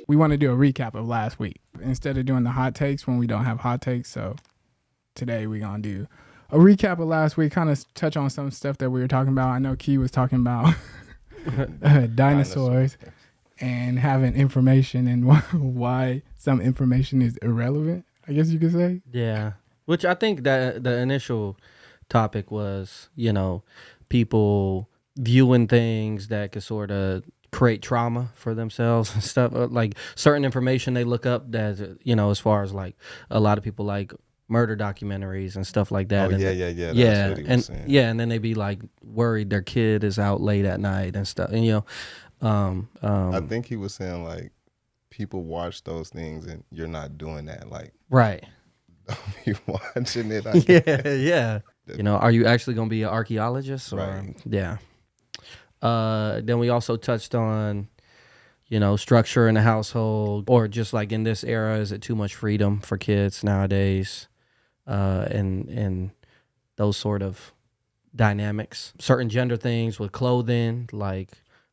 we want to do a recap of last week instead of doing the hot takes when we don't have hot takes. So today we're going to do a recap of last week, kind of touch on some stuff that we were talking about. I know Key was talking about dinosaurs and having information and why some information is irrelevant, I guess you could say. Yeah. Which I think that the initial topic was, people viewing things that could sort of create trauma for themselves and stuff. Like certain information they look up that, as far as like a lot of people like murder documentaries and stuff like that. Oh, and yeah. Yeah. That's what he was saying. Yeah. And then they be like worried their kid is out late at night and stuff. And, I think he was saying like people watch those things and you're not doing that. Like, right. don't be watching it. Yeah. Are you actually going to be an archaeologist? Or, Right. Yeah. Then we also touched on, structure in the household, or just like in this era, is it too much freedom for kids nowadays? And those sort of dynamics. Certain gender things with clothing, like,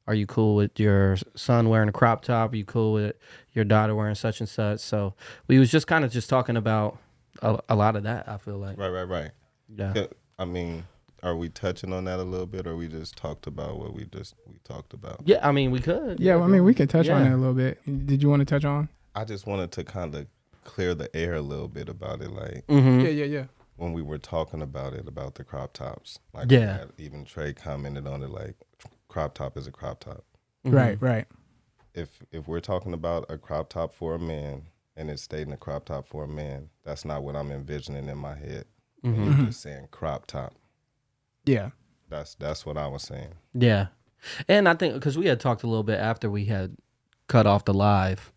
are you cool with your son wearing a crop top? Are you cool with your daughter wearing such and such? So we was just kind of just talking about a lot of that, I feel like. Right. Yeah. I mean, are we touching on that a little bit, or we just talked about what we talked about? Yeah, I mean, we could. Yeah, I mean, we could touch on it a little bit. Did you want to touch on? I just wanted to kind of clear the air a little bit about it, like Yeah. when we were talking about it, about the crop tops. Like, even Trey commented on it, like, crop top is a crop top. Right. If we're talking about a crop top for a man, and it's stating a crop top for a man, that's not what I'm envisioning in my head. You're just saying crop top. Yeah. That's what I was saying. Yeah. And I think because we had talked a little bit after we had cut off the live,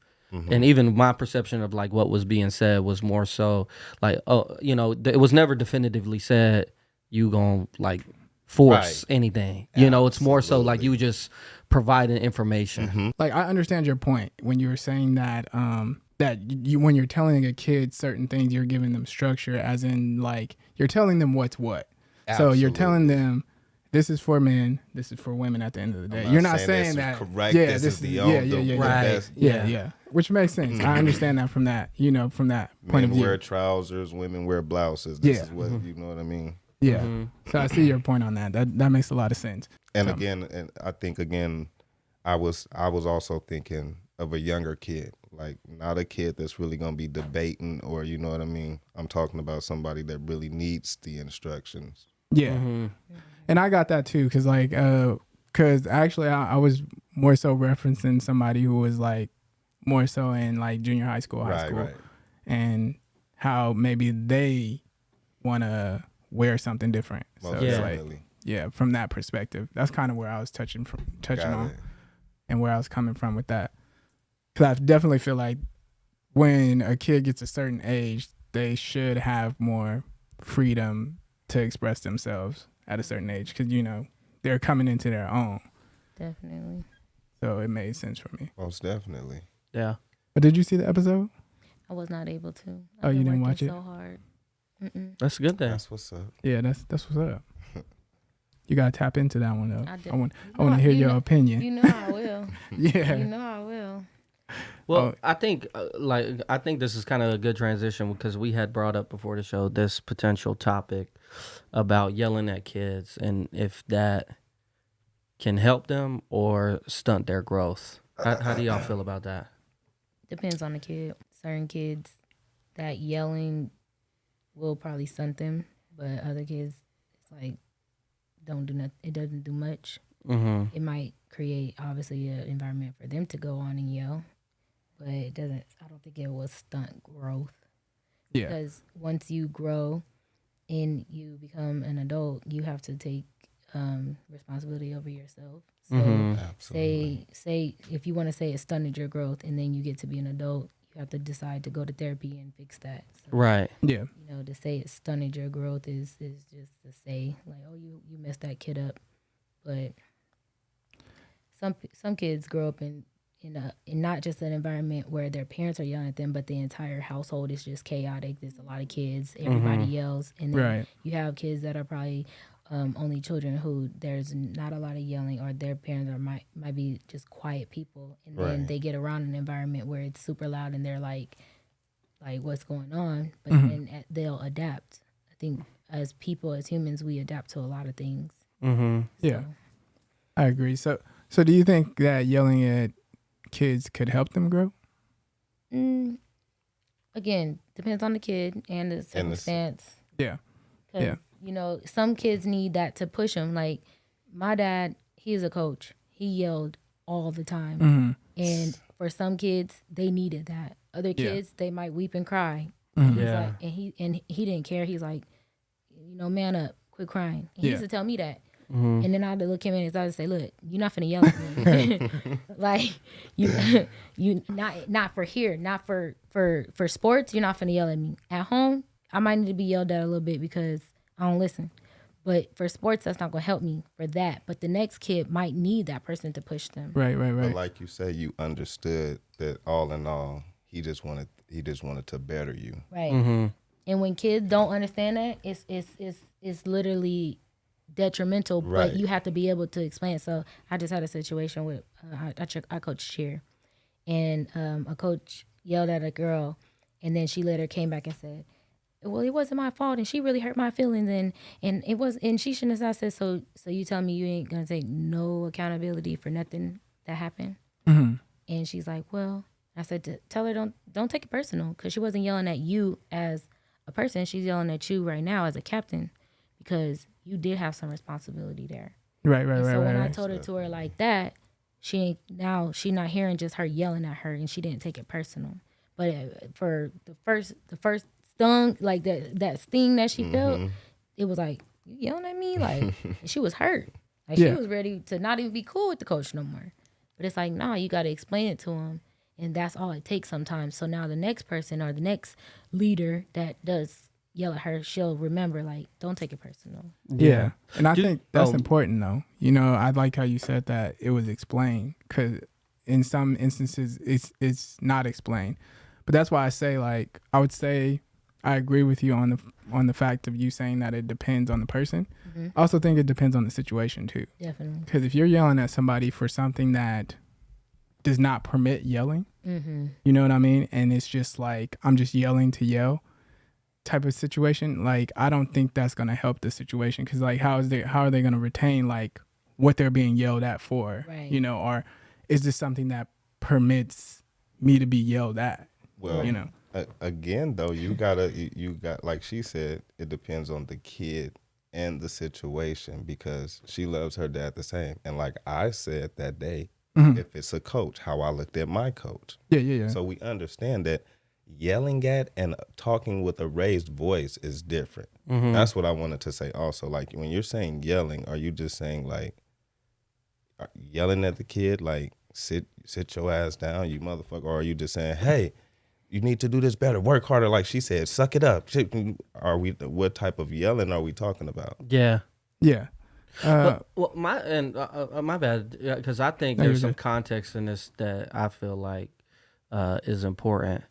and even my perception of like what was being said was more so like, it was never definitively said you gonna like force anything. It's more so like you just providing information. Like, I understand your point when you were saying that when you're telling a kid certain things, you're giving them structure, as in like you're telling them what's what. Absolutely. So you're telling them this is for men, this is for women at the end of the day. You're not saying that correct. Yeah, this is the best. Yeah. Which makes sense. I understand that from that, from that point of view. Men wear trousers, women wear blouses. This is what you know what I mean? Yeah. So I see your point on that. That makes a lot of sense. And I think I was also thinking of a younger kid, like not a kid that's really gonna be debating, or you know what I mean. I'm talking about somebody that really needs the instructions. Yeah, and I got that too, cause actually I was more so referencing somebody who was like more so in like junior high school, and how maybe they want to wear something different. Most so definitely. It's like, from that perspective, that's kind of where I was touching on, and where I was coming from with that. Because I definitely feel like when a kid gets a certain age, they should have more freedom to express themselves at a certain age, because they're coming into their own. Definitely. So it made sense for me. Most definitely. Yeah. But did you see the episode? I was not able to. Oh, you didn't watch it? So hard. That's a good thing. That's what's up. Yeah, that's what's up. You gotta tap into that one though. I want to hear your opinion. You know I will. Yeah. You know I will. Well, I think this is kind of a good transition, because we had brought up before the show this potential topic about yelling at kids and if that can help them or stunt their growth. How do y'all feel about that? Depends on the kid. Certain kids, that yelling will probably stunt them, but other kids, it's like don't do nothing. It doesn't do much. It might create obviously an environment for them to go on and yell, but it doesn't. I don't think it will stunt growth. Yeah. Because once you grow and you become an adult, you have to take responsibility over yourself. So say if you want to say it stunted your growth, and then you get to be an adult, you have to decide to go to therapy and fix that. So, right. Yeah. To say it stunted your growth is just to say like, oh, you messed that kid up. But some kids grow up in not just an environment where their parents are yelling at them, but the entire household is just chaotic. There's a lot of kids, everybody yells, and then you have kids that are probably only children who there's not a lot of yelling, or their parents might be just quiet people, and then they get around an environment where it's super loud and they're like what's going on, but then they'll adapt. I think as people, as humans, we adapt to a lot of things. Yeah, I agree. So do you think that yelling at kids could help them grow? Again, depends on the kid and the circumstance. Yeah. You know, some kids need that to push them. Like my dad, he's a coach. He yelled all the time. And for some kids, they needed that. Other kids, they might weep and cry. Yeah. Like, and he didn't care. He's like, you know, man up, quit crying. And he used to tell me that. And then I'd look him in his eyes and say, look, you're not finna yell at me. Like, you not for here, not for sports, you're not finna yell at me. At home, I might need to be yelled at a little bit because I don't listen. But for sports, that's not gonna help me for that. But the next kid might need that person to push them. Right. But like you say, you understood that all in all, he just wanted to better you. Right. And when kids don't understand that, it's literally detrimental. Right. But you have to be able to explain. So I just had a situation with I coach cheer, and a coach yelled at a girl, and then she later came back and said, well, it wasn't my fault, and she really hurt my feelings, and it was, and she shouldn't have. I said, so you tell me you ain't gonna take no accountability for nothing that happened? And she's like, well, I said, tell her don't take it personal, because she wasn't yelling at you as a person, she's yelling at you right now as a captain, because you did have some responsibility there. Right. So when I told her to her like that, she's not hearing just her yelling at her, and she didn't take it personal. But for the first stung, like that sting that she felt, it was like, you yelling at me? Like, she was hurt. Like, she was ready to not even be cool with the coach no more. But it's like, nah, you got to explain it to him. And that's all it takes sometimes. So now the next person or the next leader that does yell at her, she'll remember, like, don't take it personal. Yeah. And I think that's important, though. You know, I like how you said that it was explained, because in some instances it's not explained. But that's why I say, like, I would say I agree with you on the fact of you saying that it depends on the person. I also think it depends on the situation too. Definitely. Because if you're yelling at somebody for something that does not permit yelling, you know what I mean? And it's just like, I'm just yelling to yell type of situation. Like, I don't think that's going to help the situation. Because, like, how are they going to retain, like, what they're being yelled at for? Right. You know, or is this something that permits me to be yelled at? Well, you know. Again, though, you got like she said, it depends on the kid and the situation, because she loves her dad the same. And like I said that day, if it's a coach, how I looked at my coach. Yeah. So we understand that yelling at and talking with a raised voice is different. That's what I wanted to say also. Like, when you're saying yelling, are you just saying, like, yelling at the kid, like, sit your ass down, you motherfucker? Or are you just saying, hey, you need to do this better, work harder, like she said, suck it up? What type of yelling are we talking about? Yeah. My bad, because I think there's some context in this that I feel like is important.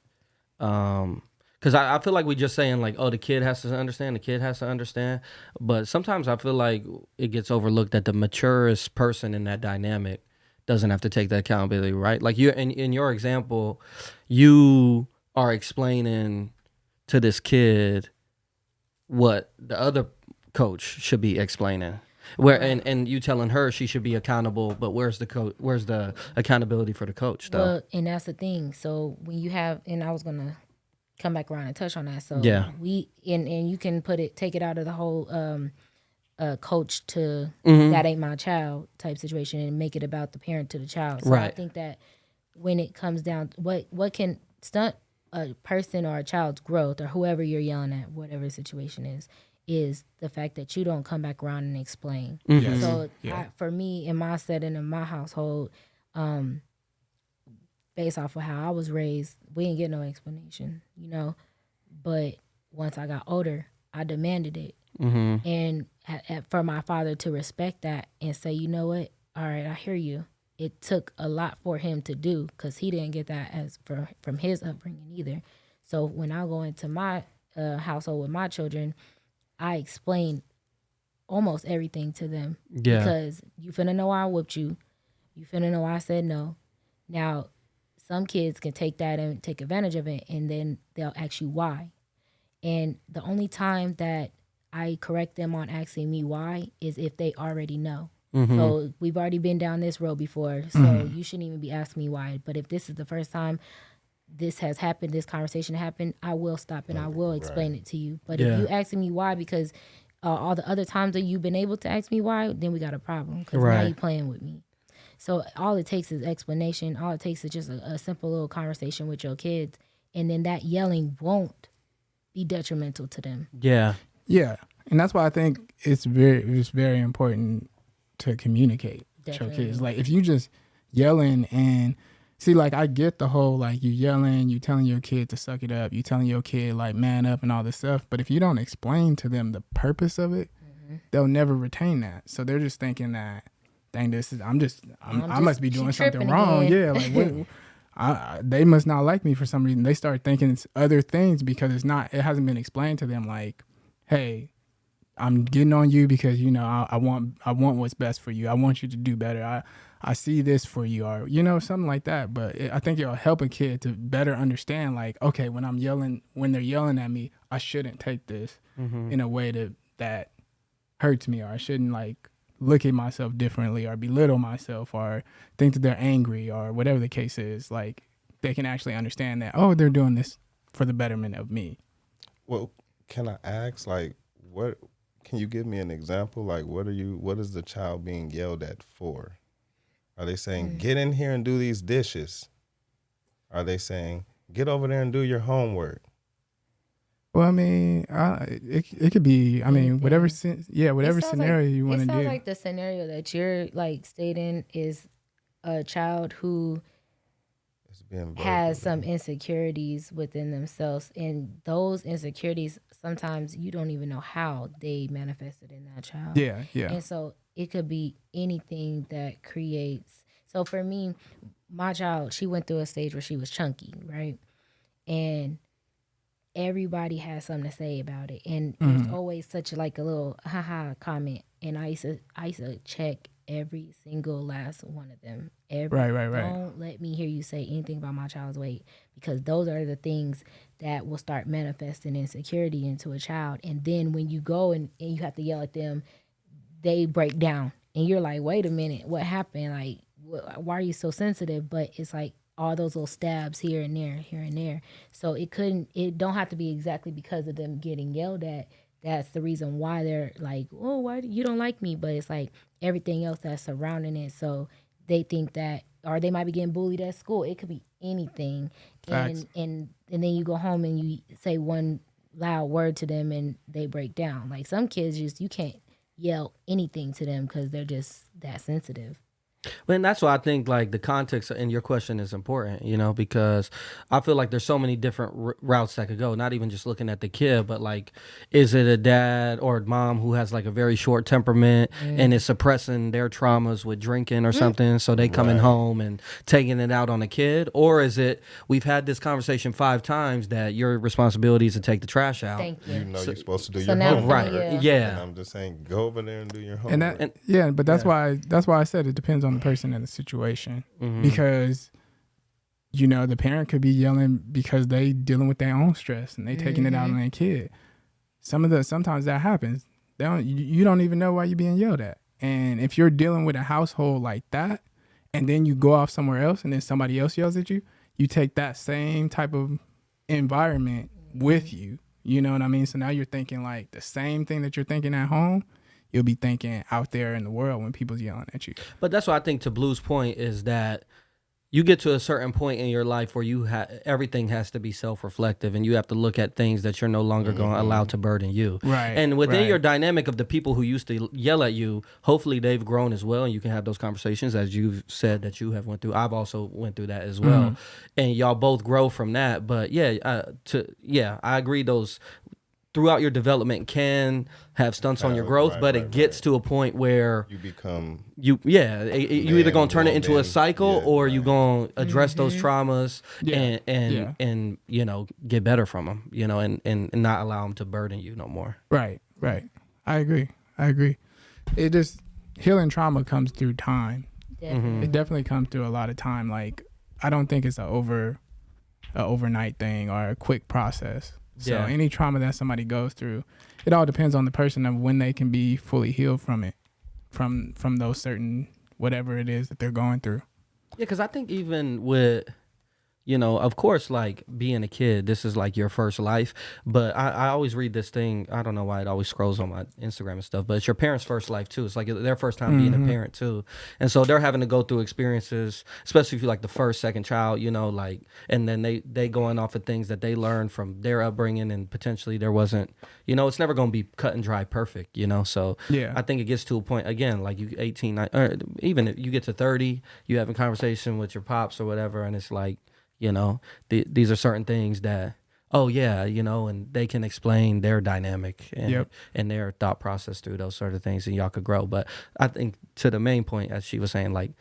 Because I feel like we just saying, like, oh, the kid has to understand, but sometimes I feel like it gets overlooked that the maturest person in that dynamic doesn't have to take that accountability, right? Like, you in your example, you are explaining to this kid what the other coach should be explaining. And you telling her she should be accountable, but where's the accountability for the coach, though? Well, and that's the thing. So when you have, and I was gonna come back around and touch on that. So we and you can take it out of the whole coach to that ain't my child type situation, and make it about the parent to the child. So right. I think that when it comes down, what can stunt a person or a child's growth, or whoever you're yelling at, whatever the situation is the fact that you don't come back around and explain. So for me, in my setting, in my household, based off of how I was raised, we didn't get no explanation, you know. But once I got older, I demanded it. And for my father to respect that and say, you know what, all right, I hear you. It took a lot for him to do, because he didn't get that from his upbringing either. So when I go into my household with my children, I explain almost everything to them. Yeah. Because you finna know why I whooped you. You finna know why I said no. Now, some kids can take that and take advantage of it, and then they'll ask you why. And the only time that I correct them on asking me why is if they already know. So we've already been down this road before, so you shouldn't even be asking me why. But if this is the first time this has happened, this conversation happened, I will stop and I will explain it to you. But if you asking me why because all the other times that you've been able to ask me why, then we got a problem because now you playing with me. So all it takes is explanation. All it takes is just a simple little conversation with your kids, and then that yelling won't be detrimental to them. Yeah, and that's why I think it's very important to communicate with your kids. Like if you just yelling and see, like I get the whole like you yelling, you telling your kid to suck it up, you telling your kid like man up and all this stuff. But if you don't explain to them the purpose of it, they'll never retain that. So they're just thinking that, dang, I must be doing something wrong. Again. Yeah, like they must not like me for some reason. They start thinking it's other things because it hasn't been explained to them. Like, hey, I'm getting on you because I want what's best for you. I want you to do better. I see this for you, or something like that. But I think it'll help a kid to better understand. Like, okay, when they're yelling at me, I shouldn't take this in a way that hurts me, or I shouldn't like look at myself differently, or belittle myself, or think that they're angry, or whatever the case is. Like they can actually understand that. Oh, they're doing this for the betterment of me. Well, can I ask, like, what? Can you give me an example? Like, what is the child being yelled at for? Are they saying, get in here and do these dishes? Are they saying, get over there and do your homework? Well, I mean, it could be, I mean, whatever scenario you want to do. It sounds like the scenario that you're like stating is a child who has some insecurities within themselves, and those insecurities sometimes you don't even know how they manifested in that child. Yeah. And so it could be anything that creates. So for me, my child, she went through a stage where she was chunky, right? And everybody has something to say about it, and there's always such like a little haha comment. And I used to check every single last one of them. Right. Don't let me hear you say anything about my child's weight, because those are the things that will start manifesting insecurity into a child. And then when you go and you have to yell at them, they break down, and you're like, wait a minute, what happened? Like, why are you so sensitive? But it's like all those little stabs here and there. So it don't have to be exactly because of them getting yelled at. That's the reason why they're like, oh, why you don't like me? But it's like everything else that's surrounding it. So they think that, or they might be getting bullied at school. It could be anything. Facts. And then you go home and you say one loud word to them and they break down. Like some kids you can't yell anything to them because they're just that sensitive. And that's why I think like the context in your question is important, because I feel like there's so many different routes that could go, not even just looking at the kid, but like, is it a dad or a mom who has like a very short temperament and is suppressing their traumas with drinking or something, so they coming home and taking it out on a kid? Or is it, we've had this conversation 5 times that your responsibility is to take the trash out. Thank you. You're supposed to do your homework. Right. Yeah. And I'm just saying, go over there and do your homework. But that's why I said it depends on the person and the situation, because the parent could be yelling because they dealing with their own stress and they taking it out on their kid. Sometimes that happens. You don't even know why you're being yelled at. And if you're dealing with a household like that, and then you go off somewhere else and then somebody else yells at you, you take that same type of environment with you. You know what I mean? So now you're thinking like the same thing that you're thinking at home, you'll be thinking out there in the world when people's yelling at you. But that's what I think, to Blue's point, is that you get to a certain point in your life where everything has to be self-reflective, and you have to look at things that you're no longer going to allow to burden you. Right. And within your dynamic of the people who used to yell at you, hopefully they've grown as well, and you can have those conversations, as you've said that you have went through. I've also went through that as well, and y'all both grow from that. But I agree. Those throughout your development can have stunts on your growth, but it gets to a point where you become you either gonna turn it into a cycle, or you gonna address those traumas and get better from them, and not allow them to burden you no more. Right. I agree. I agree. It just healing trauma comes through time. Definitely. It definitely comes through a lot of time. Like I don't think it's a overnight thing or a quick process. So Yeah. any trauma that somebody goes through, it all depends on the person of when they can be fully healed from it, from those certain whatever it is that they're going through. Yeah, because I think even with, you know, of course, like being a kid, this is like your first life. But I always read this thing. I don't know why it always scrolls on my Instagram and stuff, but it's your parents' first life too. It's like their first time being a parent too. And so they're having to go through experiences, especially if you're like the first, second child, you know, like, and then they going off of things that they learned from their upbringing, and potentially there wasn't, you know, it's never going to be cut and dry perfect, you know? So Yeah. I think it gets to a point, again, like you 18, or even if you get to 30, you have a conversation with your pops or whatever, and it's like, you know, these are certain things that, oh yeah, you know, and they can explain their dynamic and their thought process through those sort of things, and y'all could grow. But I think to the main point, as she was saying, like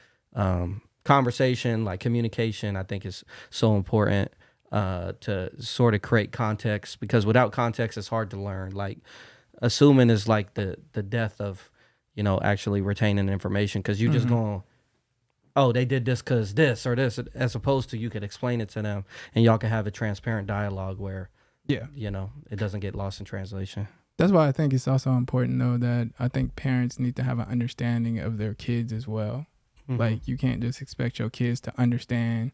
conversation, like communication, I think is so important to sort of create context, because without context, it's hard to learn. Like assuming is like the death of, you know, actually retaining information, because you just going, oh, they did this because this or this, as opposed to you could explain it to them and y'all can have a transparent dialogue where, you know, it doesn't get lost in translation. That's why I think it's also important, though, that I think parents need to have an understanding of their kids as well. Like, you can't just expect your kids to understand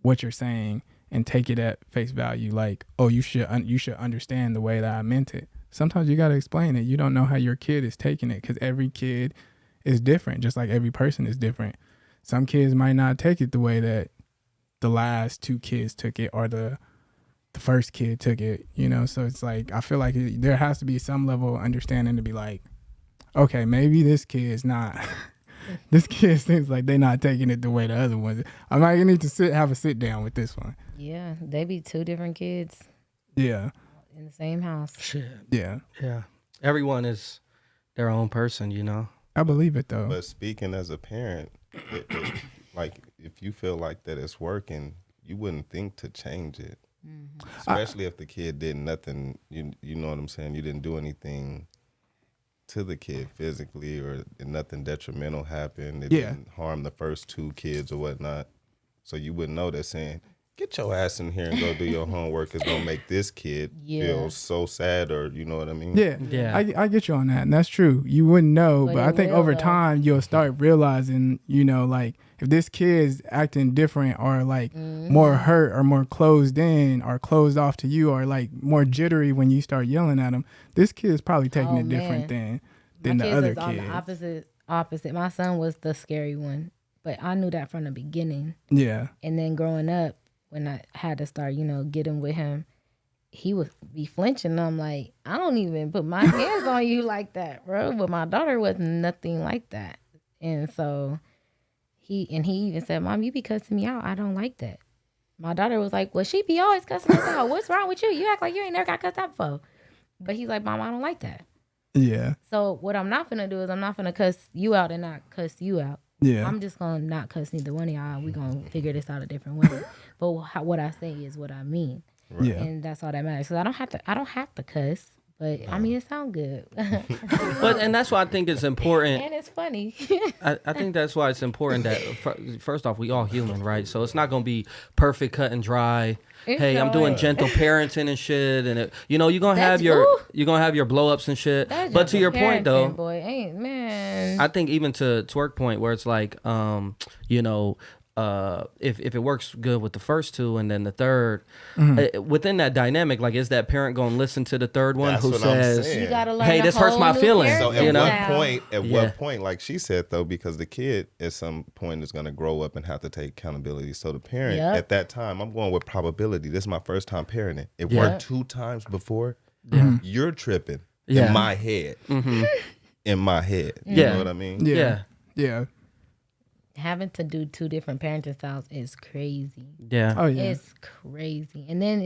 what you're saying and take it at face value. Like, oh, you should understand the way that I meant it. Sometimes you got to explain it. You don't know how your kid is taking it, because every kid is different, just like every person is different. Some kids might not take it the way that the last two kids took it, or the first kid took it, you know? So it's like, I feel like there has to be some level of understanding to be like, okay, maybe this kid's not, this kid seems like they're not taking it the way the other ones. I might need to have a sit down with this one. Yeah, they be two different kids. Yeah. In the same house. Shit. Yeah. Yeah. Everyone is their own person, you know? I believe it, though. But speaking as a parent, like if you feel like that it's working, you wouldn't think to change it. Especially if the kid did nothing, you know what I'm saying? You didn't do anything to the kid physically, or nothing detrimental happened. It didn't harm the first two kids or whatnot. So you wouldn't know that saying, get your ass in here and go do your homework is going to make this kid feel so sad, or you know what I mean? Yeah. I get you on that. And that's true. You wouldn't know, but I think over time you'll start realizing, you know, like if this kid's acting different, or like more hurt, or more closed in, or closed off to you, or like more jittery when you start yelling at him, this kid's probably taking it different than the other kids. On the opposite. My son was the scary one, but I knew that from the beginning. Yeah. And then growing up, when I had to start, you know, getting with him, he would be flinching. And I'm like, I don't even put my hands on you like that, bro. But my daughter was nothing like that. And so he even said, Mom, you be cussing me out. I don't like that. My daughter was like, well, she be always cussing us out. What's wrong with you? You act like you ain't never got cussed out before. But he's like, Mom, I don't like that. Yeah. So what I'm not finna do is I'm not finna cuss you out and not cuss you out. Yeah. I'm just gonna not cuss neither one of y'all. We gonna figure this out a different way. But what I say is what I mean. Right. Yeah. And that's all that matters. Cause I don't have to cuss, but I mean it sounds good. But and that's why I think it's important. And it's funny. I think that's why it's important that first off, we all human, right? So it's not gonna be perfect, cut and dry. Hey, I'm doing gentle parenting and shit, and you know you're gonna have your blow ups and shit. But to your point though, boy, ain't man. I think even to twerk point where it's like, you know, if it works good with the first two and then the third, within that dynamic, like is that parent gonna listen to the third one who says, you gotta learn hey, this hurts my feelings? So you know? at what point, like she said though, because the kid at some point is gonna grow up and have to take accountability. So the parent at that time, I'm going with probability. This is my first time parenting. It worked 2 times before. You're tripping in my head. In my head. You know what I mean? Yeah. Having to do 2 different parenting styles is crazy. Yeah. Oh yeah. It's crazy. And then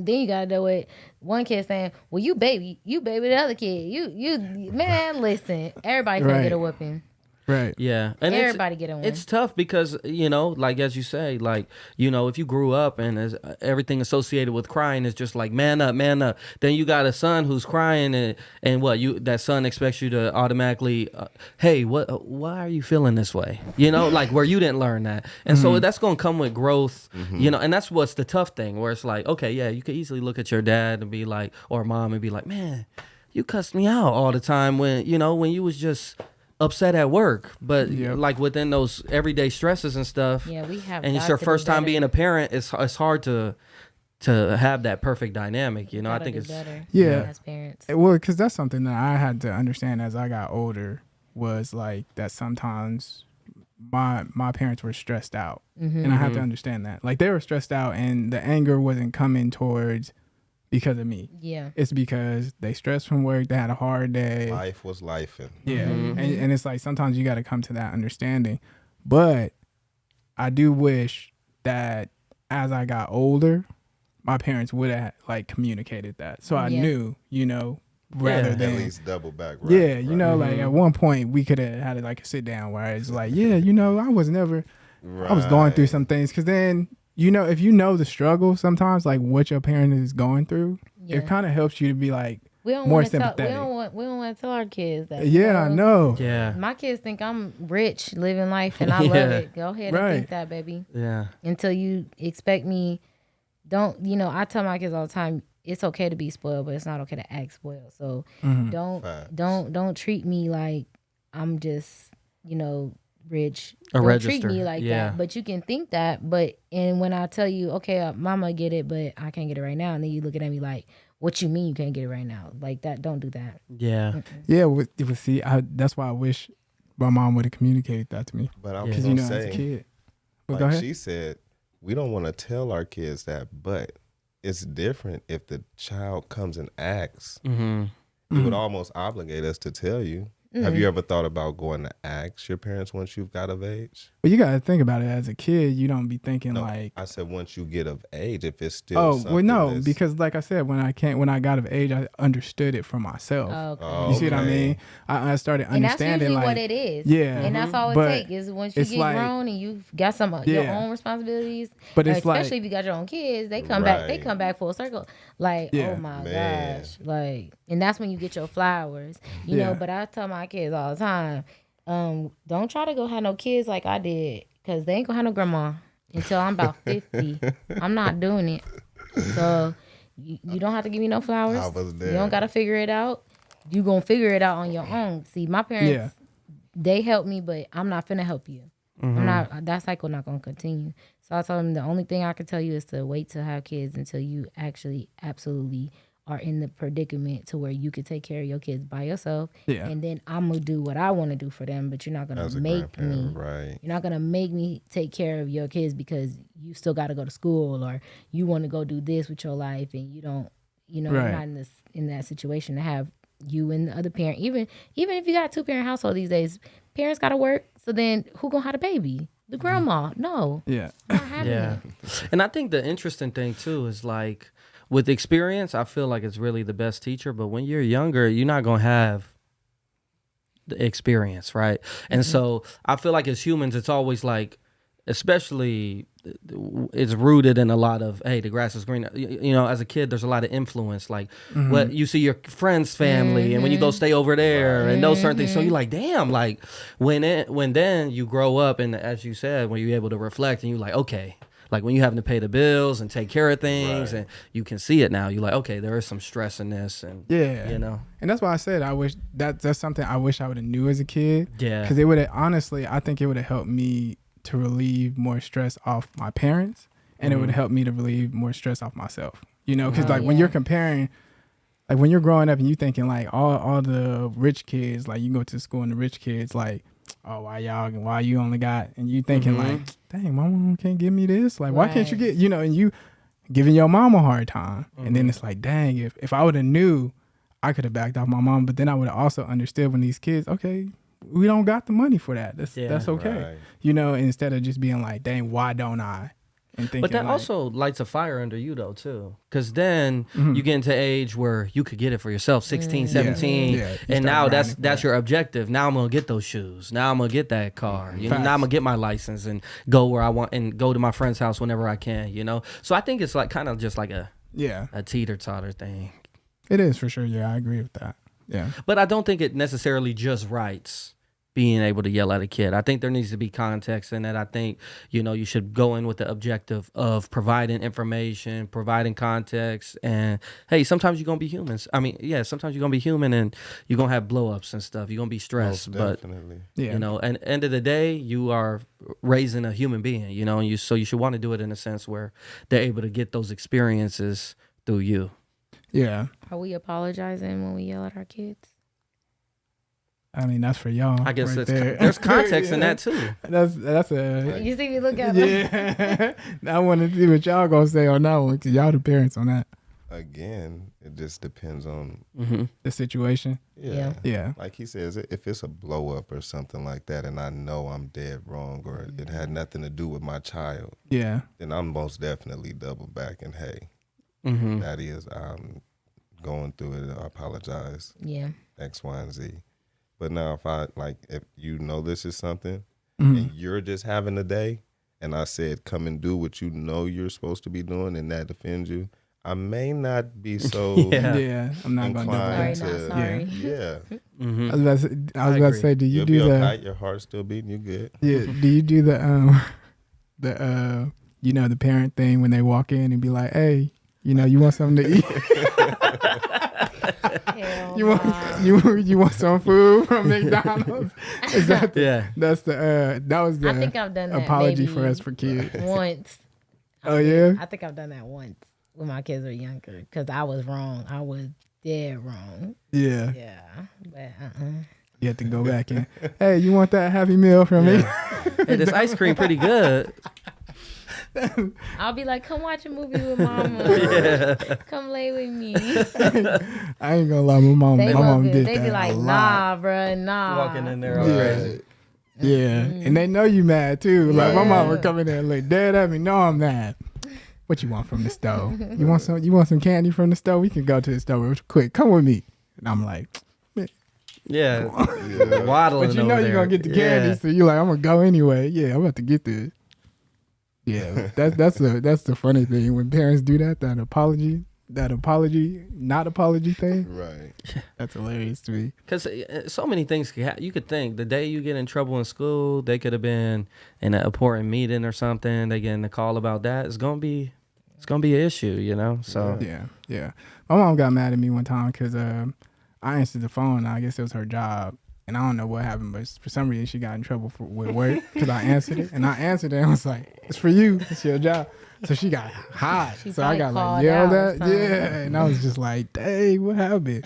you gotta do it. One kid saying, well, you baby the other kid. You man, listen. Everybody can get a whooping. Right. Yeah, and Everybody get in one. It's tough because, you know, like as you say, like, you know, if you grew up and everything associated with crying is just like man up, then you got a son who's crying and what that son expects you to automatically, hey, why are you feeling this way? You know, like where you didn't learn that, and so that's gonna come with growth, you know, and that's what's the tough thing where it's like, okay, yeah, you could easily look at your dad and be like, or mom and be like, man, you cussed me out all the time when you was just upset at work, but like within those everyday stresses and stuff, we have, and it's your first time being a parent, it's hard to have that perfect dynamic, you know. I think it's better as parents. Well, because that's something that I had to understand as I got older, was like that sometimes my parents were stressed out, and I had to understand that, like, they were stressed out and the anger wasn't coming towards because of me. Yeah, it's because they stressed from work, they had a hard day, life was lifing. And it's like sometimes you got to come to that understanding. But I do wish that as I got older, my parents would have like communicated that, so I knew, you know, rather than at least double back. Right, you know, like at one point we could have had like a sit down where it's like, you know, I was going through some things, because then, you know, if you know the struggle sometimes, like what your parent is going through, it kind of helps you to be like more sympathetic. We don't want to tell our kids that. I know. Yeah. My kids think I'm rich, living life, and I love it. Go ahead and think that, baby. Yeah. Until you expect me, I tell my kids all the time, it's okay to be spoiled, but it's not okay to act spoiled. So don't treat me like I'm just, you know, rich. Don't treat me like that. But you can think that. And when I tell you, okay, mama get it, but I can't get it right now, and then you looking at me like, what you mean you can't get it right now? Like that, don't do that. Yeah. See, that's why I wish my mom would have communicated that to me. But I was gonna say, as a kid, like she said, we don't want to tell our kids that, but it's different if the child comes and asks. It would almost obligate us to tell you. Have you ever thought about going to ask your parents once you've got of age? Well, you got to think about it. As a kid, you don't be thinking like... I said once you get of age, if it's still because like I said, when I got of age, I understood it for myself. You see what I mean? I started understanding, and that's usually like, what it is. Yeah. And that's all it takes is once you get grown and you've got some your own responsibilities. But it's especially if you got your own kids, they come back. They come back full circle. Like, oh my gosh, like, and that's when you get your flowers. You know. But I tell my kids all the time, don't try to go have no kids like I did, because they ain't gonna have no grandma until I'm about 50. I'm not doing it. So you don't have to give me no flowers. I was there. You don't gotta figure it out. You gonna figure it out on your own. See, my parents, they helped me, but I'm not finna help you. I'm not. That cycle not gonna continue. So I told them the only thing I can tell you is to wait to have kids until you actually absolutely are in the predicament to where you could take care of your kids by yourself. Yeah. And then I'm going to do what I want to do for them, but you're not going to make me. Right. You're not going to make me take care of your kids because you still got to go to school, or you want to go do this with your life, and you don't, you're not in that situation to have you and the other parent. Even if you got 2-parent household these days, parents got to work. So then who going to have the baby? The grandma. No. Yeah. Not having it. And I think the interesting thing too is, like, with experience, I feel like it's really the best teacher. But when you're younger, you're not going to have the experience, right? And so I feel like as humans, it's always like, especially it's rooted in a lot of, hey, the grass is green. You know, as a kid, there's a lot of influence, like what you see your friend's family, and when you go stay over there, and those certain things. So you're like, damn, like when then you grow up, and as you said, when you're able to reflect, and you're like, okay, like when you're having to pay the bills and take care of things, and you can see it now. You're like, okay, there is some stress in this, and you know. And that's why I said I wish that's something I wish I would have knew as a kid. Yeah, because it would have, honestly, I think it would have helped me to relieve more stress off my parents, and it would help me to relieve more stress off myself. You know, because when you're comparing, like when you're growing up and you thinking like all the rich kids, like you go to school and the rich kids, like, oh, why you only got, and you thinking like, dang, my mom can't give me this, like why can't you get, you know, and you giving your mom a hard time, and then it's like, dang, if I would have knew, I could have backed off my mom, but then I would have also understood when these kids, okay, we don't got the money for that. That's okay. You know, instead of just being like, dang, why don't I? and thinking. But that like, also lights a fire under you though too, because then you get into age where you could get it for yourself, 16, 17, Yeah, you and start now grinding for that's that. your objective. Now I'm gonna get those shoes. Now I'm gonna get that car. You know, Facts. now I'm gonna get my license and go where I want and go to my friend's house whenever I can. You know, so I think it's like kind of just like a teeter-totter thing. It is for sure. Yeah, I agree with that. Yeah. But I don't think it necessarily just writes being able to yell at a kid. I think there needs to be context in that. I think, you should go in with the objective of providing information, providing context, and hey, sometimes you're going to be humans. I mean, yeah, sometimes you're going to be human and you're going to have blow-ups and stuff. You're going to be stressed. Most definitely. Yeah. And end of the day, you are raising a human being, and so you should want to do it in a sense where they're able to get those experiences through you. Yeah. Are we apologizing when we yell at our kids? I mean, that's for y'all. I guess right there. there's context in that too. That's a You see me look at them? yeah. I want to see what y'all gonna say on that one because y'all the parents on that. Again, it just depends on The situation. Yeah. Like he says, if it's a blow up or something like that, and I know I'm dead wrong or it had nothing to do with my child, Yeah. then I'm most definitely double back and hey, that is I'm going through it. I apologize. Yeah. X, Y, and Z. But now if you know this is something and you're just having a day and I said come and do what you know you're supposed to be doing and that offends you, I may not be so Yeah. I'm not gonna do that. Sorry. Yeah. I was about to say, do you You'll do be the okay, your heart's still beating, you good. yeah? Do you do the the parent thing when they walk in and be like, hey, you want something to eat? Hell You want nah. you want some food from McDonald's? Is that that's the that was the I think I've done that apology maybe for us for kids. once. Oh yeah? I think I've done that once when my kids were younger because I was wrong. I was dead wrong. Yeah. Yeah, but You have to go back in. Hey, you want that Happy Meal from me? Hey, this ice cream pretty good. I'll be like, come watch a movie with mama. Come lay with me. I ain't gonna lie, my mom They did be that like, a lot. nah, bruh, nah. Walking in there all Yeah. crazy. Yeah, and they know you mad too. Like my mom would come in there and look dead at me. No, I'm mad. What you want from the stove? You want some candy from the stove? We can go to the stove real quick. Come with me. And I'm like, Yeah. Waddling but you over know there. you're gonna get the candy, so you're like, I'm gonna go anyway. Yeah, I'm about to get this. Yeah, that's the funny thing when parents do that not apology thing. Right. That's hilarious to me. Because so many things you could think. The day you get in trouble in school, they could have been in an important meeting or something. They get a call about that. It's gonna be an issue, So Yeah. My mom got mad at me one time because I answered the phone. And I guess it was her job. And I don't know what happened, but for some reason she got in trouble with work because I answered it. And I answered it and I was like, it's for you. It's your job. So she got hot. She So I got probably yelled called out or at. something. Yeah. And I was just like, dang, what happened?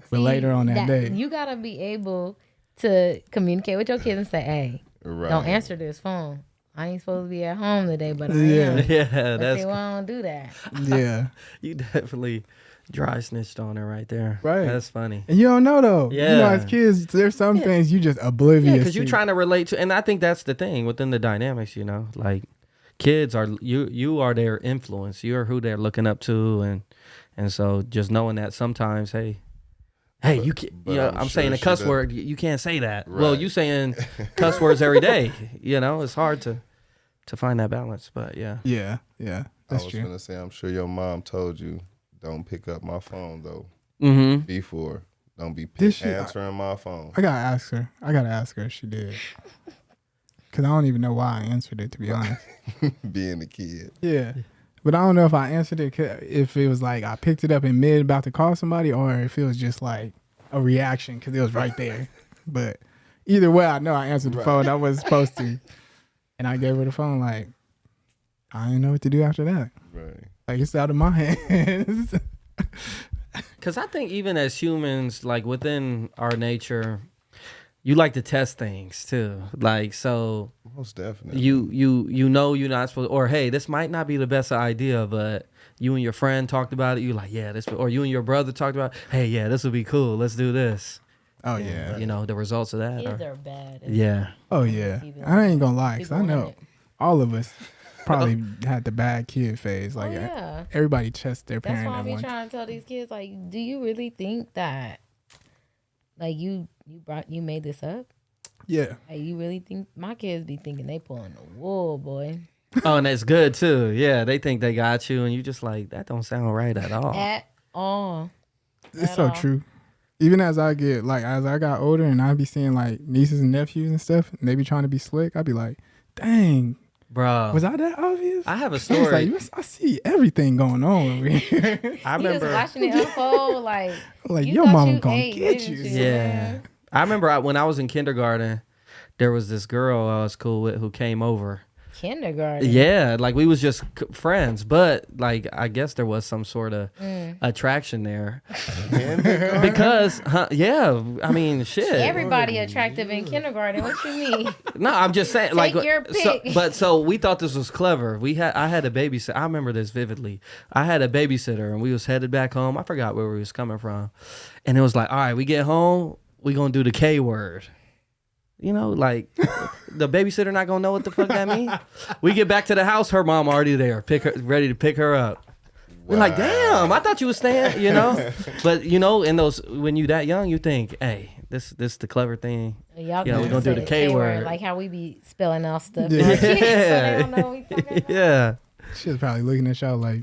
But later on that day. You got to be able to communicate with your kids and say, hey, Right. don't answer this phone. I ain't supposed to be at home today, but I Yeah. am. yeah, But that's see, well, I don't do that. Yeah. you definitely dry snitched on her right there. Right. That's funny. And you don't know though. Yeah. As kids, there's some things you just oblivious Yeah, because to. you're trying to relate to, and I think that's the thing within the dynamics. Like kids are you are their influence. You're who they're looking up to, and so just knowing that sometimes, hey, you can't. I'm sure saying a she cuss does- word. You can't say that. Right. Well, you saying cuss words every day. It's hard to find that balance. But yeah. Yeah. I That's was true. gonna say, I'm sure your mom told you, don't pick up my phone though. Mm-hmm. Before, don't be Did she? answering my phone. I gotta ask her if she did. Cause I don't even know why I answered it, to be honest. Being a kid. Yeah. But I don't know if I answered it if it was like I picked it up in mid about to call somebody or if it was just like a reaction because it was right there. But either way, I know I answered the phone. I wasn't supposed to. And I gave her the phone like, I didn't know what to do after that. Right. Like, it's out of my hands. Because I think even as humans, like within our nature, you like to test things too. Like, so Most definitely. you know you're not supposed, or hey, this might not be the best idea, but you and your friend talked about it. You like, yeah, this, or you and your brother talked about, hey, yeah, this would be cool. Let's do this. Oh, yeah. The results of that. Kids are bad. Yeah. Oh, yeah. I ain't gonna lie, because I know all of us, probably had the bad kid phase. Like yeah. everybody chests their That's parent why I at be once. trying to tell these kids, like, do you really think that, like, you made this up? Yeah. Like, you really think my kids be thinking they pulling the wool, boy? Oh, and that's good too. Yeah, they think they got you, and you just like that don't sound right at all. At all. It's At so all. true. Even as I got older and I be seeing like nieces and nephews and stuff, and they be trying to be slick, I be like, dang, Bro, was I that obvious? I have a It's story. like, I see everything going on over here. I You was remember. watching it unfold, like, Like, you your thought mama you gonna ate, get didn't you. you? Yeah, I remember when I was in kindergarten, there was this girl I was cool with who came over. Kindergarten. Yeah, like we was just friends, but like I guess there was some sort of attraction there because, yeah, I mean, shit. Everybody attractive in kindergarten. What you mean? No, I'm just saying, like, Take your pick. So we thought this was clever. I had a babysitter. I remember this vividly. I had a babysitter, and we was headed back home. I forgot where we was coming from, and it was like, all right, we get home, we gonna do the K word. You know, like the babysitter not gonna know what the fuck that mean. We get back to the house, her mom already there, ready to pick her up. We're like, damn, I thought you was staying, you know. But you know, in those when you that young, you think, hey, this the clever thing. Y'all Yeah, we gonna do the K word. like how we be spelling out stuff. Yeah. Yeah. So they don't know what we talking about. Yeah. She was probably looking at y'all like,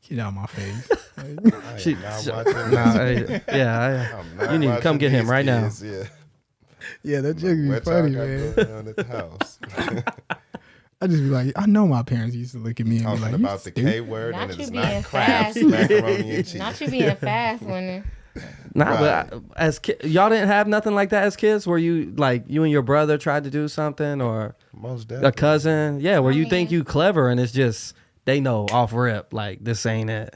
get out my face. She, not watching nah, this. yeah, I'm not you need to come watching get him these right now. kids, Yeah. Yeah, that joke be What funny, y'all got man. going on at the house? I just be like, I know my parents used to look at me and be Talking like, about you the stupid. K word, Not and you it's being not crabs, fast. macaroni and cheese. Not you being fast when Nah, Right. but as y'all didn't have nothing like that as kids, where you like you and your brother tried to do something, or Most definitely. a cousin, yeah, where you I think mean- you clever and it's just they know off rip like this ain't it.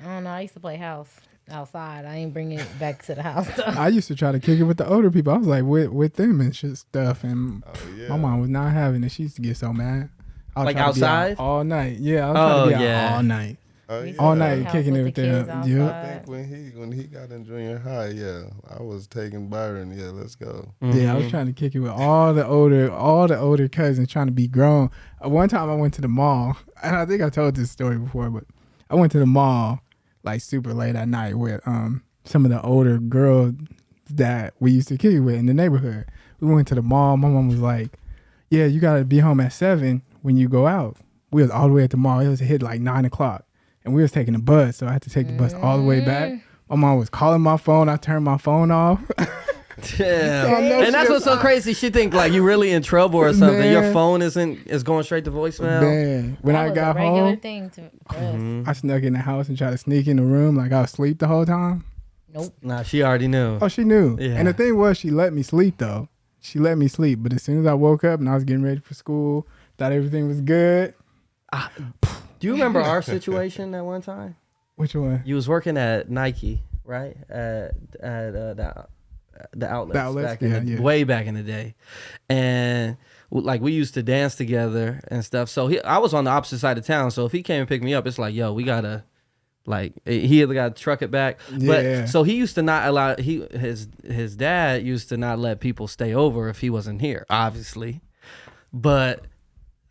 I don't know. I used to play house outside. I ain't bring it back to the house though. I used to try to kick it with the older people. I was like with them and shit stuff, and Oh, yeah. my mom was not having it. She used to get so mad. I would Like try to be out outside? all night. Yeah, I was trying to be Oh, yeah. out all night. Oh, We yeah. used to All play night house kicking with it the with kids them. I outside. think when he got in junior high, yeah, I was taking Byron. Yeah, let's go. Yeah, I was trying to kick it with all the older cousins trying to be grown. One time I went to the mall, and I think I told this story before, but I went to the mall like super late at night with some of the older girls that we used to kick it with in the neighborhood. We went to the mall. My mom was like, "Yeah, you gotta be home at 7 when you go out." We was all the way at the mall. It was hit like 9 o'clock, and we was taking the bus, so I had to take the bus all the way back. My mom was calling my phone. I turned my phone off. Damn. I know And that's she what's so was- crazy. She think like you really in trouble or something. Your Man. phone is going straight to voicemail. Man, when That I was got a regular home, thing to us. I snuck in the house and tried to sneak in the room like I was asleep the whole time. Nope. Nah, she already knew. Oh, she knew. Yeah. And the thing was, she let me sleep though. She let me sleep, but as soon as I woke up and I was getting ready for school, thought everything was good. Do you remember our situation that one time? Which one? You was working at Nike, right? At the outlets, The outlets? back in Yeah, the, yeah. way back in the day, and like we used to dance together and stuff. So I was on the opposite side of town. So if he came and picked me up, it's like, yo, we gotta. Like he either got to truck it back, Yeah. but so he used to not allow his dad used to not let people stay over if he wasn't here, obviously. But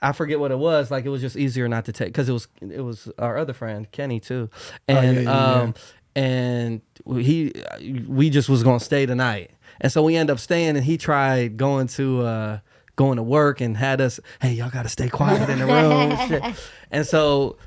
I forget what it was. Like it was just easier not to take because it was our other friend Kenny too, and yeah. and we just was gonna stay the night, and so we end up staying, and he tried going to work and had us, hey, y'all gotta stay quiet in the room, and shit. And so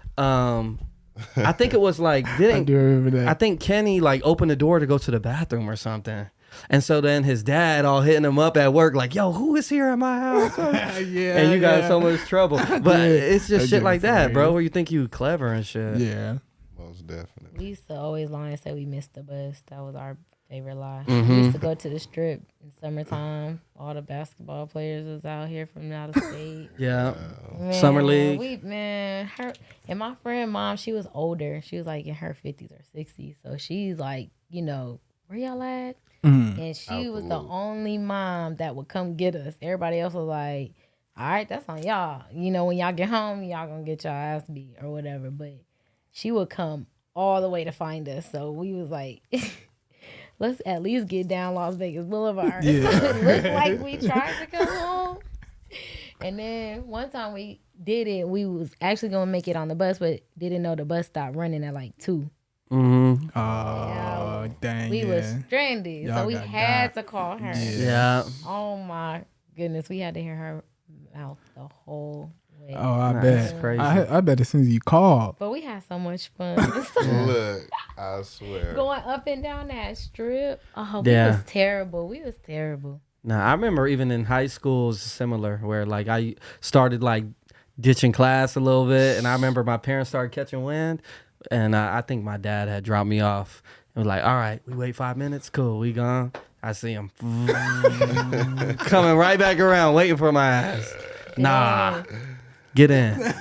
I think it was like I do remember that. I think Kenny like opened the door to go to the bathroom or something. And so then his dad all hitting him up at work like, yo, who is here at my house? Yeah, And you got yeah. so much trouble. But it's just That shit joke like is that, bro, hilarious. where you think you clever and shit. Yeah. Most definitely. We used to always lie and say we missed the bus. That was our favorite lie. Mm-hmm. We used to go to the strip in summertime. All the basketball players was out here from out of state. Yeah. Man, Summer league. Her and my friend mom, she was older. She was like in her 50s or 60s. So she's like, where y'all at? And she was the only mom that would come get us. Everybody else was like, all right, that's on y'all. When y'all get home, y'all gonna get y'all ass beat or whatever. But she would come all the way to find us. So we was like, let's at least get down Las Vegas Boulevard. Yeah. So it looked like we tried to come home. And then one time we did it, we was actually gonna make it on the bus, but didn't know the bus stopped running at like 2. Mm-hmm. Oh, dang. We was stranded, Y'all so we got had got. to call her. Yeah. Oh my goodness, we had to hear her mouth the whole way. Oh, I Nah, bet. that's crazy. I bet as soon as you called. But we had so much fun. Look, I swear. Going up and down that strip. Oh, Yeah. we was terrible. We was terrible. Nah, I remember even in high school it was similar where like I started like ditching class a little bit, and I remember my parents started catching wind, and I think my dad had dropped me off and was like, all right, we wait 5 minutes, cool, we gone. I see him coming right back around waiting for my ass. Nah, get in.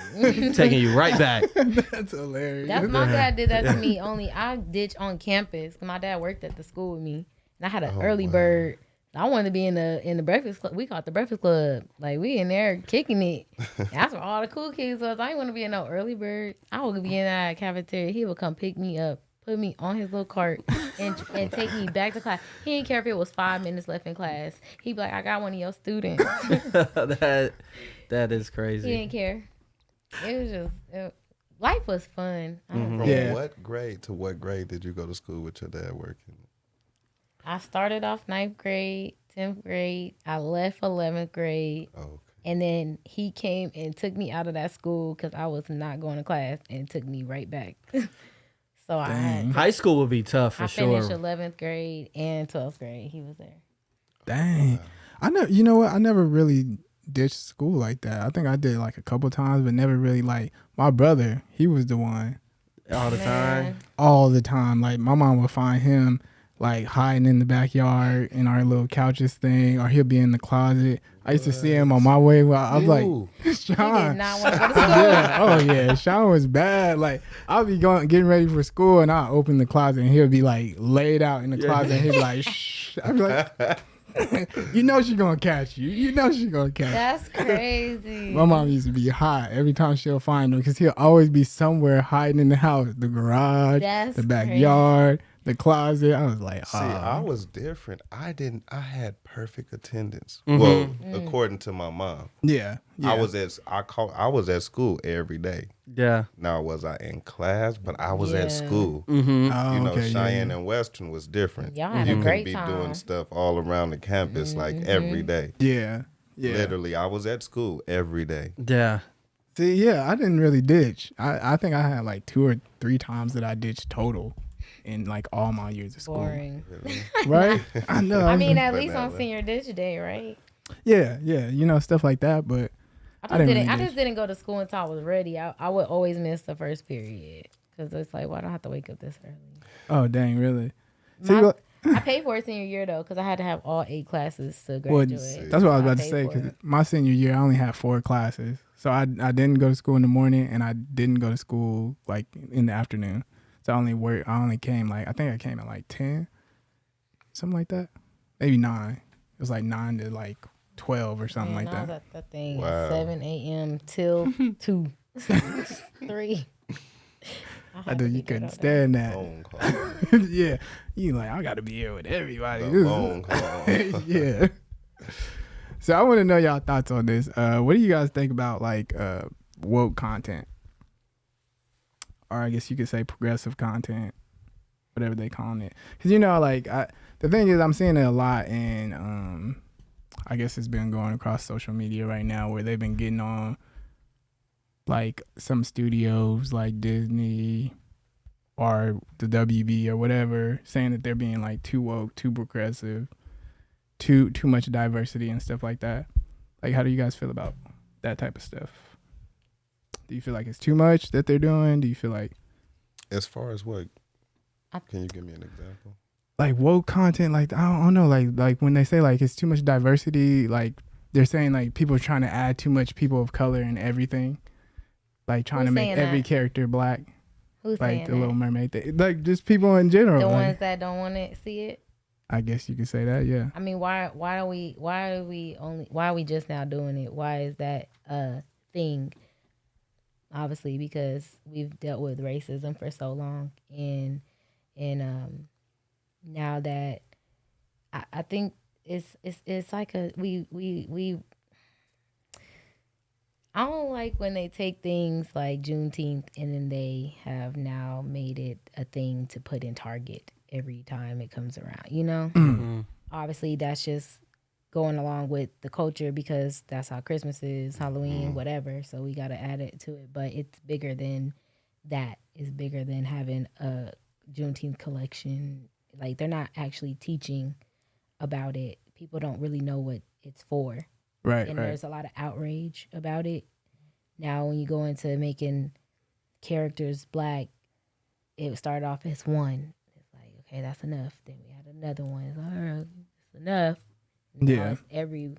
Taking you right back. That's hilarious. That's my dad did that to me. Only I ditched on campus. My dad worked at the school with me, and I had an early bird. I wanted to be in the breakfast club. We called it the breakfast club. Like we in there kicking it. That's where all the cool kids was. I didn't want to be in no early bird. I would be in that cafeteria. He would come pick me up, put me on his little cart, and take me back to class. He didn't care if it was 5 minutes left in class. He'd be like, I got one of your students. that is He crazy. didn't care. It was just life was fun. From Yeah. what grade to what grade did you go to school with your dad working? I started off 9th grade, 10th grade. I left 11th grade. Oh, okay. And then he came and took me out of that school because I was not going to class and took me right back. So High school would be tough for I sure. finished 11th grade and 12th grade. He was there. Dang. I know. You know what? I never really ditched school like that. I think I did like a couple times, but never really like my brother. He was the one All the time. all the time. Like my mom would find him like hiding in the backyard in our little couches thing, or he'll be in the closet. I used to see him on my way. Well, I was like, He Sean. did not want to go to school. Yeah. Oh yeah, Sean was bad. Like I'll be getting ready for school, and I'll open the closet, and he'll be like laid out in the closet. And he'll be like, shh. I'll be like, you know she's gonna catch you. You know she's gonna catch you. That's crazy. My mom used to be hot every time she'll find him because he'll always be somewhere hiding in the house, the garage, That's the backyard, the closet. I was like, See, I was different. I had perfect attendance. Mm-hmm. Well, according to my mom. yeah. I was at school every day. Yeah. Now was I in class, but I was at Yeah. school. Mm-hmm. Oh, You know, okay, Cheyenne yeah. and Western was different. Y'all had a you could great be time. doing stuff all around the campus like every day. Yeah. Yeah. Literally, I was at school every day. Yeah. See, yeah, I didn't really ditch. I think I had like 2 or 3 times that I ditched total in like all my years of school. Boring. Right? I know. I mean, at But least now on that- senior ditch day, right? yeah, you know, stuff like that. But I didn't just really ditch. didn't go to school until I was ready. I would always miss the first period because it's like, well, I don't have to wake up this early. oh, dang, really? See, My- what- I paid for it senior year though because I had to have all 8 classes to well, graduate. that's what I was about to paid say. for Because it. my senior year, I only had 4 classes, so I didn't go to school in the morning, and I didn't go to school like in the afternoon. So I only came like I think I came at like 10, something like that, maybe 9. It was like 9 to like 12 or something Man, like I was that. at that thing Wow. at 7 a.m. till 2, 3. I knew you couldn't stand that. Phone call. Yeah, you like I got to be here with everybody. The This is- phone call. yeah. So I want to know y'all thoughts on this. What do you guys think about like woke content, or I guess you could say progressive content, whatever they calling it? Because you know, like the thing is, I'm seeing it a lot, and I guess it's been going across social media right now, where they've been getting on like some studios like Disney or the WB or whatever, saying that they're being like too woke, too progressive, too much diversity and stuff like that. Like, how do you guys feel about that type of stuff? Do you feel like it's too much that they're doing? Do you feel like As far as what? Can you give me an example? like woke content, like I don't know, like when they say like it's too much diversity, like they're saying like people are trying to add too much people of color in everything, like trying Who's to make saying every that? character black, Who's like saying the that? Little Mermaid thing. Like just people in general. The like, ones that don't want to see it. I guess you could say that, yeah. I mean, why are we just now doing it? Why is that a thing? Obviously, because we've dealt with racism for so long, and now that I think it's like we I don't like when they take things like Juneteenth and then they have now made it a thing to put in Target every time it comes around. You know, obviously that's just going along with the culture because that's how Christmas is, Halloween, whatever. So we got to add it to it. But it's bigger than that. It's bigger than having a Juneteenth collection. Like they're not actually teaching about it. People don't really know what it's for. Right. And there's a lot of outrage about it. Now, when you go into making characters black, it started off as one. It's like, okay, that's enough. Then we had another one. It's like, all right, it's enough. Now it's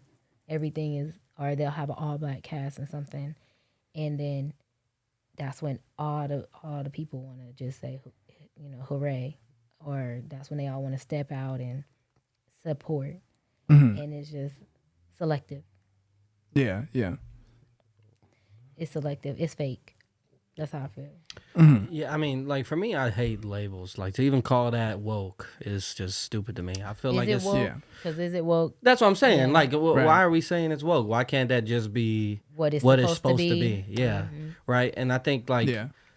everything is, or they'll have an all black cast and something, and then that's when all the people want to just say, you know, hooray, or that's when they all want to step out and support, and it's just selective. Yeah. It's selective. It's fake. That's how I feel. Yeah, I mean, like for me, I hate labels. Like to even call that woke is just stupid to me. I feel like it's woke? Because is it woke? That's what I'm saying. Yeah. Like, why are we saying it's woke? Why can't that just be what it's supposed to be? Yeah, right. And I think like,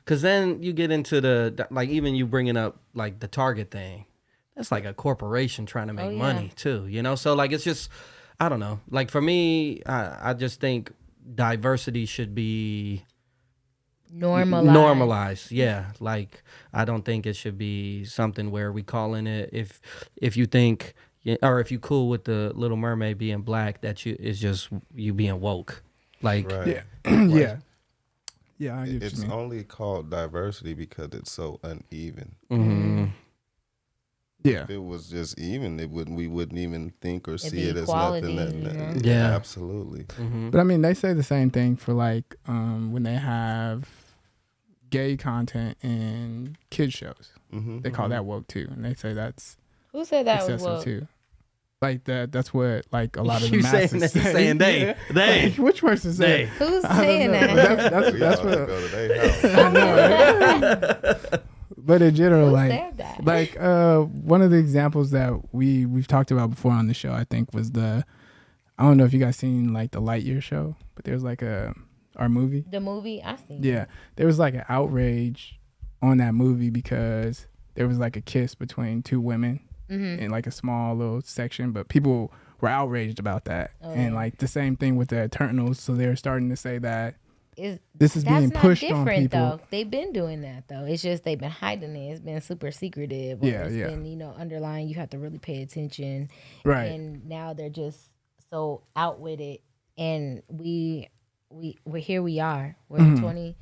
because then you get into the like even you bringing up like the Target thing. That's like a corporation trying to make money too. You know, so like it's just I don't know. Like for me, I just think diversity should be normalized. Yeah, like I don't think it should be something where we calling it if you think or if you cool with the Little Mermaid being black that you is just you being woke. Like Yeah. I get it's what you mean. only called diversity because it's so uneven. Yeah. If it was just even, we wouldn't even think or see it as equality, nothing. Yeah, absolutely. But I mean, they say the same thing for like when they have gay content in kids shows. They call that woke too, and they say that's who said that was excessive woke? too. Like that's what like a lot of the you masses saying they. Like, which person said? Who's saying that? That's what go to their house. But in general, Who like said that? like one of the examples that we've talked about before on the show, I think, was I don't know if you guys seen like the Lightyear show, but there's like our movie. The movie I seen. Yeah, there was like an outrage on that movie because there was like a kiss between two women in like a small little section, but people were outraged about that. And like the same thing with the Eternals, so they're starting to say that this is being pushed on people. Though. They've been doing that though. It's just they've been hiding it. It's been super secretive. Or it's been, you know, underlying. You have to really pay attention. Right. And now they're just so out with it. And we're here. We are. We're in 20.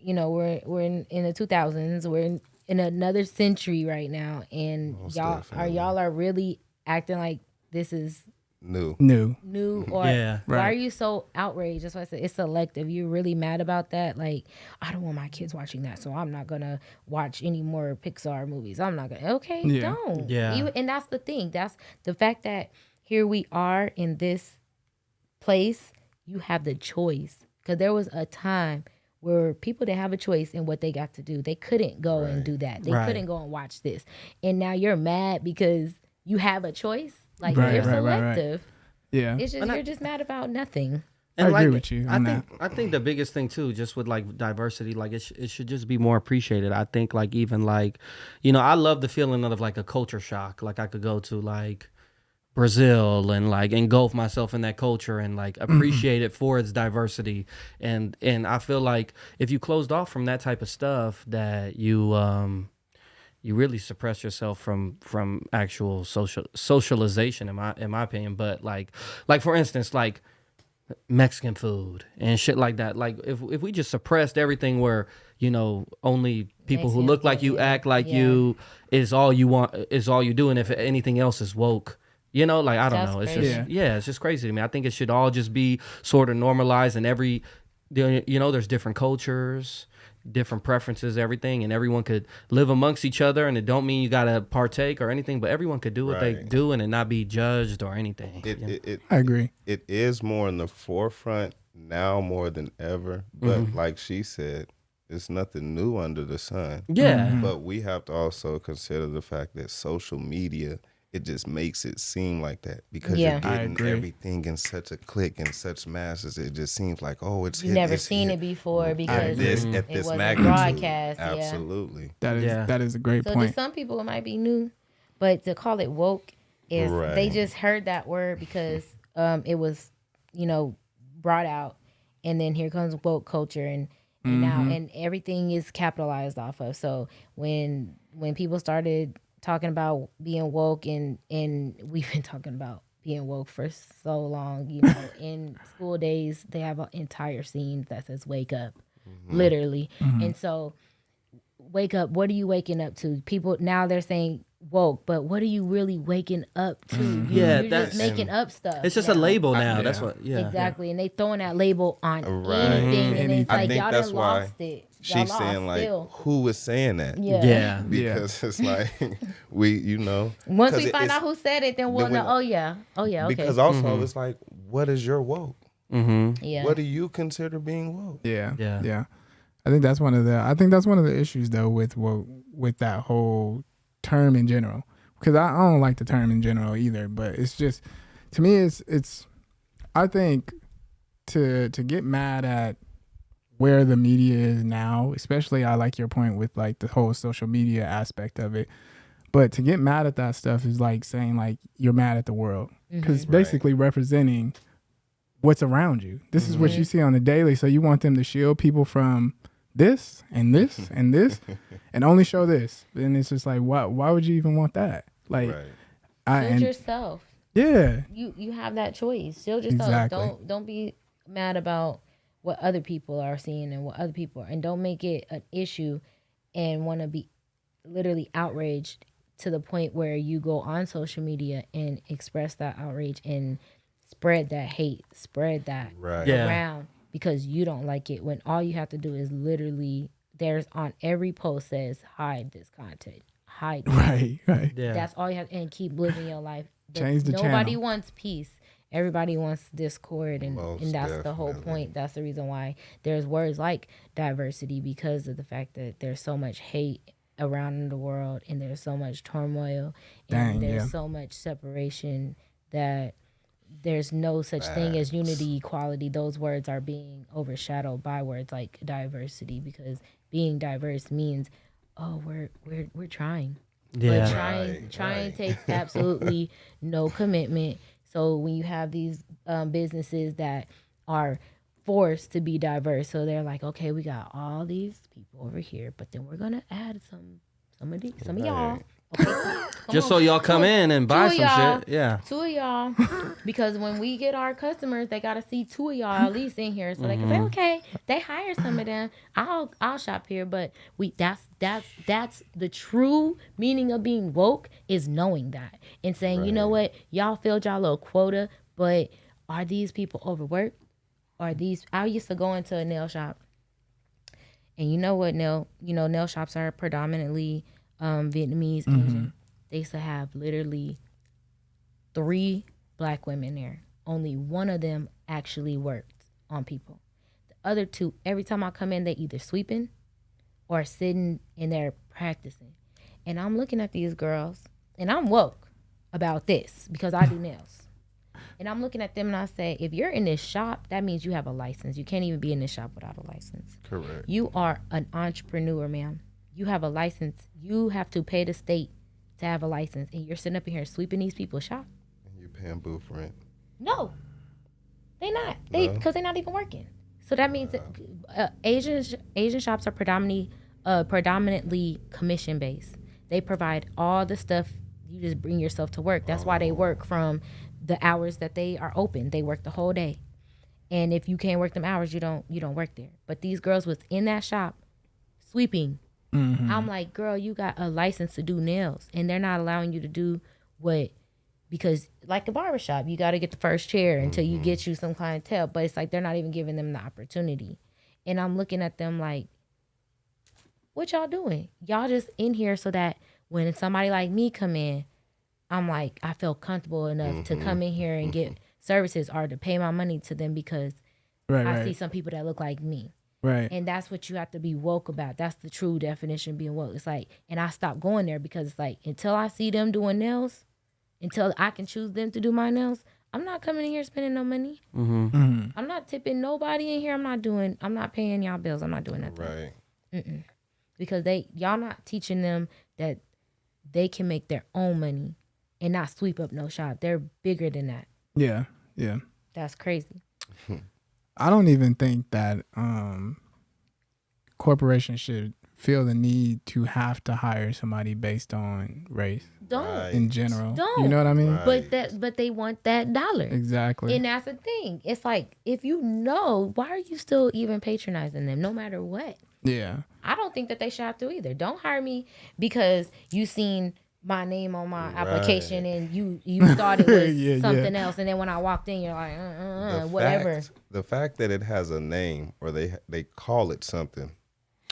You know, we're in the 2000s. We're in another century right now. And y'all are really acting like this is new or Right. why are you so outraged? That's why I said it's selective. You're really mad about that. Like, I don't want my kids watching that, so I'm not gonna watch any more Pixar movies. I'm not gonna. Okay, don't. And that's the thing. That's the fact that here we are in this place. You have the choice, because there was a time where people didn't have a choice in what they got to do. They couldn't go and do that. They couldn't go and watch this. And now you're mad because you have a choice. Like, you're selective. Yeah. It's just, you're just mad about nothing. And I agree with you on that. I think the biggest thing too, just with like diversity, like it should just be more appreciated. I think like even like, you know, I love the feeling of like a culture shock. Like I could go to like Brazil and like engulf myself in that culture and like appreciate it for its diversity. And I feel like if you closed off from that type of stuff, that you really suppress yourself from actual socialization in my opinion. But like for instance, like Mexican food and shit like that. Like if we just suppressed everything where, you know, only people who look like you, act like you is all you want, is all you do, and if anything else is woke. You know, like I don't know. It's just it's just crazy to me. I think it should all just be sort of normalized, and you know, there's different cultures, different preferences, everything, and everyone could live amongst each other, and it don't mean you gotta partake or anything, but everyone could do what they do and it not be judged or anything. I agree. It is more in the forefront now more than ever, but like she said, it's nothing new under the sun. Yeah. But we have to also consider the fact that social media it just makes it seem like that because Yeah. you're I getting agree. everything in such a click and such masses. It just seems like, oh, it's You've hit, never it's seen hit it before at because this it at this wasn't magnitude. broadcast. Yeah. Absolutely. That is a great So point. to some people it might be new, but to call it woke is they Right. just heard that word because it was, brought out, and then here comes woke culture and now and everything is capitalized off of. So when people started talking about being woke and we've been talking about being woke for so long, in school days they have an entire scene that says wake up, literally. And so wake up, what are you waking up to? People now they're saying woke, but what are you really waking up to? You're just making up stuff. It's just a now. label now. That's what. Yeah. Exactly, and they throwing that label on Right. anything, and it's I like think y'all that's done why lost it. Y'all she's lost saying like, still. who is saying that? Yeah. Because it's like we, Once 'cause we find it's- out who said it, then we'll then we know. know. Oh yeah, okay. Because also it's like, what is your woke? yeah. What do you consider being woke? Yeah. I think that's one of the issues though with that whole term in general. Because I don't like the term in general either, but it's just, to me, it's I think to get mad at where the media is now, especially I like your point with like the whole social media aspect of it, but to get mad at that stuff is like saying like you're mad at the world because it's basically representing what's around you. This is what you see on the daily, so you want them to shield people from this and this and this and only show this. And it's just like, why would you even want that? Like, Right. Shield yourself. Yeah. You have that choice. Shield yourself. Exactly. Don't be mad about what other people are seeing and what other people are, and don't make it an issue and want to be literally outraged to the point where you go on social media and express that outrage and spread that hate, spread that Right. Yeah. around because you don't like it, when all you have to do is literally, there's on every post says hide this content. Hide this. Right. Yeah. That's all you have, and keep living your life. Change the Nobody channel. wants peace. Everybody wants discord, and Most that's the whole definitely. point. That's the reason why there's words like diversity, because of the fact that there's so much hate around in the world, and there's so much turmoil, and Dang, there's yeah. so much separation that there's no such thing as unity, equality. Those words are being overshadowed by words like diversity, because being diverse means, oh, we're trying. Yeah. But trying takes absolutely no commitment. So when you have these businesses that are forced to be diverse, so they're like, okay, we got all these people over here, but then we're gonna add some of y'all. Okay, come Just on. so y'all come in and buy Two of some y'all. shit. Yeah. Two of y'all, because when we get our customers, they gotta see two of y'all at least in here, so they can say, okay, they hire some of them. I'll shop here, but that's the true meaning of being woke, is knowing that and saying, you know what, y'all filled y'all little quota, but are these people overworked? Are these? I used to go into a nail shop, and you know what, nail shops are predominantly Vietnamese, Asian. They used to have literally 3 black women there. Only one of them actually worked on people. The other 2, every time I come in, they either sweeping or sitting in there practicing. And I'm looking at these girls, and I'm woke about this because I do nails. And I'm looking at them and I say, if you're in this shop, that means you have a license. You can't even be in this shop without a license. Correct. You are an entrepreneur, ma'am. You have a license. You have to pay the state to have a license. And you're sitting up in here sweeping these people's shop? And you paying booth rent. No. They not. No? Because they're not even working. So that means that Asian shops are predominantly commission based. They provide all the stuff. You just bring yourself to work. That's why they work from the hours that they are open. They work the whole day. And if you can't work them hours, you don't work there. But these girls was in that shop sweeping. I'm like, girl, you got a license to do nails, and they're not allowing you to do what, because like a barbershop, you got to get the first chair until you get you some clientele. But it's like they're not even giving them the opportunity. And I'm looking at them like, what y'all doing? Y'all just in here so that when somebody like me come in, I'm like, I feel comfortable enough to come in here and get services, or to pay my money to them, because I see some people that look like me. Right. And that's what you have to be woke about. That's the true definition of being woke. It's like, and I stopped going there because it's like, until I see them doing nails, until I can choose them to do my nails, I'm not coming in here spending no money. I'm not tipping nobody in here. I'm not paying y'all bills. I'm not doing nothing. Right. Because y'all not teaching them that they can make their own money and not sweep up no shop. They're bigger than that. Yeah. That's crazy. I don't even think that corporations should feel the need to have to hire somebody based on race. Don't. In general. Don't. You know what I mean? Right. But they want that dollar. Exactly. And that's the thing. It's like, if you know, why are you still even patronizing them no matter what? Yeah. I don't think that they should have to either. Don't hire me because you seen my name on my application and you thought it was something else, and then when I walked in, you're like, whatever. The fact that it has a name, or they call it something,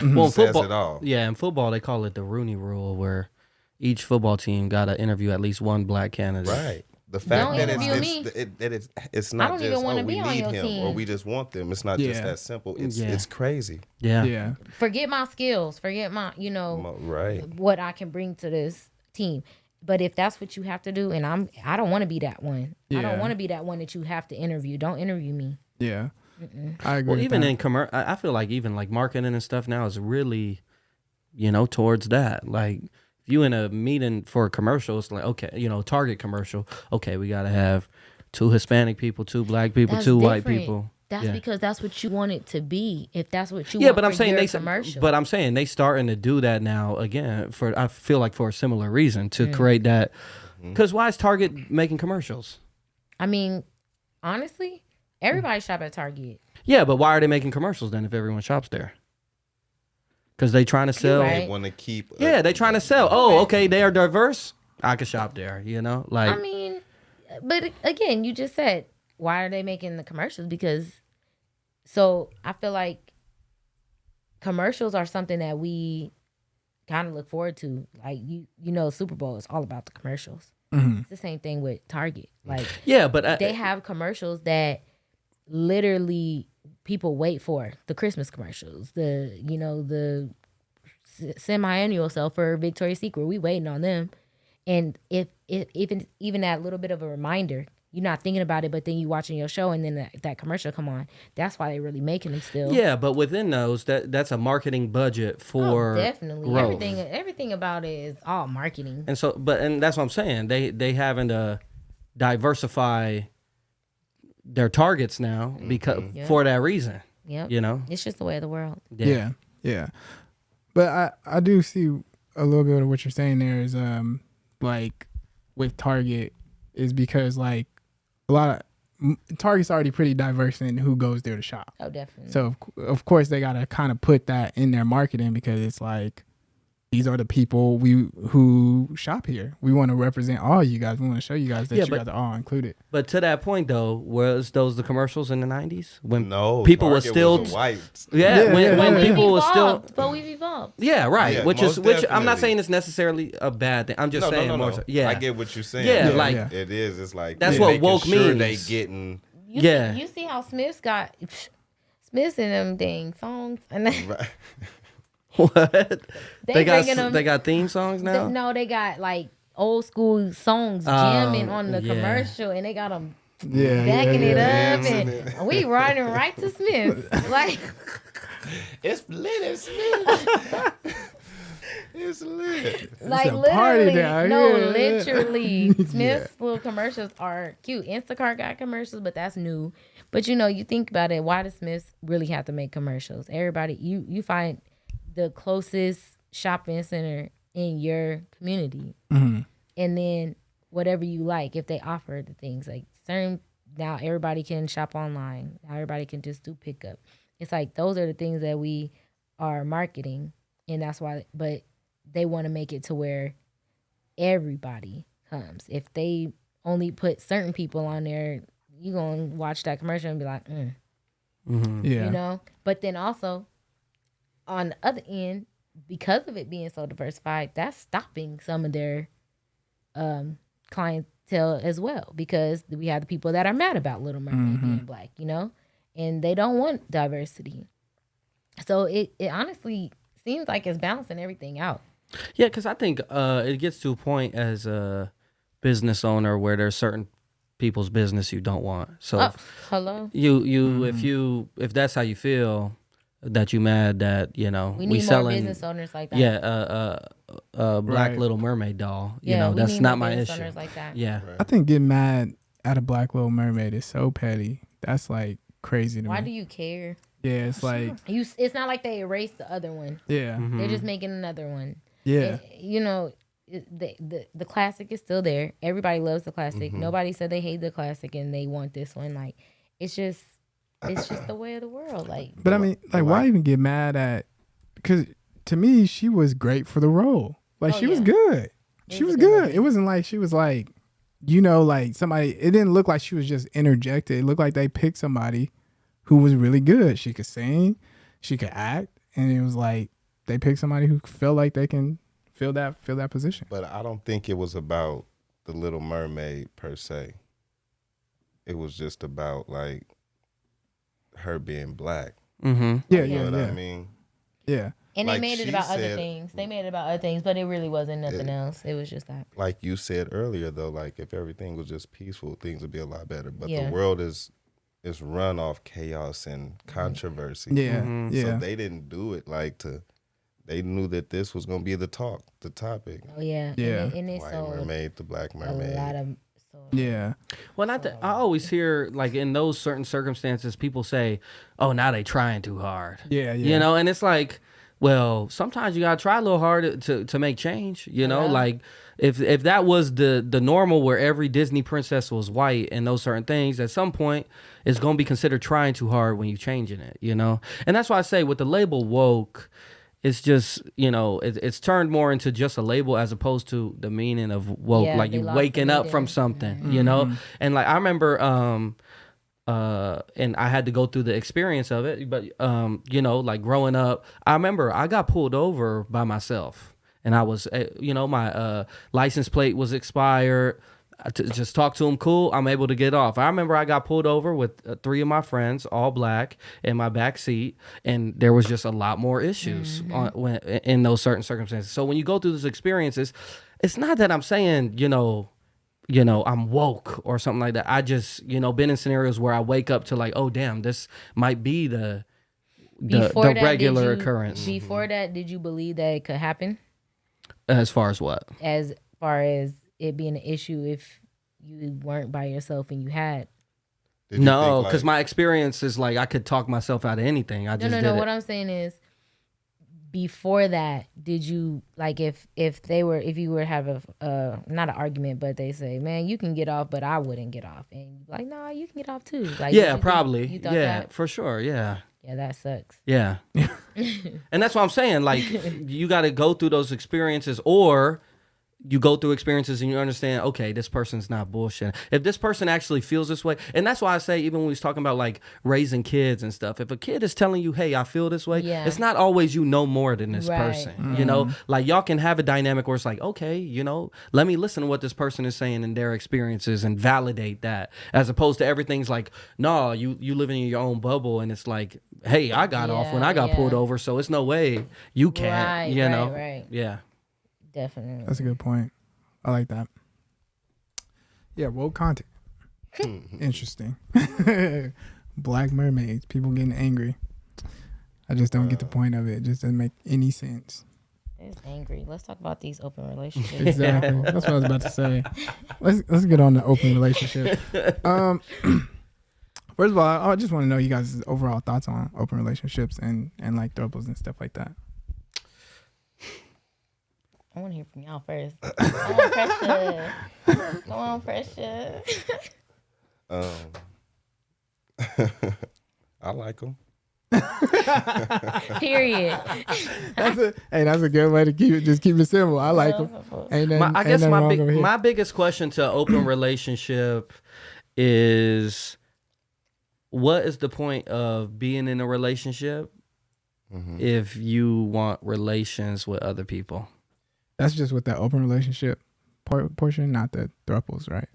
Well, says football, it all. yeah, in football they call it the Rooney Rule, where each football team got to interview at least one black candidate. Right. The fact Don't that interview it's I not don't just even wanna we be on need your him team. or we just want them. It's not just that simple. It's crazy. Yeah. Yeah. Forget my skills. Forget my, Right. what I can bring to this team. But if that's what you have to do, and I don't want to be that one. I Yeah. don't want to be that one that you have to interview. Don't interview me. Yeah. I agree. Well, with even that. in I feel like even like marketing and stuff now is really, towards that. Like if you in a meeting for a commercial, it's like, okay, Target commercial. Okay, we got to have 2 Hispanic people, 2 black people, That's 2 white different. people. That's Yeah. because that's what you want it to be. If that's what you want But I'm for saying your they commercial. But I'm saying they starting to do that now again I feel like for a similar reason to create that. Because why is Target making commercials? I mean, honestly, everybody shop at Target. Yeah, but why are they making commercials then if everyone shops there? Because they trying to sell. right. They want to keep. Yeah, they trying to sell. Oh, okay, they are diverse. I could shop there. Like. I mean, but again, you just said, why are they making the commercials? So I feel like commercials are something that we kind of look forward to. Like Super Bowl is all about the commercials. It's the same thing with Target. Like Yeah, but they have commercials that literally people wait for. The Christmas commercials, the semi-annual sale for Victoria's Secret. We waiting on them. And if even that little bit of a reminder, you're not thinking about it, but then you watching your show and then that commercial come on. That's why they really making them still. Yeah, but within those, that's a marketing budget for definitely growth. Everything about it is all marketing. And so, and that's what I'm saying. They having to diversify their targets now because for that reason. Yep. It's just the way of the world. Yeah. But I do see a little bit of what you're saying there is like with Target is because like a lot of Target's already pretty diverse in who goes there to shop. Oh, definitely. So of course they got to kind of put that in their marketing because it's like these are the people who shop here. We want to represent all you guys. We want to show you guys that you guys are all included. But to that point though, was those the commercials in the 90s when No, people Target were still was a white. when people were still but we've evolved. Yeah, right. Yeah, which most I'm not definitely. saying it's necessarily a bad thing. I'm just saying more so. Yeah. I get what you're saying. Yeah, like- it is. It's like That's they what making woke sure they means. getting You see how Smith's got Smith's in them dang songs and right. What? They got bringing them. they got theme songs now? No, they got like old school songs jamming on the yeah. commercial, and they got them Yeah, backing it up, Yeah. and we riding right to Smith. Like It's lit. It's lit. It's lit. like a party literally, down no, here. literally. Smith's little commercials are cute. Instacart got commercials, but that's new. But you think about it. Why does Smith's really have to make commercials? Everybody, you find the closest shopping center in your community, and then whatever you like, if they offer the things like certain, now everybody can shop online. Now everybody can just do pickup. It's like those are the things that we are marketing, and that's why. But they want to make it to where everybody comes. If they only put certain people on there, you gonna watch that commercial and be like, Yeah. But then also, on the other end, because of it being so diversified, that's stopping some of their clientele as well. Because we have the people that are mad about Little Mermaid being black, and they don't want diversity. So it honestly seems like it's balancing everything out. Yeah, because I think it gets to a point as business owner where there's certain people's business you don't want. So hello. If that's how you feel, that you mad that we need more selling business owners like that. Yeah, Black Right. Little Mermaid doll. Yeah, That's need not more my business issue. owners like that. Yeah. I think getting mad at a Black Little Mermaid is so petty. That's like crazy to Why me. do you care? Yeah, it's like It's not like they erased the other one. yeah, Mm-hmm. They're just making another one. yeah. The classic is still there. Everybody loves the classic. Mm-hmm. Nobody said they hate the classic and they want this one. Like it's just the way of the world. Like, But I mean, like, why even get mad at? Because to me, she was great for the role. Like, she was yeah. good. She was was a good good. movie. It wasn't like she was like, like somebody. It didn't look like she was just interjected. It looked like they picked somebody who was really good. She could sing, she could act, and it was like they picked somebody who felt like they can fill that position. But I don't think it was about the Little Mermaid per se. It was just about like her being black. Mm-hmm. Yeah, You know yeah, what yeah, I mean? yeah. and Like they made it she about other said- things. They made it about other things, but it really wasn't nothing else. It was just that. Like you said earlier, though, like if everything was just peaceful, things would be a lot better. But Yeah. the world is run off chaos and controversy. Yeah, Mhm. yeah. So they didn't do it they knew that this was going to be the topic. Oh yeah, Yeah. and it White sold mermaid, the black a mermaid. lot of. Yeah. Well, I always hear like in those certain circumstances, people say, "Oh, now they trying too hard." Yeah, yeah. And it's like, well, sometimes you gotta try a little hard to make change. Like if that was the normal where every Disney princess was white and those certain things, at some point it's gonna be considered trying too hard when you changing it. And that's why I say with the label woke, it's just it's turned more into just a label as opposed to the meaning of woke, Yeah, like they you lost waking the up from meaning. something. And like I remember and I had to go through the experience of it, but like growing up, I remember I got pulled over by myself, and I was my license plate was expired. Just talk to him, cool, I'm able to get off. I remember I got pulled over with 3 of my friends, all black, in my back seat, and there was just a lot more issues in those certain circumstances. So when you go through those experiences, it's not that I'm saying I'm woke or something like that. I just been in scenarios where I wake up to like, oh damn, this might be the regular occurrence. Before that, did you believe that it could happen? As far as what? As far as it being an issue if you weren't by yourself and you had. Did you No, think, because like, my experience is like I could talk myself out of anything. I just did No. it. What I'm saying is, before that, did you like if you were to have a not an argument, but they say, man, you can get off, but I wouldn't get off, and you're like, nah, you can get off too. Like, Yeah, probably. You thought Yeah, that? for sure. Yeah. Yeah, that sucks. Yeah. And that's what I'm saying. Like, you got to go through those experiences, or you go through experiences and you understand, okay, this person's not bullshit. If this person actually feels this way, and that's why I say, even when we was talking about like raising kids and stuff, if a kid is telling you, hey, I feel this way, Yeah. it's not always you know more than this Right. person. Like y'all can have a dynamic where it's like, okay, let me listen to what this person is saying in their experiences and validate that, as opposed to everything's like, no, you living in your own bubble, and it's like, hey, I got off when I got pulled over, so it's no way you can't, Right. Yeah. Definitely. That's a good point. I like that. Yeah, woke content. Interesting. Black mermaids, people getting angry. I just don't get the point of it. It just doesn't make any sense. It's angry. Let's talk about these open relationships. Exactly. That's what I was about to say. Let's get on the open relationship. First of all, I just want to know you guys' overall thoughts on open relationships and like Throuples and stuff like that. I want to hear from y'all first. Come on, Pressur. Come on, Pressur. I like them. Period. That's a good way to keep it. Just keep it simple. I like them. I guess my biggest question to open relationship is, what is the point of being in a relationship if you want relations with other people? That's just with the open relationship portion, not the Throuples, right?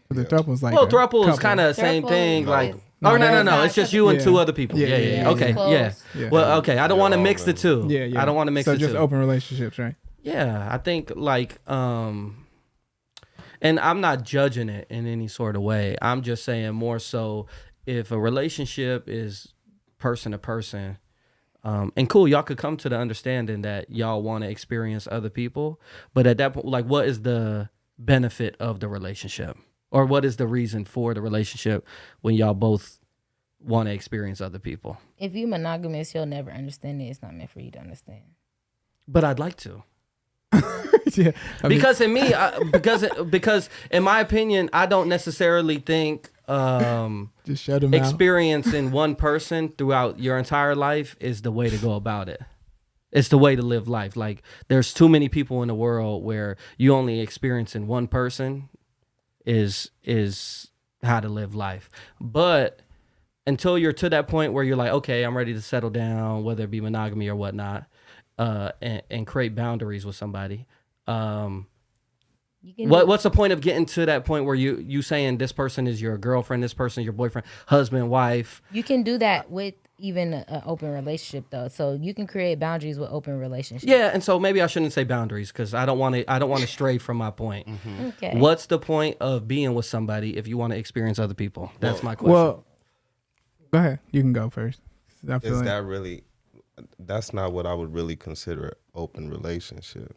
The Throuples like Throuple is couple. kind of the same Throuple thing. is- Like, No, no. It's just you and 2 other people. Yeah. Okay. It's close. Yeah. Yeah. Well, okay. I don't want to Yeah, mix the two. Yeah. I don't want to mix so the just two. open relationships, right? Yeah, I think like And I'm not judging it in any sort of way. I'm just saying more so if a relationship is person to person, and cool, y'all could come to the understanding that y'all want to experience other people. But at that point, like, what is the benefit of the relationship? Or what is the reason for the relationship when y'all both want to experience other people? If you monogamous, you'll never understand it. It's not meant for you to understand. But I'd like to. Yeah, I mean, Because in me, because in my opinion, I don't necessarily think just shut them out. experiencing one person throughout your entire life is the way to go about it. It's the way to live life. Like, there's too many people in the world where you only experiencing one person is how to live life. But until you're to that point where you're like, okay, I'm ready to settle down, whether it be monogamy or whatnot, and create boundaries with somebody. What's the point of getting to that point where you saying this person is your girlfriend, this person is your boyfriend, husband, wife? You can do that with even an open relationship though. So you can create boundaries with open relationships. Yeah, and so maybe I shouldn't say boundaries because I don't want to stray from my point. Mm-hmm. Okay. What's the point of being with somebody if you want to experience other people? That's my question. Well, go ahead. You can go first. I feel Is like, that really? That's not what I would really consider an open relationship.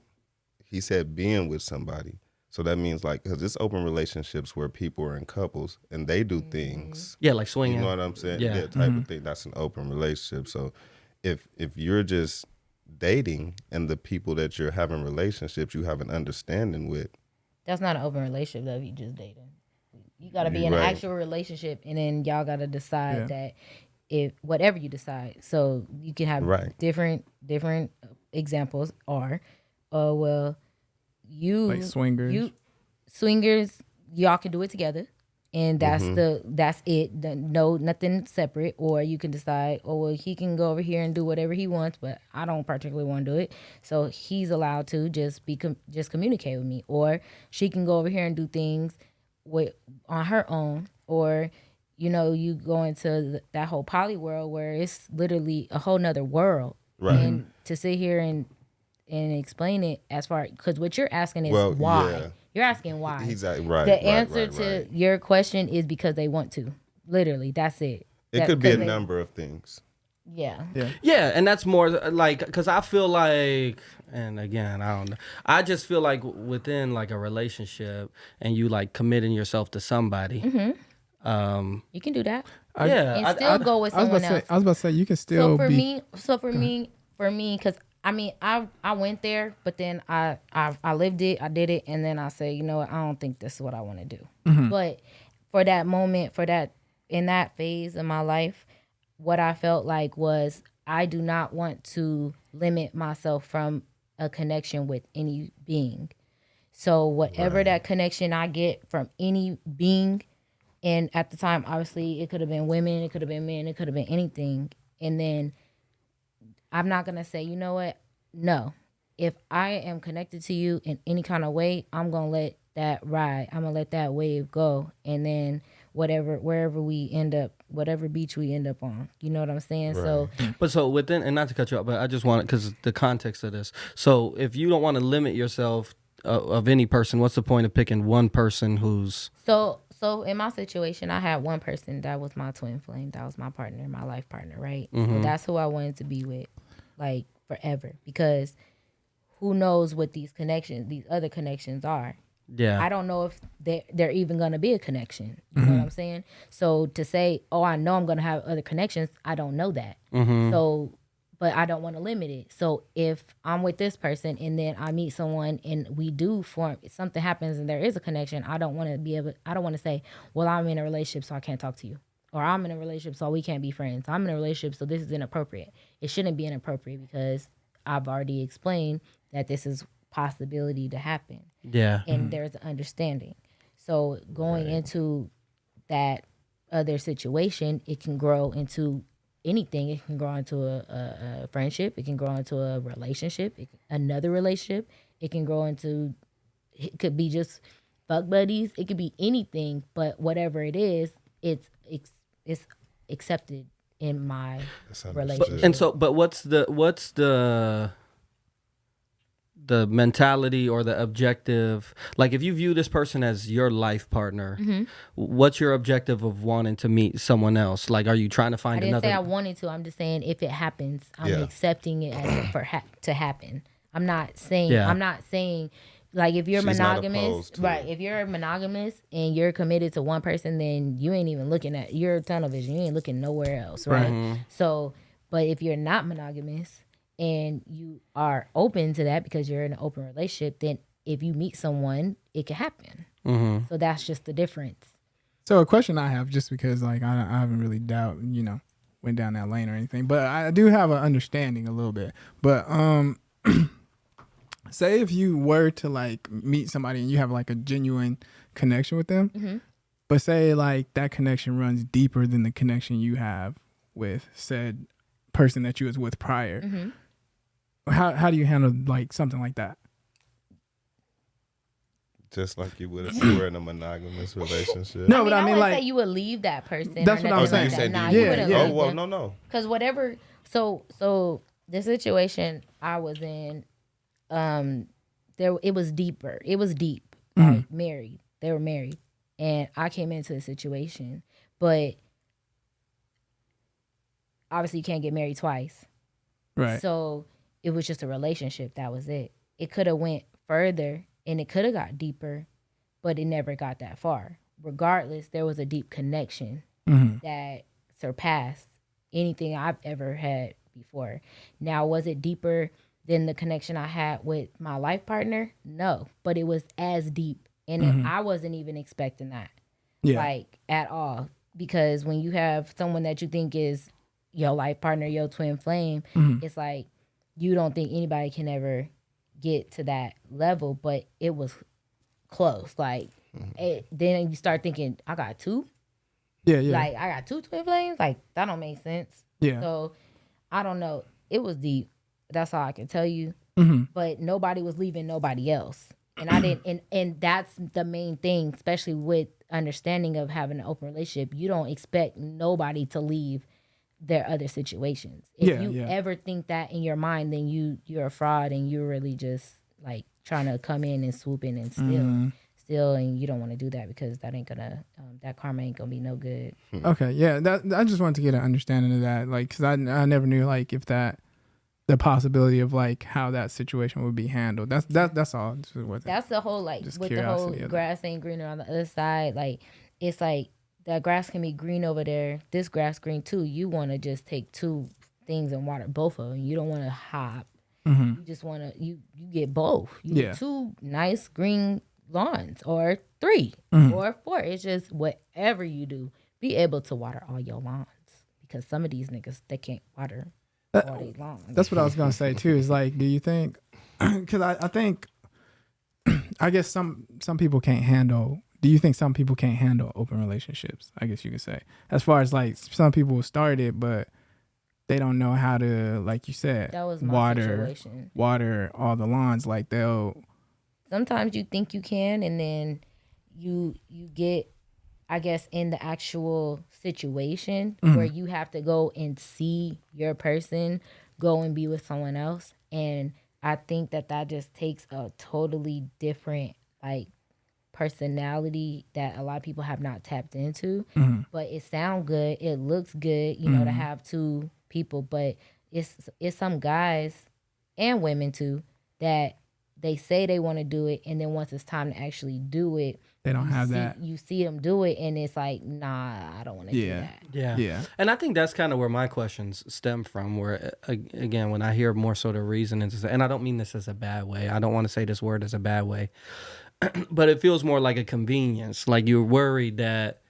He said being with somebody. So that means like, because it's open relationships where people are in couples and they do things. Yeah, like swinging. You know what I'm saying? Yeah. Type of thing. That's an open relationship. So if you're just dating and the people that you're having relationships, you have an understanding with. That's not an open relationship though if you just dating. You gotta be in Right. an actual relationship and then y'all gotta decide that if whatever you decide. So you can have Right. different examples are well you like swingers. Swingers, y'all can do it together, and that's it. No, nothing separate. Or you can decide, oh well, he can go over here and do whatever he wants, but I don't particularly want to do it, so he's allowed to just communicate with me. Or she can go over here and do things on her own. Or you go into that whole poly world where it's literally a whole nother world, Right. and to sit here and explain it as far because what you're asking is why. Yeah. You're asking why. Exactly. Right. The answer to your question is because they want to. Literally, that's it. It could be a number of things. Yeah. Yeah, and that's more like because I feel like, and again, I don't know. I just feel like within like a relationship and you like committing yourself to somebody. Mm-hmm. You can do that. And still go with someone else. I was about to say you can still For me, because I mean, I went there, but then I lived it, I did it, and then I said, you know what, I don't think this is what I want to do. Mm-hmm. But for that moment, in that phase of my life, what I felt like was I do not want to limit myself from a connection with any being. So whatever that connection I get from any being, and at the time, obviously, it could have been women, it could have been men, it could have been anything, and then I'm not going to say, you know what? No. If I am connected to you in any kind of way, I'm going to let that ride. I'm going to let that wave go. And then wherever we end up, whatever beach we end up on. You know what I'm saying? Right. So within, and not to cut you off, but I just want it because the context of this. So if you don't want to limit yourself of any person, what's the point of picking one person who's... So in my situation, I had one person that was my twin flame. That was my partner, my life partner, right? Mm-hmm. So that's who I wanted to be with, like, forever. Because who knows what these other connections are. Yeah. I don't know if they're even going to be a connection. You know what I'm saying? So to say, oh, I know I'm going to have other connections, I don't know that. Mm-hmm. So, but I don't want to limit it. So if I'm with this person and then I meet someone and we do form, something happens and there is a connection, I don't want to say, well, I'm in a relationship so I can't talk to you. Or I'm in a relationship so we can't be friends. I'm in a relationship so this is inappropriate. It shouldn't be inappropriate because I've already explained that this is possibility to happen. Yeah. And there's an understanding. So going into that other situation, it can grow into anything. It can grow into a friendship. It can grow into a relationship, another relationship. It can grow into, it could be just fuck buddies. It could be anything, but whatever it is, it's accepted in my relationship. And so, but what's the the mentality or the objective, like if you view this person as your life partner, what's your objective of wanting to meet someone else? Like, are you trying to find I didn't another? say I wanted to. I'm just saying if it happens, I'm accepting it as to happen. I'm not saying like if you're She's not monogamous, opposed to right? it. If you're monogamous and you're committed to one person, then you ain't even looking at your tunnel vision. You ain't looking nowhere else, right? So, but if you're not monogamous and you are open to that because you're in an open relationship, then if you meet someone, it can happen. So that's just the difference. So a question I have, just because like I haven't really went down that lane or anything, but I do have an understanding a little bit. But say if you were to like meet somebody and you have like a genuine connection with them, but say like that connection runs deeper than the connection you have with said person that you was with prior. How do you handle like something like that? Just like you would if you were in a monogamous relationship. No, but I mean, wouldn't like, say you would leave that person. That's what I'm saying. You said Nah, you you wouldn't. wouldn't Oh, leave well, them. no. Because whatever. So the situation I was in, it was deeper. It was deep. Like married. They were married, and I came into the situation, but obviously you can't get married twice. right? So it was just a relationship. That was it. It could have went further and it could have got deeper, but it never got that far. Regardless, there was a deep connection that surpassed anything I've ever had before. Now, was it deeper than the connection I had with my life partner? No, but it was as deep. And I wasn't even expecting that, like at all. Because when you have someone that you think is your life partner, your twin flame, it's like you don't think anybody can ever get to that level, but it was close. Like then you start thinking, I got two. Like I got two twin flames. Like that don't make sense. So I don't know. It was deep. That's all I can tell you. But nobody was leaving nobody else, and I didn't. And that's the main thing, especially with understanding of having an open relationship. You don't expect nobody to leave their other situations. If you ever think that in your mind, then you're a fraud and you're really just like trying to come in and swoop in and steal, and you don't want to do that because that ain't gonna that karma ain't gonna be no good. Okay, yeah, that I just wanted to get an understanding of that, like, because I never knew like if that the possibility of like how that situation would be handled. That's all. That's the whole like with the whole grass ain't greener on the other side. Like it's like that grass can be green over there. This grass green too. You want to just take two things and water both of them. You don't want to hop. You just want to you get both. You get two nice green lawns or three or four. It's just whatever you do, be able to water all your lawns, because some of these niggas, they can't water all day long. That's what I was gonna say too. Is like, do you think? Because I think, I guess some people can't handle. Do you think some people can't handle open relationships? I guess you could say, as far as like some people start it, but they don't know how to, like you said, that was my situation. Water all the lawns. Like sometimes you think you can, and then you get, I guess, in the actual situation where you have to go and see your person go and be with someone else. And I think that just takes a totally different like personality that a lot of people have not tapped into. But it sounds good, it looks good, you know, to have two people. But it's some guys and women too that they say they want to do it, and then once it's time to actually do it, they don't have that. You see them do it, and it's like, nah, I don't want to do that. Yeah. And I think that's kind of where my questions stem from, where, again, when I hear more sort of reasonings, and I don't mean this as a bad way. I don't want to say this word as a bad way. But it feels more like a convenience. Like you're worried that,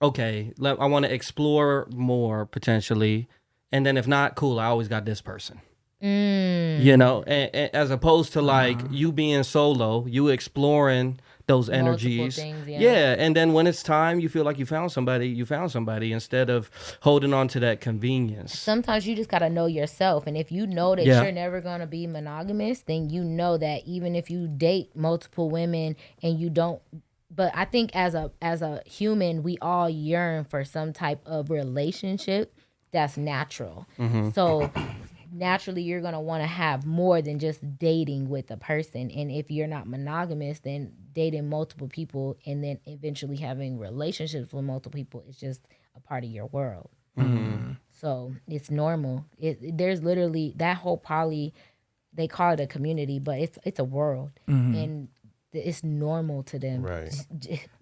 okay, I want to explore more potentially. And then if not, cool, I always got this person. You know, and as opposed to like you being solo, you exploring those energies. Things, and then when it's time, you feel like you found somebody instead of holding on to that convenience. Sometimes you just got to know yourself. And if you know that you're never going to be monogamous, then you know that even if you date multiple women and you don't, but I think as a human, we all yearn for some type of relationship that's natural. So naturally you're going to want to have more than just dating with a person. And if you're not monogamous, then dating multiple people and then eventually having relationships with multiple people is just a part of your world. So it's normal. There's literally that whole poly, they call it a community, but it's a world. And it's normal to them. Right.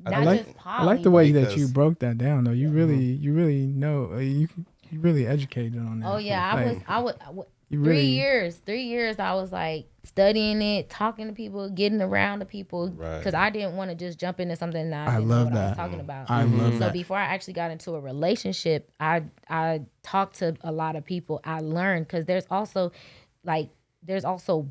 Not just poly. I like the way that you Because- broke that down, though. You really know. You really educated on that. Oh yeah, I was You 3 really- years. 3 years I was like studying it, talking to people, getting around the people, Right. because I didn't want to just jump into something that I I didn't know love what I was that. talking about. I love So that. before I actually got into a relationship, I talked to a lot of people. I learned, because there's also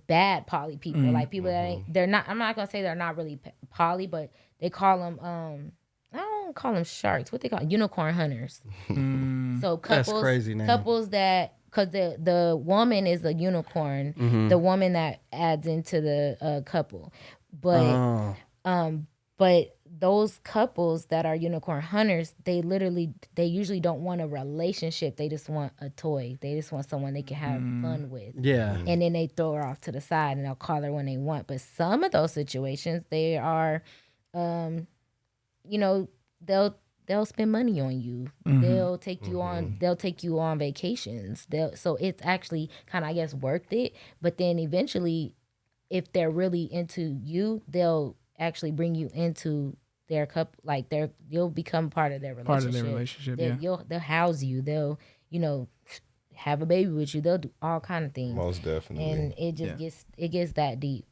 bad poly people, like people that they're not. I'm not gonna say they're not really poly, but they call them I don't call them sharks. What they call unicorn hunters. So couples, That's crazy name. couples that, because the woman is a unicorn, the woman that adds into the couple, but but those couples that are unicorn hunters, they usually don't want a relationship. They just want a toy. They just want someone they can have fun with. Yeah. And then they throw her off to the side and they'll call her when they want. But some of those situations, they are, they'll spend money on you. They'll take you on. They'll take you on vacations. So it's actually kind of, I guess, worth it. But then eventually, if they're really into you, they'll actually bring you into their cup. Like you'll become part of their relationship. Part of their relationship, They'll house you. They'll have a baby with you. They'll do all kind of things. Most definitely. And it just gets that deep.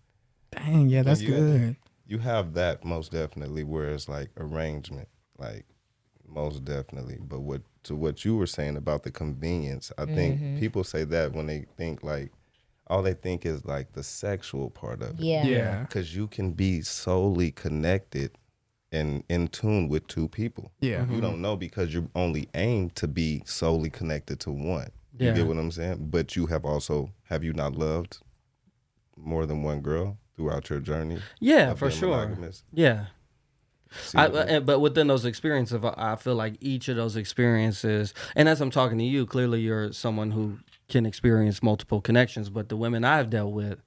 Dang, yeah, that's good. You have that most definitely, where it's like arrangement, like most definitely. But what you were saying about the convenience, I think people say that when they think like, all they think is like the sexual part of it. Yeah. Because you can be solely connected and in tune with two people. Yeah. You don't know, because you only aim to be solely connected to one. You Yeah. get what I'm saying? But you have you not loved more than one girl throughout your journey? Yeah, of for being sure. monogamous? Yeah. See what I'm- But within those experiences, I feel like each of those experiences, and as I'm talking to you, clearly you're someone who can experience multiple connections. But the women I've dealt with,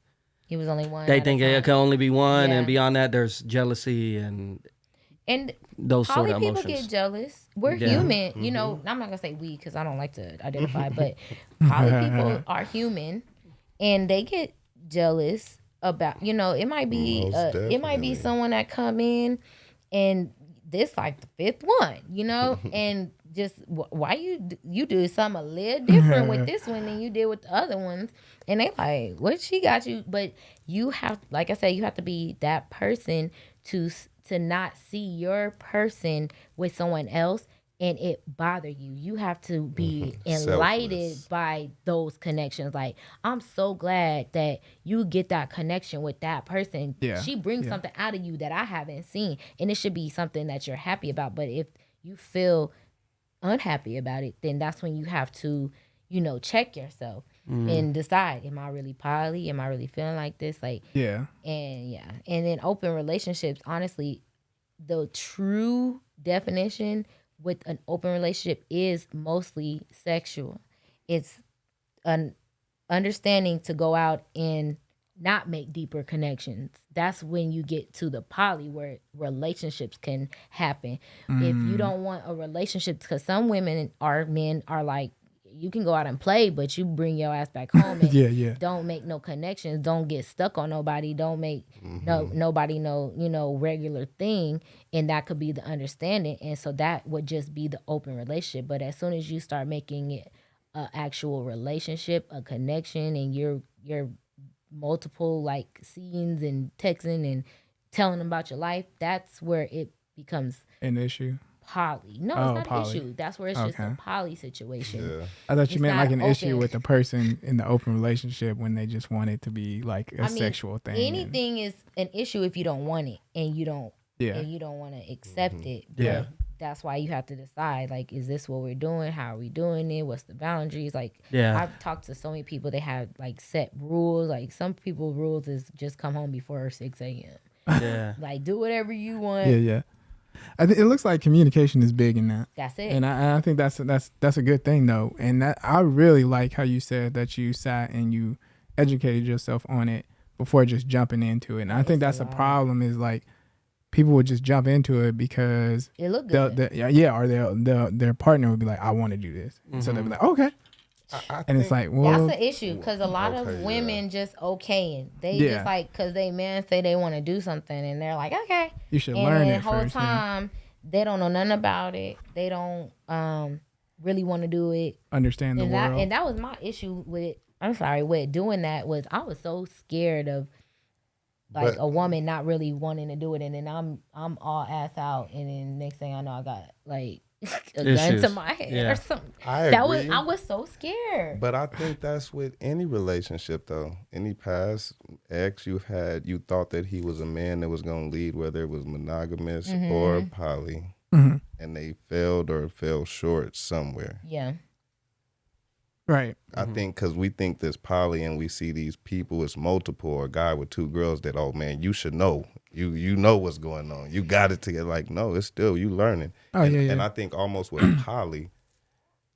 It was only one. they at a think it time. can only be one, Yeah. and beyond that, there's jealousy and And those sort poly of people emotions. get jealous. We're Yeah. human. You know, I'm not going to say we because I don't like to identify, but poly people are human and they get jealous about, it might be Most it might be definitely. someone that come in and this like the fifth one, and just why you do something a little different with this one than you did with the other ones, and they like, what she got you? But you have, like I said, you have to be that person to not see your person with someone else and it bother you. You have to be enlightened Selfless. by those connections. Like, I'm so glad that you get that connection with that person. Yeah, She brings yeah. something out of you that I haven't seen. And it should be something that you're happy about. But if you feel unhappy about it, then that's when you have to, check yourself and decide, am I really poly? Am I really feeling like this? Like, Yeah. and then open relationships, honestly, the true definition with an open relationship is mostly sexual. It's an understanding to go out and not make deeper connections. That's when you get to the poly where relationships can happen. If you don't want a relationship, because some men are like, you can go out and play, but you bring your ass back home and Yeah. don't make no connections, don't get stuck on nobody, don't make nobody no regular thing, and that could be the understanding. And so that would just be the open relationship. But as soon as you start making it an actual relationship, a connection, and you're multiple like scenes and texting and telling them about your life, that's where it becomes An issue. poly. No, Oh, it's not poly. an issue. That's where it's just Okay. a poly situation. Yeah. I thought you It's meant like not an issue open. with the person in the open relationship when they just want it to be like a I mean, sexual thing. Anything is an issue if you don't want it and you don't want to accept it. But Yeah. that's why you have to decide, like, is this what we're doing? How are we doing it? What's the boundaries? Like, Yeah. I've talked to so many people, they have like set rules. Like, some people rules is just come home before 6 a.m. Yeah. Like, do whatever you want. Yeah. It looks like communication is big in that. That's it. And I think that's a good thing though. And that I really like how you said that you sat and you educated yourself on it before just jumping into it. And I think that's a problem is like people would just jump into it because it looked good. Or their partner would be like, I want to do this. So they'll be like, okay. And it's like, well, that's the issue because a lot of women just okaying. They just like because they men say they want to do something and they're like, okay, you should learn it. And the whole time they don't know nothing about it. They don't really want to do it. Understand the world. And that was my issue with. I'm sorry, with doing that was I was so scared of like a woman not really wanting to do it, and then I'm all ass out, and then next thing I know I got like a gun to my head or something. I was so scared. But I think that's with any relationship though. Any past ex you've had, you thought that he was a man that was going to lead, whether it was monogamous or poly, and they failed or fell short somewhere. Yeah. Right. I think because we think this poly and we see these people as multiple, or a guy with 2 girls that, oh man, you should know. You know what's going on. You got it together. Like, no, it's still you learning. And I think almost with poly,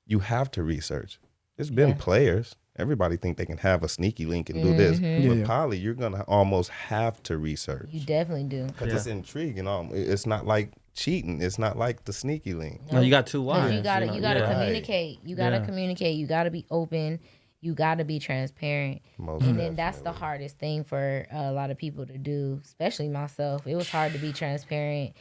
you have to research. There's been players. Everybody think they can have a sneaky link and do this. With poly, you're going to almost have to research. You definitely do. Because it's intriguing. It's not like cheating. It's not like the sneaky link. No, you got 2 wives. You gotta communicate. You gotta communicate. You gotta be open. You gotta be transparent. Then that's the hardest thing for a lot of people to do, especially myself. It was hard to be transparent.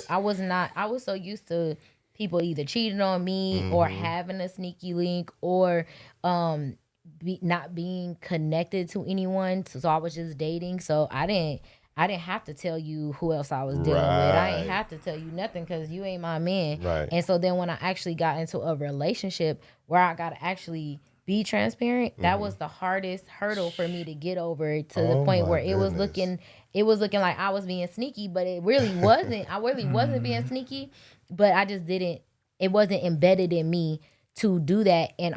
I was so used to people either cheating on me or having a sneaky link or not being connected to anyone. So I was just dating. So I didn't have to tell you who else I was dealing with. I ain't have to tell you nothing because you ain't my man. Right. And so then when I actually got into a relationship where I got to actually be transparent, that was the hardest hurdle for me to get over to the point where it was looking like I was being sneaky, but it really wasn't. I really wasn't being sneaky, but I just didn't. It wasn't embedded in me to do that. And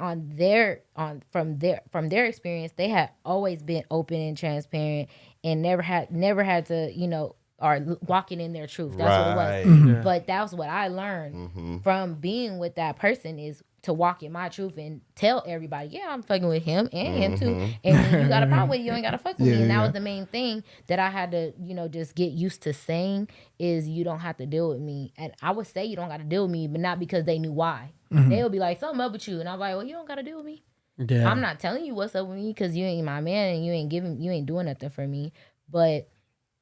from their experience, they had always been open and transparent and never had to, or walking in their truth. That's what it was. But that's what I learned from being with that person is to walk in my truth and tell everybody, yeah, I'm fucking with him and him too. And when you got a problem with it, you ain't got to fuck with me. And that was the main thing that I had to, just get used to saying is you don't have to deal with me. And I would say you don't got to deal with me, but not because they knew why. They'll be like, something up with you. And I'm like, well, you don't got to deal with me. Yeah. I'm not telling you what's up with me because you ain't my man and you ain't doing nothing for me. But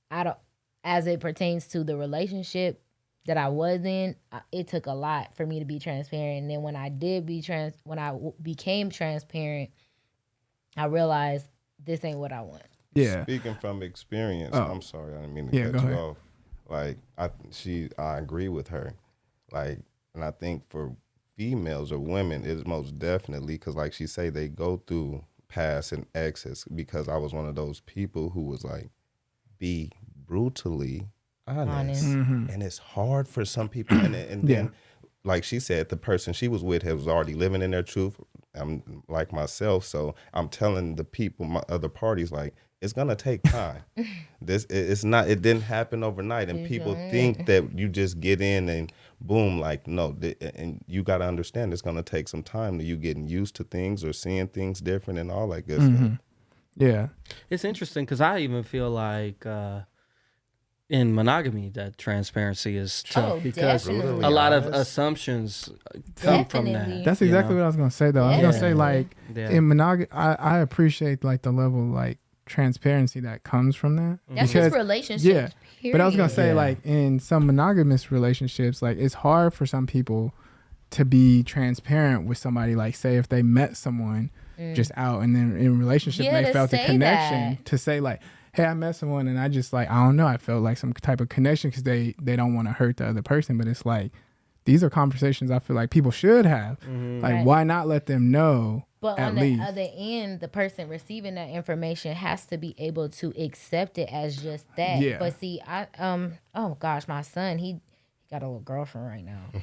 as it pertains to the relationship that I was in, it took a lot for me to be transparent. And then when I became transparent, I realized this ain't what I want. Yeah. Speaking from experience, I'm sorry, I didn't mean to cut you off. Like I agree with her. Like, and I think for females or women, it's most definitely because, like she say, they go through past and exes. Because I was one of those people who was like, be brutally honest. And it's hard for some people. And then, like she said, the person she was with was already living in their truth. I'm like myself, so I'm telling the people, my other parties, like, it's gonna take time. It didn't happen overnight, and people think that you just get in and boom, like, no. And you got to understand, it's gonna take some time to you getting used to things or seeing things different and all that good stuff. Yeah, it's interesting because I even feel like in monogamy that transparency is tough because a lot of assumptions come from that. That's exactly what I was gonna say though. I was gonna say like in monogamy, I appreciate like the level of like transparency that comes from that. That's just relationships. Yeah, but I was gonna say like in some monogamous relationships, like it's hard for some people to be transparent with somebody. Like say if they met someone just out and then in a relationship they felt a connection to say like, hey, I met someone and I just like, I don't know, I felt like some type of connection because they don't want to hurt the other person. But it's like, these are conversations I feel like people should have. Like, why not let them know? But on the other end, the person receiving that information has to be able to accept it as just that. Yeah. But see, oh gosh, my son, he got a little girlfriend right now.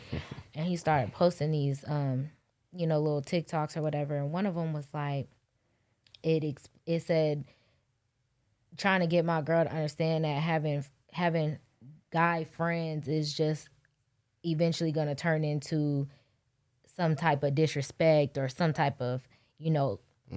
And he started posting these, little TikToks or whatever. And one of them was like, it said, trying to get my girl to understand that having guy friends is just eventually going to turn into some type of disrespect or some type of,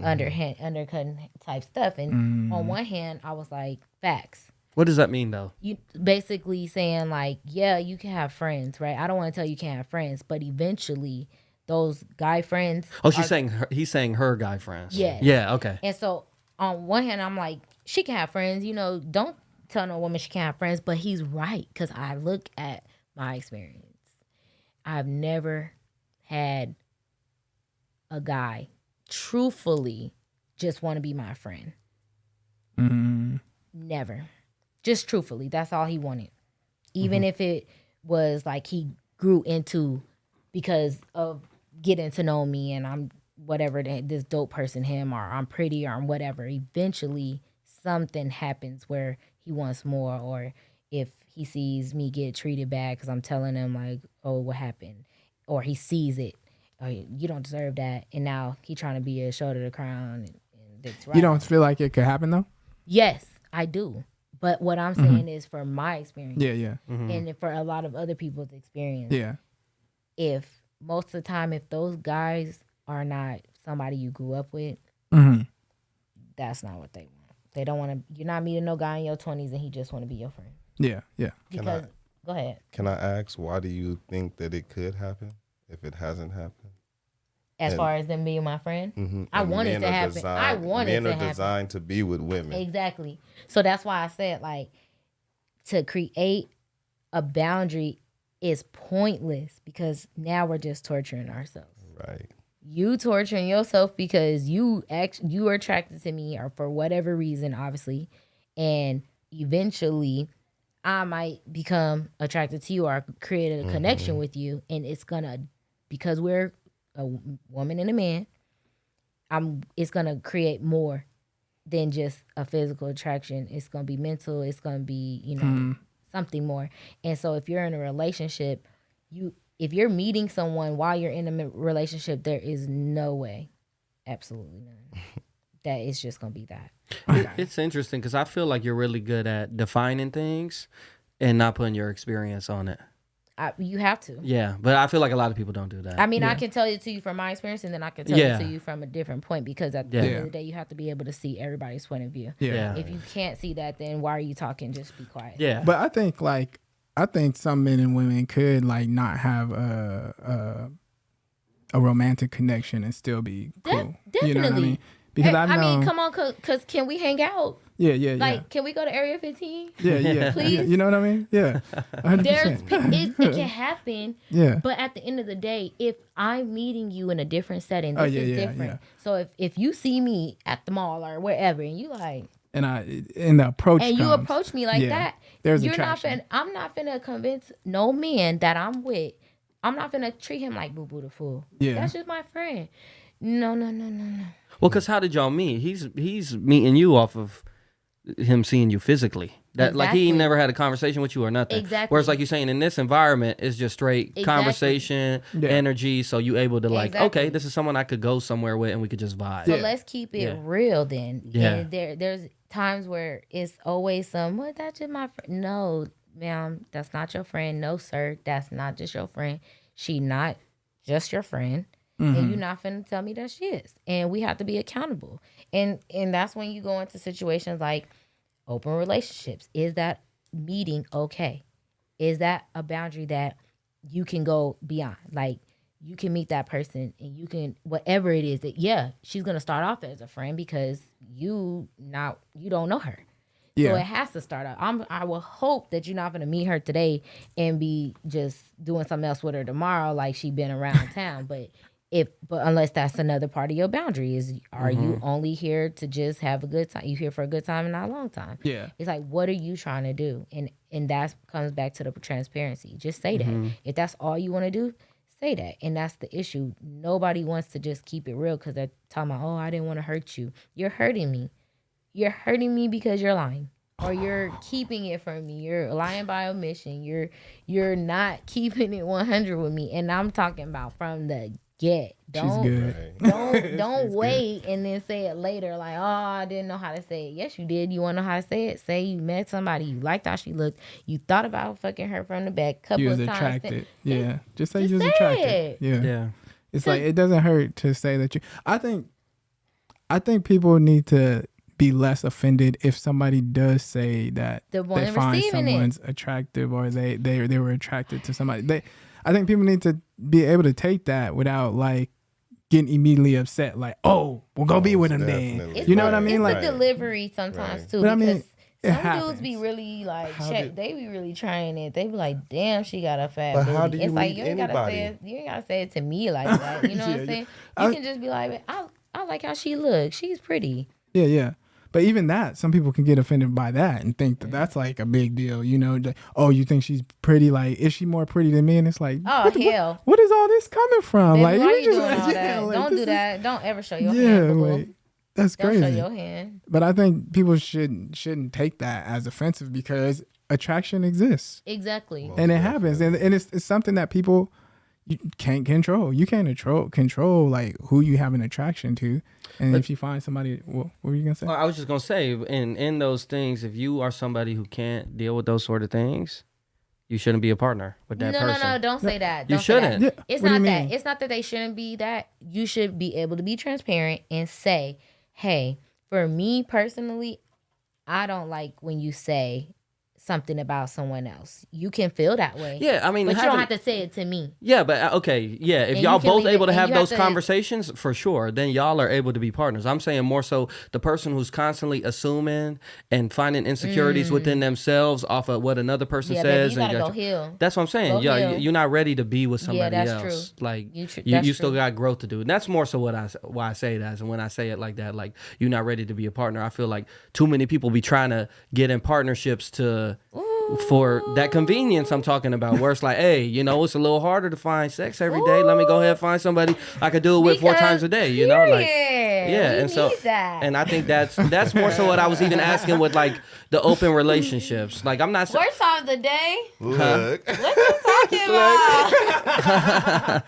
undercutting type stuff. And on one hand, I was like, facts. What does that mean though? You basically saying like, yeah, you can have friends, right? I don't want to tell you can't have friends, but eventually those guy friends. Oh, he's saying her guy friends. Yes. Yeah. Okay. And so on one hand, I'm like, she can have friends. Don't tell no woman she can't have friends. But he's right, because I look at my experience. I've never had a guy truthfully just want to be my friend. Never. Just truthfully. That's all he wanted. Even if it was like he grew into because of getting to know me and I'm whatever, this dope person him, or I'm pretty, or I'm whatever. Eventually something happens where he wants more, or if he sees me get treated bad because I'm telling him like, oh, what happened? Or he sees it. Oh, you don't deserve that. And now he trying to be a shoulder to crown. And that's right. You don't feel like it could happen though? Yes, I do. But what I'm saying is for my experience. Yeah. And for a lot of other people's experience. Yeah. If most of the time, if those guys are not somebody you grew up with, that's not what they want. They don't want to. You're not meeting no guy in your 20s and he just want to be your friend. Yeah. Because go ahead. Can I ask, why do you think that it could happen if it hasn't happened? As far as them being my friend, I And want it men to are happen. I want it to Men happen. are designed to be with women. Exactly. So that's why I said, like, to create a boundary is pointless, because now we're just torturing ourselves. Right. You torturing yourself because you are attracted to me, or for whatever reason, obviously, and eventually I might become attracted to you or create a connection with you, and it's gonna, because we're a woman and a man, it's gonna create more than just a physical attraction. It's gonna be mental. It's gonna be something more. And so if you're in a relationship, if you're meeting someone while you're in a relationship, there is no way, absolutely none, that it's just gonna be that. It's interesting because I feel like you're really good at defining things and not putting your experience on it. You have to. Yeah, but I feel like a lot of people don't do that. I mean, I can tell it to you from my experience, and then I can tell it to you from a different point, because at the end of the day, you have to be able to see everybody's point of view. Yeah. If you can't see that, then why are you talking? Just be quiet. Yeah. But I think some men and women could like not have a romantic connection and still be cool. Definitely. You know what I mean? Because I mean, come on, cause can we hang out? Yeah. Like, can we go to Area 15? Yeah. Please? You know what I mean? Yeah. 100%. It can happen. Yeah. But at the end of the day, if I'm meeting you in a different setting, this is different. Yeah. So if you see me at the mall or wherever, and you like, and the approach and comes, you approach me like that, there's you're attraction. I'm not finna convince no man that I'm with. I'm not finna treat him like boo boo the fool. Yeah. That's just my friend. No. Well, because how did y'all meet? He's meeting you off of him seeing you physically. That like he never had a conversation with you or nothing. Exactly. Whereas like you're saying in this environment, it's just straight conversation, energy. So you able to like, okay, this is someone I could go somewhere with and we could just vibe. So let's keep it real then. Yeah. And there's times where it's always that's just my friend. No, ma'am, that's not your friend. No, sir, that's not just your friend. She not just your friend. And you're not finna tell me that she is. And we have to be accountable. And that's when you go into situations like open relationships. Is that meeting okay? Is that a boundary that you can go beyond? Like, you can meet that person and you can, whatever it is that, she's gonna start off as a friend because you don't know her. Yeah. So it has to start out. I will hope that you're not gonna meet her today and be just doing something else with her tomorrow, like she been around town. But unless that's another part of your boundary, are you only here to just have a good time? You here for a good time and not a long time. Yeah. It's like, what are you trying to do? And that comes back to the transparency. Just say that. If that's all you want to do, say that. And that's the issue. Nobody wants to just keep it real because they're talking about, oh, I didn't want to hurt you. You're hurting me. You're hurting me because you're lying. Or you're keeping it from me. You're lying by omission. You're not keeping it 100 with me. And I'm talking about from the get. She's good. Don't wait and then say it later. Like, oh, I didn't know how to say it. Yes, you did. You want to know how to say it? Say you met somebody, you liked how she looked, you thought about fucking her from the back couple You was of times. attracted. Yeah. Just say you Just was say attracted. it. Yeah. It's like it doesn't hurt to say that you. I think people need to be less offended if somebody does say that The one they find receiving someone's attractive or they were attracted to somebody. I think people need to be able to take that without like getting immediately upset. Like, oh, we'll go be with him then. Definitely. You know what I mean? It's Like a delivery sometimes too. But I because mean, it some happens. dudes be really like How check. did- They be really trying it. They be like, "Damn, she got a fat But booty." how do you It's like meet you ain't gotta say anybody? it. You ain't gotta say it to me like that. You know what I'm saying? You can just be like, "I like how she looks. She's pretty." Yeah. But even that, some people can get offended by that and think that that's like a big deal. You know, like, oh, you think she's pretty? Like, is she more pretty than me? And it's like, Oh hell. what is all this coming from? Baby, Like, why we you just- doing all yeah, that? like, Don't this do is- that. Don't ever show your Yeah, hand. Boo-boo. like that's Don't crazy. show your hand. But I think people shouldn't take that as offensive because attraction exists Exactly. and it happens, and it's something that people you can't control. You can't control like who you have an attraction to, and if you find somebody, what were you gonna say? Well, I was just gonna say, in those things, if you are somebody who can't deal with those sort of things, you shouldn't be a partner with that person. No, don't say that. You Don't say that. shouldn't. Yeah, It's what do not you that. mean? It's not that they shouldn't be that. You should be able to be transparent and say, hey, for me personally, I don't like when you say something about someone else. You can feel that way. Yeah, I mean, But you don't have to say it to me. Yeah, but okay, yeah. If And y'all you can both leave able it- to and have you have those to- conversations, for sure, then y'all are able to be partners. I'm saying more so the person who's constantly assuming and finding insecurities within themselves off of what another person Yeah, says. baby, you gotta and go heal. That's what I'm saying. Go Yeah, heal. you're not ready to be with somebody that's else. true. Like That's you still true. got growth to do. And that's more so why I say that. And when I say it like that, like you're not ready to be a partner. I feel like too many people be trying to get in partnerships for that convenience I'm talking about, where it's like, hey, you know, it's a little harder to find sex every day. Let me go ahead and find somebody I could do it with 4 times a day, you know? Like, yeah, we and so need that. and I think that's more so what I was even asking with like the open relationships. Like I'm not saying Worst time of the day? Look. What you talking about?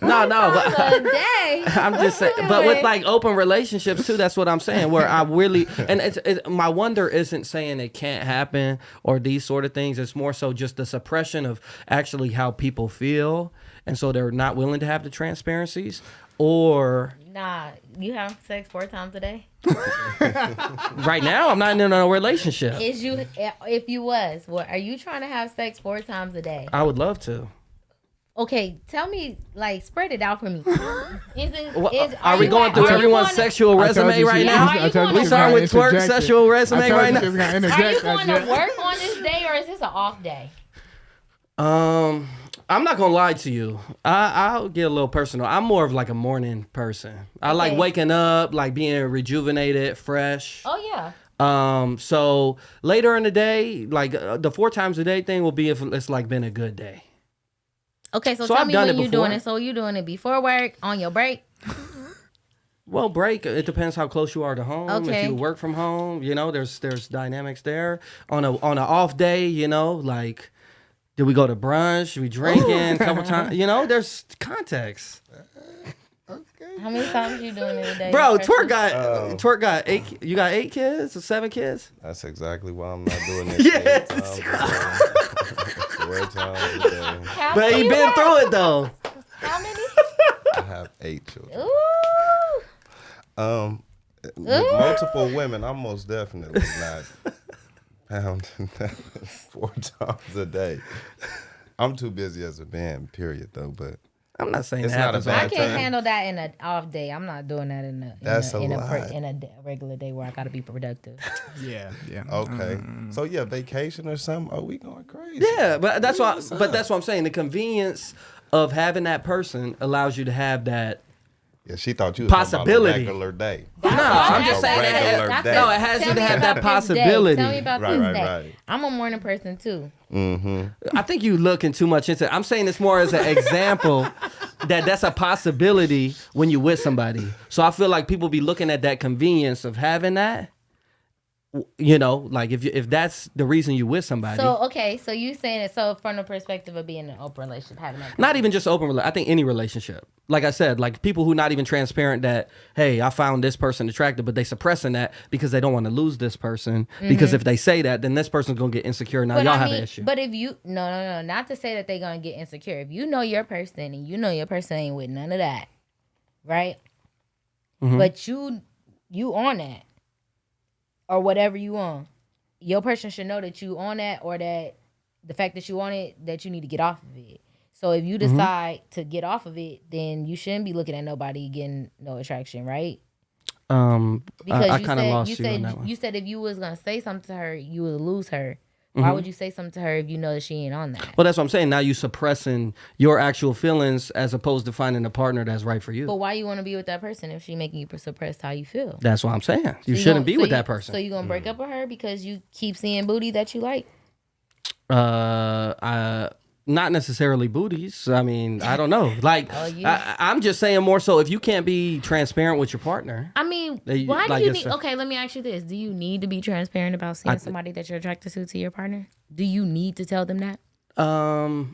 no, but Time of the day. I'm just saying, but with like open relationships too, that's what I'm saying. Where I really, and my wonder isn't saying it can't happen or these sort of things. It's more so just the suppression of actually how people feel, and so they're not willing to have the transparencies. Or Nah, you have sex 4 times a day? right now, I'm not in a relationship. If you was, what are you trying to have sex 4 times a day? I would love to. Okay, tell me, like, spread it out for me. Are we going through everyone's sexual I told resume you right she- now? Are you I told going you We she was starting gonna with twerk interject it. sexual resume I told right you now. she was gonna Are interject you going that to shit. work on this day or is this an off day? I'm not gonna lie to you. I'll get a little personal. I'm more of like a morning person. I like Okay. waking up, like being rejuvenated, fresh. Oh, yeah. So later in the day, like the 4 times a day thing will be if it's like been a good day. Okay, so So tell I've me done when it you're doing before. it. So you doing it before work, on your break? Well, break. It depends how close you are to home. Okay. If you work from home, you know, there's dynamics there. On an off day, you know, like, did we go to brunch? We drinking a couple times? You know, there's context. How many times you doing it a day? Bro, Preston? Twerk got 8. You got 8 kids or 7 kids? That's exactly why I'm not doing this. Yeah. 8 times a day. 4 times a day. How But many he you been have? through it though. How many? I have 8 children. Ooh. With multiple women, I'm most definitely not pounding that 4 times a day. I'm too busy as a man, period, though. But I'm not saying It's that not happens a all bad I the can't time. handle that in an off day. I'm not doing that in That's a a lot. regular day where I gotta be productive. Yeah. okay, so yeah, vacation or something. Oh, we going crazy. Yeah, but that's what I'm saying. The convenience of having that person allows you to have that. Yeah, she thought you was Possibility. talking about a regular day. No, I'm just A saying regular that. day. No, it has Tell you to me have that about this day. possibility. Tell me about Right, this right, day. right. I'm a morning person too. Mm-hmm. I think you looking too much into it. I'm saying this more as an example that's a possibility when you with somebody. So I feel like people be looking at that convenience of having that You know, like if that's the reason you with somebody. So okay, so you saying it so from the perspective of being in an open relationship, having that Not even just open. I think any relationship. Like I said, like people who not even transparent that, hey, I found this person attractive, but they suppressing that because they don't want to lose this person. Because if they say that, then this person's gonna get insecure. Now y'all have an issue. But if you no, not to say that they're gonna get insecure. If you know your person and you know your person ain't with none of that, right? But you on that. Or whatever you on, your person should know that you on that, or that the fact that you on it, that you need to get off of it. So if you decide to get off of it, then you shouldn't be looking at nobody getting no attraction, right? Because I you kind of lost you you said on that one. you said if you was gonna say something to her, you would lose her. Why would you say something to her if you know that she ain't on that? Well, that's what I'm saying. Now you suppressing your actual feelings as opposed to finding a partner that's right for you. But why you want to be with that person if she making you suppress how you feel? That's what I'm saying. You So shouldn't be with that person. So you gonna break up with her because you keep seeing booty that you like? Not necessarily booties. I mean, I don't know. Like, I'm just saying more so if you can't be transparent with your partner. I mean, why do you need... Okay, let me ask you this. Do you need to be transparent about seeing somebody that you're attracted to your partner? Do you need to tell them that? Not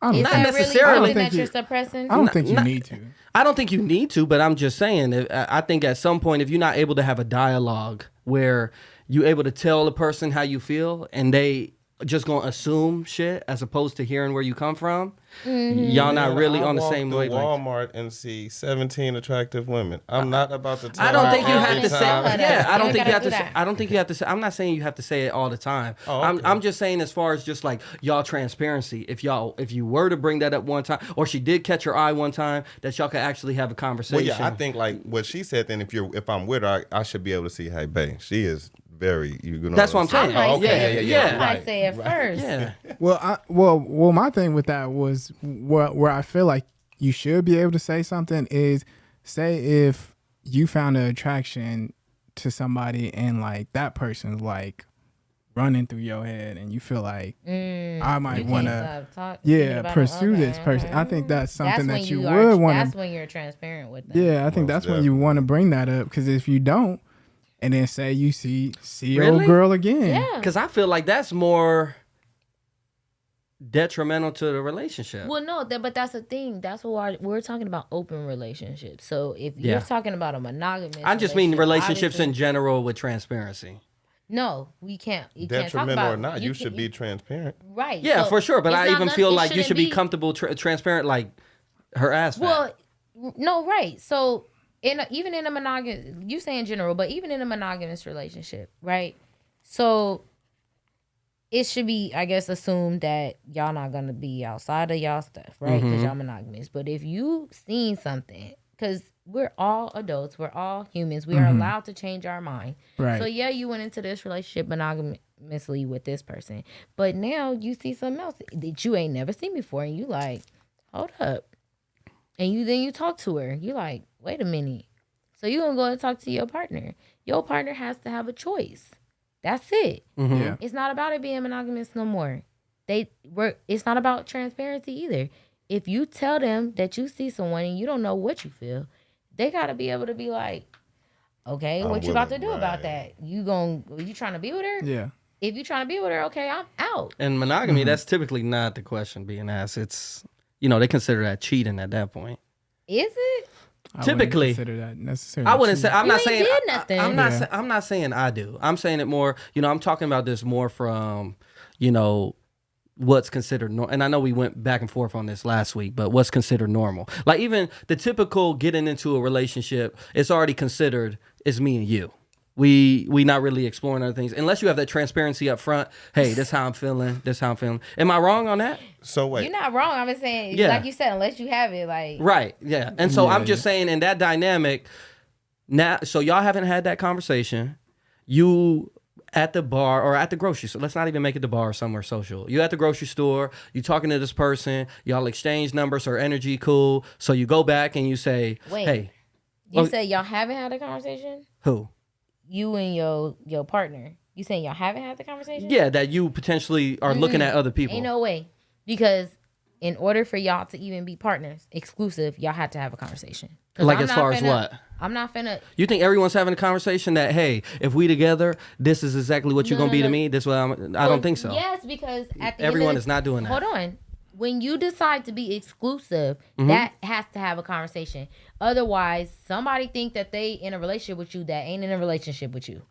necessarily. That you're suppressing? I don't think you need to. I don't think you need to, but I'm just saying, I think at some point, if you're not able to have a dialogue where you're able to tell the person how you feel and they just gonna assume shit as opposed to hearing where you come from, y'all not really on the same wavelength. Walmart and see 17 attractive women. I'm not about to tell I don't think you have to say. Yeah, I don't think you have to say. I don't think you have to say. I'm not saying you have to say it all the time. Oh, okay. I'm just saying as far as just like y'all transparency. If you were to bring that up one time, or she did catch your eye one time, that y'all could actually have a conversation. Well, yeah, I think like what she said. Then if I'm with her, I should be able to see. Hey, babe, she is very. You know. That's what I'm saying. I Okay, yeah. I say it first. Yeah. Well, my thing with that was where I feel like you should be able to say something is, say if you found an attraction to somebody and like that person's like running through your head and you feel like I might want to pursue this person. I think that's something that you would want to. That's when you're transparent with them. Yeah, I think that's when you want to bring that up, because if you don't, and then say you see Really? old girl again. Yeah. Because I feel like that's more detrimental to the relationship. Well, no, but that's the thing. That's why we're talking about open relationships. So if you're talking about a monogamous, I just mean relationships in general with transparency. No, we can't. You Detrimental can't talk about, or not, you should be transparent. Right. Yeah, so for sure. But I even feel like you should be be comfortable, transparent, like her ass fat. Well, no, right. So even in a monogamous, you say in general, but even in a monogamous relationship, right? So it should be, I guess, assumed that y'all not gonna be outside of y'all stuff, right? Because y'all monogamous. But if you seen something, because we're all adults, we're all humans, we are allowed to change our mind. Right. So yeah, you went into this relationship monogamously with this person, but now you see something else that you ain't never seen before, and you like, hold up, and you talk to her, you like, wait a minute. So you gonna go and talk to your partner. Your partner has to have a choice. That's it. Yeah. It's not about it being monogamous no more. It's not about transparency either. If you tell them that you see someone and you don't know what you feel, they gotta be able to be like, okay, what you about to do about that? You trying to be with her? Yeah. If you trying to be with her, okay, I'm out. And monogamy, that's typically not the question being asked. It's, they consider that cheating at that point. Is it? Typically, consider that necessarily. I wouldn't say. I'm You not ain't saying. did nothing. I'm not saying I do. I'm saying it more. I'm talking about this more from, what's considered normal. And I know we went back and forth on this last week, but what's considered normal? Like even the typical getting into a relationship, it's already considered it's me and you. We not really exploring other things unless you have that transparency up front. Hey, this how I'm feeling. This how I'm feeling. Am I wrong on that? So wait, You're not wrong. I'm just saying, like you said, unless you have it, like right, yeah. And so I'm just saying in that dynamic now. So y'all haven't had that conversation. You at the bar or at the grocery store. Let's not even make it the bar or somewhere social. You at the grocery store. You talking to this person. Y'all exchange numbers or energy. Cool. So you go back and you say, wait, hey, you said y'all haven't had a conversation? Who? You and your partner. You saying y'all haven't had the conversation? Yeah, that you potentially are looking at other people. Ain't no way. Because in order for y'all to even be partners, exclusive, y'all had to have a conversation. Like as far as what? I'm not finna. You think everyone's having a conversation that, hey, if we together, this is exactly what you're gonna be to me. This what I don't think so. Yes, because at the everyone end is not doing that. Hold on. When you decide to be exclusive, Mm-hmm. that has to have a conversation. Otherwise, somebody think that they in a relationship with you that ain't in a relationship with you.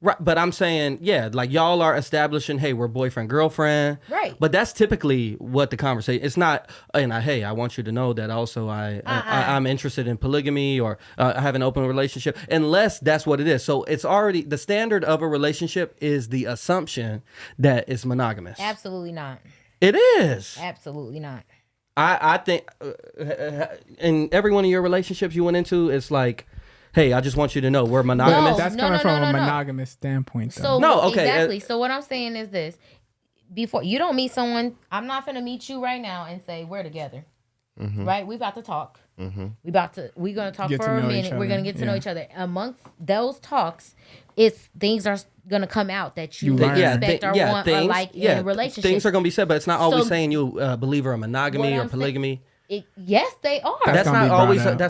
Right, but I'm saying, yeah, like y'all are establishing, hey, we're boyfriend, girlfriend. Right. But that's typically what the conversation. It's not, hey, I want you to know that also I'm interested in polygamy or I have an open relationship, unless that's what it is. So it's already the standard of a relationship is the assumption that it's monogamous. Absolutely not. It is. Absolutely not. I think in every one of your relationships you went into, it's like, hey, I just want you to know we're monogamous. That's coming from a monogamous standpoint, though. So no, okay. Exactly. So what I'm saying is this. Before you don't meet someone, I'm not gonna meet you right now and say we're together. Mm-hmm. Right? We about to talk. Mm-hmm. We're gonna talk for a minute. We're gonna get to know each other. Amongst those talks, things are gonna come out that you respect or want or like in a relationship. Things are gonna be said, but it's not always saying you believe in monogamy or polygamy. Yes, they are. That's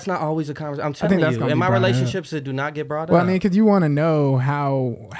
not always a conversation. I'm telling you, in my relationships, it do not get brought up. Well, I mean, because you want to know how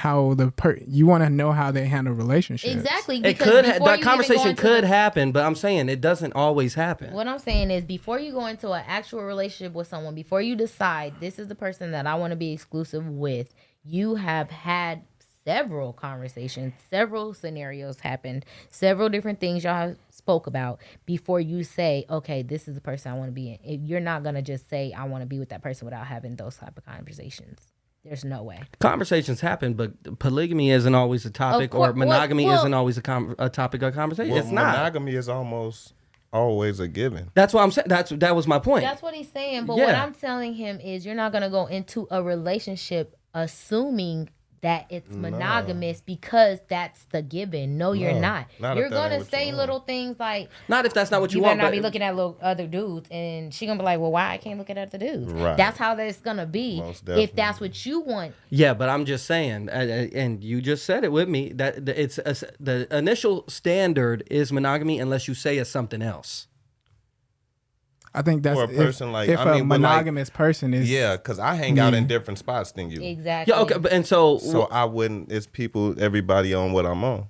you want to know how they handle relationships. Exactly. It could that conversation could happen, but I'm saying it doesn't always happen. What I'm saying is, before you go into an actual relationship with someone, before you decide this is the person that I want to be exclusive with, you have had several conversations, several scenarios happened, several different things y'all spoke about before you say, okay, this is the person I want to be in. You're not going to just say, I want to be with that person without having those type of conversations. There's no way. Conversations happen, but polygamy isn't always a topic, or monogamy isn't always a topic of conversation. Well, it's not. Monogamy is almost always a given. That's what I'm saying. That was my point. That's what he's saying. But what I'm telling him is you're not going to go into a relationship assuming that it's monogamous because that's the given. No, you're not. You're gonna say little things like, not if that's not what you want. want. You better not be looking at little other dudes, and she gonna be like, well, why I can't look at other dudes? Right. That's how that's gonna be if that's what you want. Yeah, but I'm just saying, and you just said it with me that the initial standard is monogamy unless you say it's something else. I think that's for a person if a monogamous person is. Yeah, because I hang out in different spots than you. Exactly. Yeah. Okay. And so I wouldn't. It's everybody on what I'm on.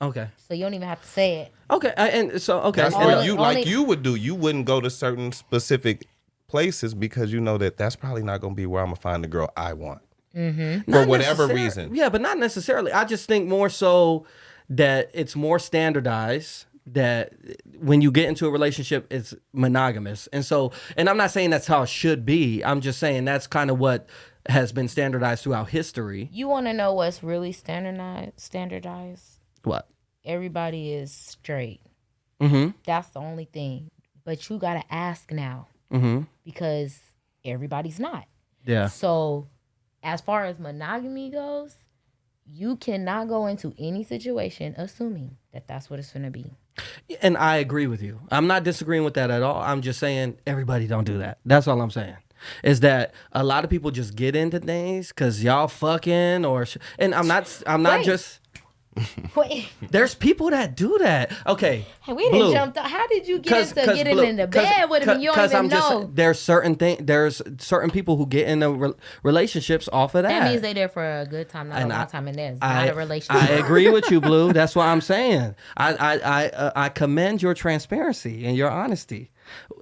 Okay. So you don't even have to say it. Okay. And so okay. That's what you would do. You wouldn't go to certain specific places because you know that that's probably not going to be where I'm gonna find the girl I want. Mm-hmm. For whatever reason. Yeah, but not necessarily. I just think more so that it's more standardized. That when you get into a relationship, it's monogamous. And I'm not saying that's how it should be. I'm just saying that's kind of what has been standardized throughout history. You want to know what's really standardized? What? Everybody is straight. Mm-hmm. That's the only thing. But you got to ask now because everybody's not. Yeah. So as far as monogamy goes, you cannot go into any situation assuming that that's what it's going to be. And I agree with you. I'm not disagreeing with that at all. I'm just saying everybody don't do that. That's all I'm saying. Is that a lot of people just get into things because y'all fucking and I'm not just. Wait. There's people that do that. Okay. Hey, we didn't jump. How did you get into getting into bed with him? You don't even know. There's certain people who get into relationships off of that. That means they're there for a good time, not a long time, and there's not a relationship. I agree with you, Blue. That's what I'm saying. I commend your transparency and your honesty.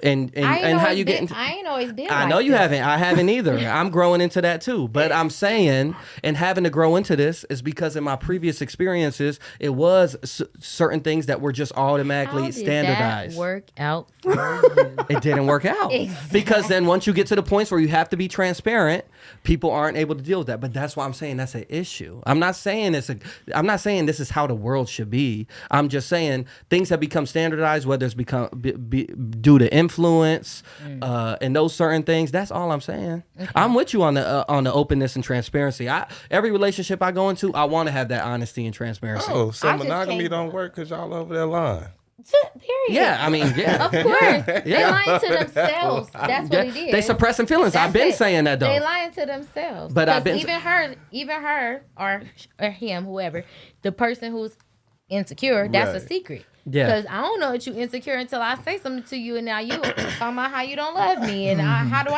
And how you get into, I ain't always been. I know you haven't. I haven't either. I'm growing into that too. But I'm saying, and having to grow into this is because in my previous experiences, it was certain things that were just automatically standardized. That work out for you? It didn't work out because then once you get to the points where you have to be transparent, people aren't able to deal with that. But that's why I'm saying that's an issue. I'm not saying this is how the world should be. I'm just saying things have become standardized, whether it's become due to influence and those certain things. That's all I'm saying. Okay. I'm with you on the openness and transparency. Every relationship I go into, I want to have that honesty and transparency. Oh, so monogamy don't work because y'all over that line. Period. Yeah, I mean, yeah. Of course. They lying to themselves. That's what it is. They suppressing feelings. I've been saying that though. They lying to themselves. But I've been even her or him, whoever, the person who's insecure, that's a secret. Yeah. Because I don't know that you insecure until I say something to you, and now you talking about how you don't love me, and how do you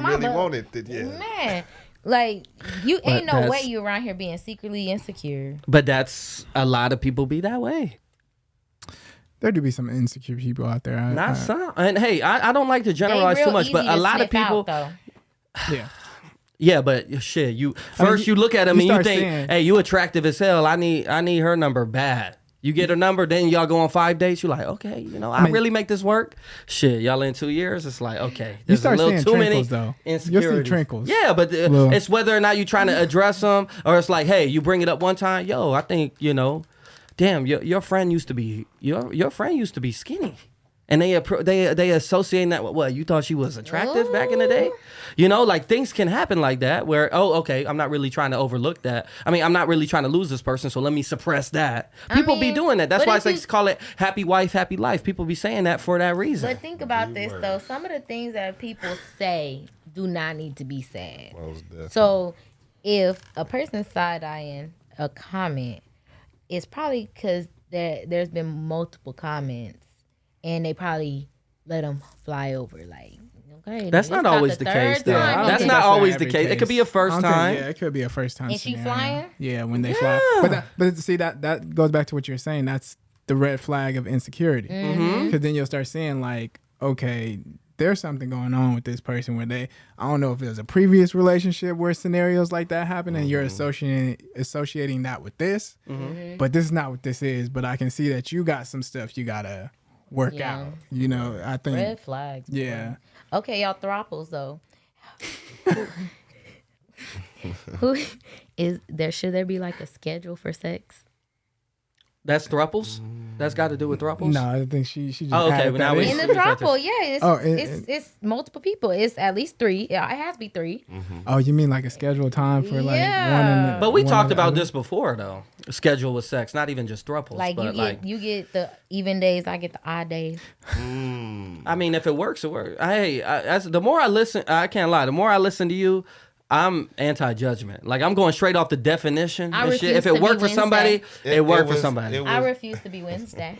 my really love? want it, yeah. Man, like you ain't no that's- way you around here being secretly insecure. But that's a lot of people be that way. There do be some insecure people out there. Not some. And hey, I don't like to generalize They too real much, but easy a to lot of sniff people. out, though. Yeah. Yeah, but shit, you first you- you look at him you and you start think, seeing- hey, you attractive as hell. I need her number bad. You get her number, then y'all go on 5 dates. You're like, okay, I mean- really make this work. Shit, y'all in 2 years. It's like, okay, You there's a start little seeing too many trinkles, though. You'll see insecurities. trinkles. Yeah, but Little- it's whether or not you're trying to address them, or it's like, hey, you bring it up one time. Yo, I think damn, your friend used to be your friend used to be skinny. And they associating that with what? You thought she was attractive back in the day? Like things can happen like that where, oh, okay, I'm not really trying to overlook that. I mean, I'm not really trying to lose this person, so let me suppress that. People be doing that. That's why they call it happy wife, happy life. People be saying that for that reason. But think about this, though. Some of the things that people say do not need to be said. So if a person's side-eyeing a comment, it's probably because there's been multiple comments. And they probably let them fly over, like, okay. That's not always the case, though. I don't That's think not that's always every the case. It could be a first I don't think- time. Yeah, it could be a first time. Is she scenario. flying? Yeah, when they fly. But see that goes back to what you're saying. That's the red flag of insecurity. Because then you'll start seeing like, okay, there's something going on with this person where I don't know if there's a previous relationship where scenarios like that happen and you're associating that with this, but this is not what this is. But I can see that you got some stuff you gotta work out. I think Red flags. Yeah. Boy. Okay, y'all throuples though. Who is there? Should there be like a schedule for sex? That's throuples? That's got to do with throuples? No, I think she just Oh, okay, added well, that now we- in. In the Should be throuple, yeah, it's multiple people. It's at least 3. Yeah, it has to be 3. Oh, you mean like a scheduled time for like Yeah. one and the, But we one talked and the about other? this before, though. Schedule with sex, not even just throuples. Like but you get the even days, I get the odd days. I mean, if it works, it works. The more I listen, I can't lie. The more I listen to you, I'm anti-judgment. Like I'm going straight off the definition. I and shit. refuse If to it be worked for somebody, Wednesday. it worked for somebody. I refuse to be Wednesday.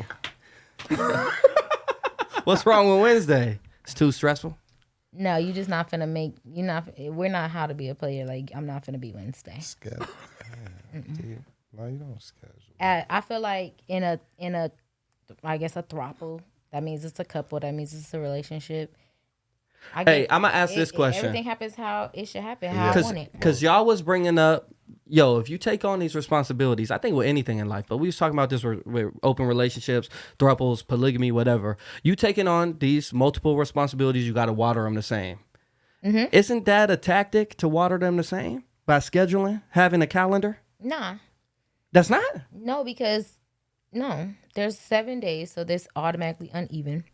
What's wrong with Wednesday? It's too stressful. No, you just not finna make. We're not how to be a player. Like I'm not finna be Wednesday. Schedule. No, you don't schedule. I feel like in a I guess a throuple. That means it's a couple. That means it's a relationship. Hey, I'm gonna ask this question. Everything happens how it should happen. How I want it. Because y'all was bringing up, if you take on these responsibilities, I think with anything in life, but we was talking about this with open relationships, throuples, polygamy, whatever. You taking on these multiple responsibilities, you got to water them the same. Mm-hmm. Isn't that a tactic to water them the same by scheduling, having a calendar? Nah, That's not. no, because there's 7 days, so this automatically uneven.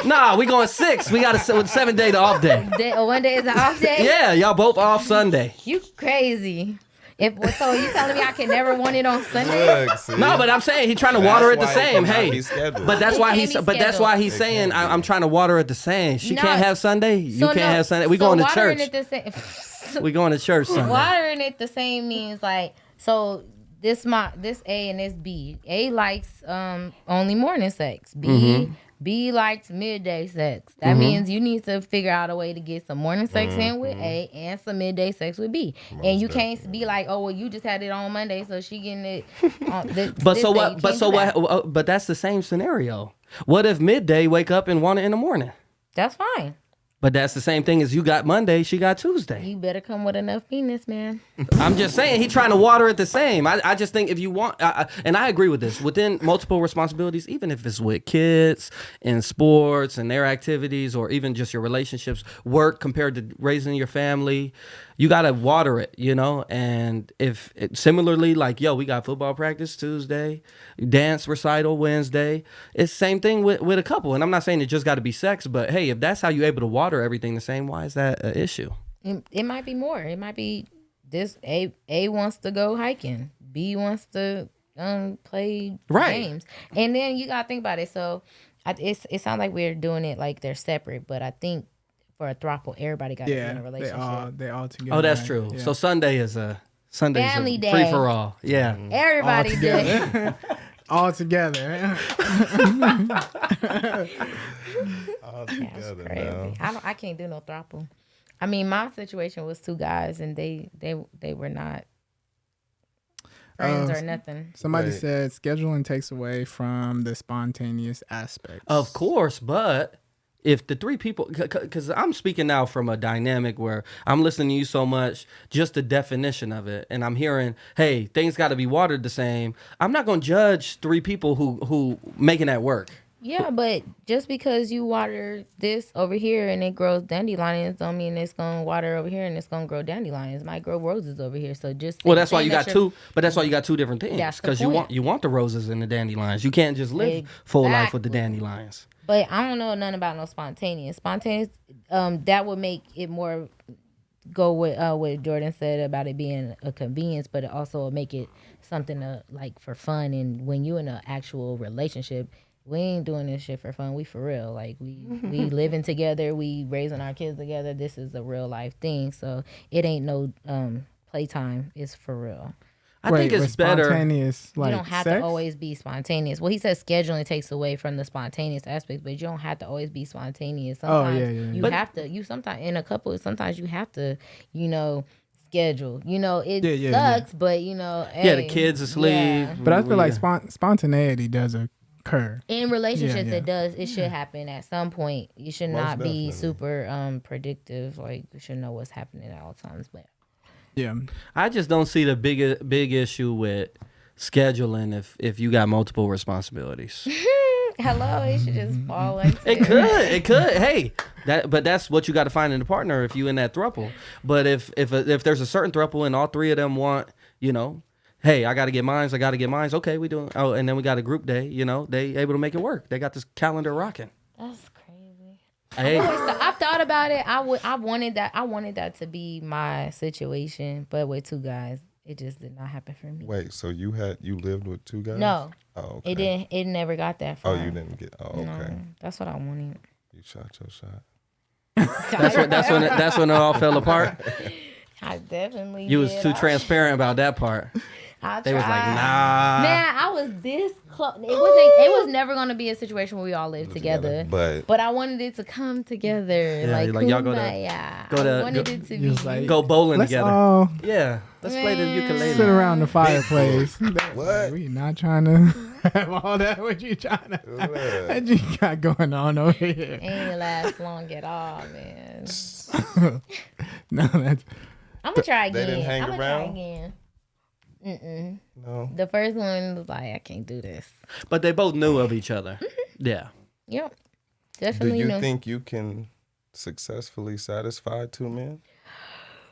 Nah, we going 6. We got a 7-day to off day. One day is an off day. Yeah, y'all both off Sunday. You crazy. So you telling me I can never want it on Sunday? Look, see? No, but I'm saying he's trying to water it the same. Hey, but that's It why can't he's be but that's why he's saying I'm trying to water it the same. She No. can't have Sunday. You can't have Sunday. We going to watering church. It the same. We going to church Sunday. Watering it the same means like so. This A and this B. A likes only morning sex. B likes midday sex. That means you need to figure out a way to get some morning sex in with A and some midday sex with B. And you can't be like, oh well, you just had it on Monday, so she getting it. But so what? But that's the same scenario. What if midday wake up and want it in the morning? That's fine. But that's the same thing as you got Monday, she got Tuesday. You better come with enough penis, man. I'm just saying he trying to water it the same. I just think if you want, and I agree with this, within multiple responsibilities, even if it's with kids and sports and their activities or even just your relationships, work compared to raising your family, you got to water it, and if similarly, like, we got football practice Tuesday, dance recital Wednesday, it's same thing with a couple. And I'm not saying it just got to be sex, but hey, if that's how you able to water everything the same, why is that an issue? It might be more. It might be this A wants to go hiking. B wants to play games. And then you got to think about it. So it sounds like we're doing it like they're separate, but I think for a throuple, everybody got to be in a relationship. They all together. Oh, that's true. Yeah. So Sunday is a Family day. free for all. Yeah. Everybody All do. together. all together. All That's together crazy. now. I can't do no throuple. I mean, my situation was 2 guys, and they were not friends or nothing. Somebody Right. said scheduling takes away from the spontaneous aspects. Of course, but if the 3 people, because I'm speaking now from a dynamic where I'm listening to you so much, just the definition of it, and I'm hearing, hey, things got to be watered the same. I'm not going to judge 3 people who making that work. Yeah, but just because you water this over here and it grows dandelions, don't mean it's gonna water over here and it's gonna grow dandelions. It might grow roses over here. So just Well, that's why you got you're- 2. But that's why you got 2 different things. That's the Because point. you want the roses and the dandelions. You can't just live full life with the Exactly. dandelions. But I don't know nothing about no spontaneous. Spontaneous, that would make it more go with what Jordan said about it being a convenience, but it also would make it something like for fun. And when you in an actual relationship, we ain't doing this shit for fun. We for real. Like we living together. We raising our kids together. This is a real life thing. So it ain't no playtime. It's for real. I think it's with better. Spontaneous, like, You don't have sex? to always be spontaneous. Well, he says scheduling takes away from the spontaneous aspect, but you don't have to always be spontaneous. Sometimes yeah. you But- have to. You sometimes in a couple. Sometimes you have to. Schedule. It Yeah. sucks, but Yeah, hey, the kids asleep. yeah. But I feel like Yeah. Spontaneity does occur. In relationships, Yeah. it should happen at some point. You should Most not be definitely. super predictive. Like you should know what's happening at all times. But Yeah. I just don't see the big issue with scheduling if you got multiple responsibilities. hello, it should just fall like It could. Hey, but that's what you got to find in a partner if you in that throuple. But if there's a certain throuple and all 3 of them want, hey, I got to get mines. Okay, we doing. Oh, and then we got a group day. They able to make it work. They got this calendar rocking. That's crazy. Hey, I've thought about it. I wanted that to be my situation, but with 2 guys, it just did not happen for me. Wait, so you lived with 2 guys? No, Oh, okay. it didn't. It never got that far. Oh, you didn't get. Oh, okay. No, that's what I wanted. You shot your shot. that's when it all fell apart. I definitely. You was did. too transparent about that part. I They was like, tried. nah. Man, I was this close. It was never gonna be a situation where we all live together. But I wanted it to come together. Yeah, like y'all go to- kumbaya. go to- I wanted go- it to You was be. like, Go bowling let's together. all Yeah, let's play the Man. ukulele. sit around the fireplace. What? We not trying to have all that. What you trying to? What you got going on over here? Ain't last long at all, man. No, that's I'm gonna try They again. didn't hang I'm gonna around? try again. Mm-mm. no. The first one was like, I can't do this. But they both knew of each other. Yeah. Yep, Do definitely you no. think you can successfully satisfy 2 men?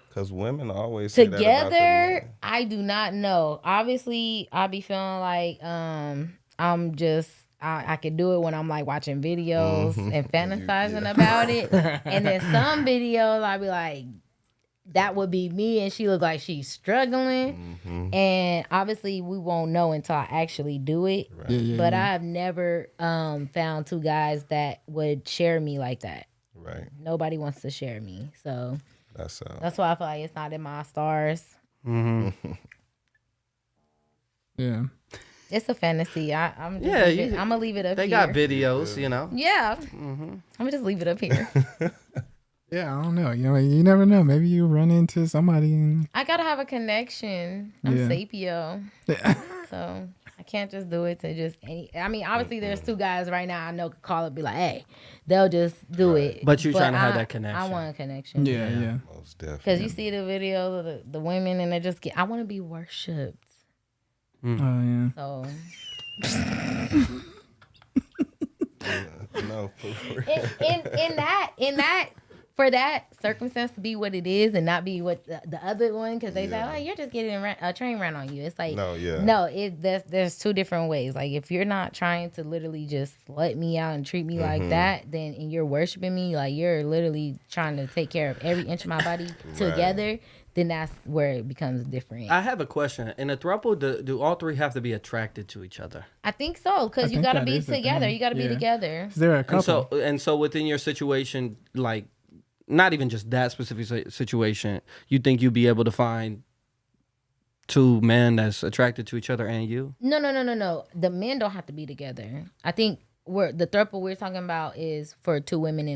Because women always say that about the Together, men. I do not know. Obviously, I be feeling like I'm just I can do it when I'm like watching videos and fantasizing about it. And then some videos I be like, that would be me, and she look like she's struggling. And obviously, we won't know until I actually do it. Right. But I've never found 2 guys that would share me like that. Right. Nobody wants to share me, so That's that's why I feel like it's not in my stars. yeah. It's a fantasy. I'm just Yeah, I'm gonna leave it up They here. got videos, Yeah, I'm gonna just leave it up here. Yeah, I don't know. You never know. Maybe you run into somebody and I gotta have a connection. I'm Yeah. sapio, so I can't just do it to just any. I mean, obviously, there's 2 guys right now I know could call it, be like, hey, they'll just do it. But you trying to have that I connection. want a connection. yeah. most definitely. Because you see the videos of the women and they just get. I want to be worshipped. Oh yeah. So No, for real. in that for that circumstance to be what it is and not be what the other one, because they say, oh, you're just getting a train ran on you. It's like No, yeah. no, there's 2 different ways. Like if you're not trying to literally just let me out and treat me like that, then and you're worshiping me, like you're literally trying to take care of every inch of my body together, then that's where it becomes different. I have a question. In a throuple, do all 3 have to be attracted to each other? I think so, because you think gotta that be is the together. thing. You gotta be Yeah. together. Is there a couple? And so within your situation, like not even just that specific situation, you think you'd be able to find two men that's attracted to each other and you? No. The men don't have to be together. I think the throuple we're talking about is for two women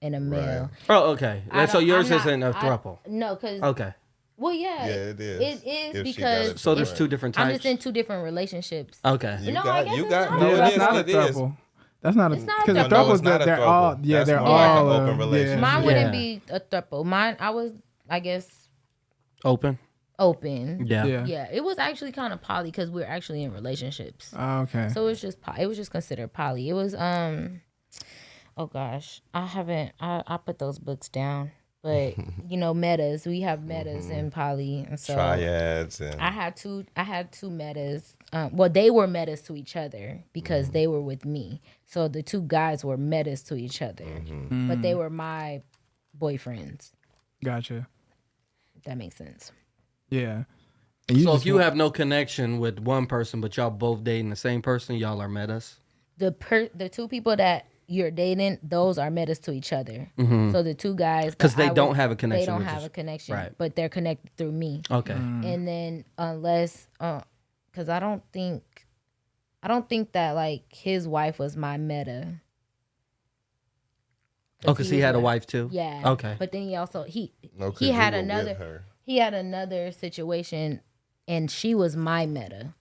and a male. Right. Oh, okay. So yours isn't a throuple. No, because okay. Well, yeah, it is. It is If because so there's two different types. I'm just in two different relationships. Okay. You No, got, I guess you it's got. not. No, Yeah, it that's is. not a It is. throuple. That's not a It's not a because the throuple. No, throuples it's not that a they're all throuple. yeah That's they're more like all an open relationship. Mine Yeah. wouldn't be a throuple. Mine, I was, I guess, Open. Yeah. Yeah, it was actually kind of poly because we're actually in relationships. Oh, okay. So it was just considered poly. It was oh gosh, I put those books down, but metas. We have metas in poly, and so Triads and I had two metas. Well, they were metas to each other because they were with me. So the two guys were metas to each other, but they were my boyfriends. Gotcha. If that makes sense. Yeah. So if you have no connection with one person, but y'all both dating the same person, y'all are metas? The two people that you're dating, those are metas to each other. So the two guys, Because they don't have a connection. they don't which have is- a connection, right. but they're connected through me. Okay. And then unless, because I don't think that like his wife was my meta. Oh, because he had a wife too? Yeah. Okay. But then he also he no, 'cause he you had were with another her. he had another situation, and she was my meta.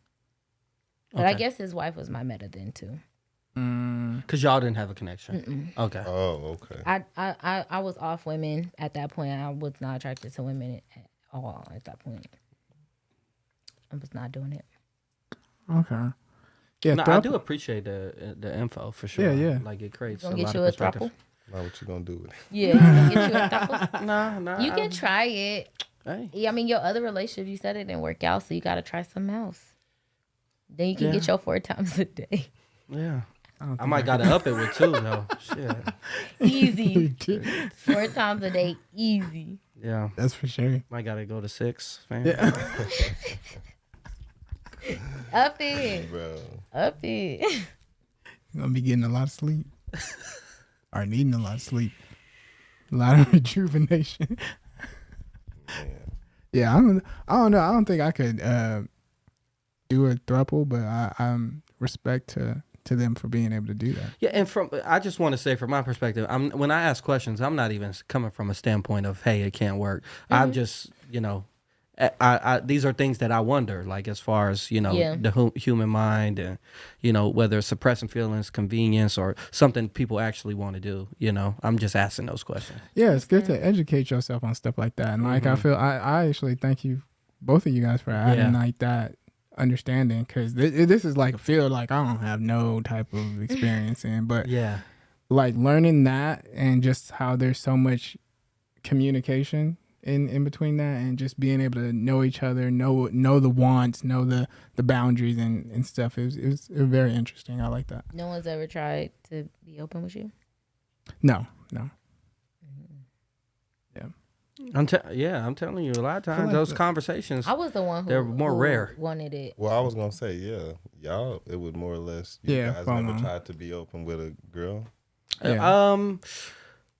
But I Okay. guess his wife was my meta then too. Because y'all didn't have a connection. Okay. Oh, okay. I was off women at that point. I was not attracted to women at all at that point. I was not doing it. Okay. Yeah. No, I do appreciate the info for sure. Yeah, yeah. Like it creates Gonna a get lot you of a perspective. throuple? Now what you gonna do with it? Yeah, you gonna get you a throuple? Nah. You can try it. Hey. Yeah, I mean, your other relationship, you said it didn't work out, so you got to try something else. Then you can get your 4 times a day. Yeah. I might gotta up it with 2 though. Shit. Easy. 4 times a day, easy. Yeah. That's for sure. Might gotta go to 6. Fam. Yeah. Up it. Bro. Up it. You're gonna be getting a lot of sleep. Or needing a lot of sleep. A lot of rejuvenation. Man. Yeah, I don't know. I don't think I could do a throuple, but I'm respect to them for being able to do that. Yeah, and I just want to say from my perspective, when I ask questions, I'm not even coming from a standpoint of, hey, it can't work. I'm just, I these are things that I wonder, like as far as the human mind, and whether it's suppressing feelings, convenience, or something people actually want to do. I'm just asking those questions. Yeah, it's good to educate yourself on stuff like that. And like I feel, I actually thank you, both of you guys, for adding like that understanding, because this is like a field like I don't have no type of experience in, but Yeah. like learning that and just how there's so much communication in between that, and just being able to know each other, know the wants, know the boundaries and stuff. It was very interesting. I like that. No one's ever tried to be open with you? No. I'm telling you, a lot of times like those conversations, I was the one they're who more rare. wanted it. Well, I was gonna say, yeah, y'all. It was more or less. You guys never tried to be open with a girl. Yeah.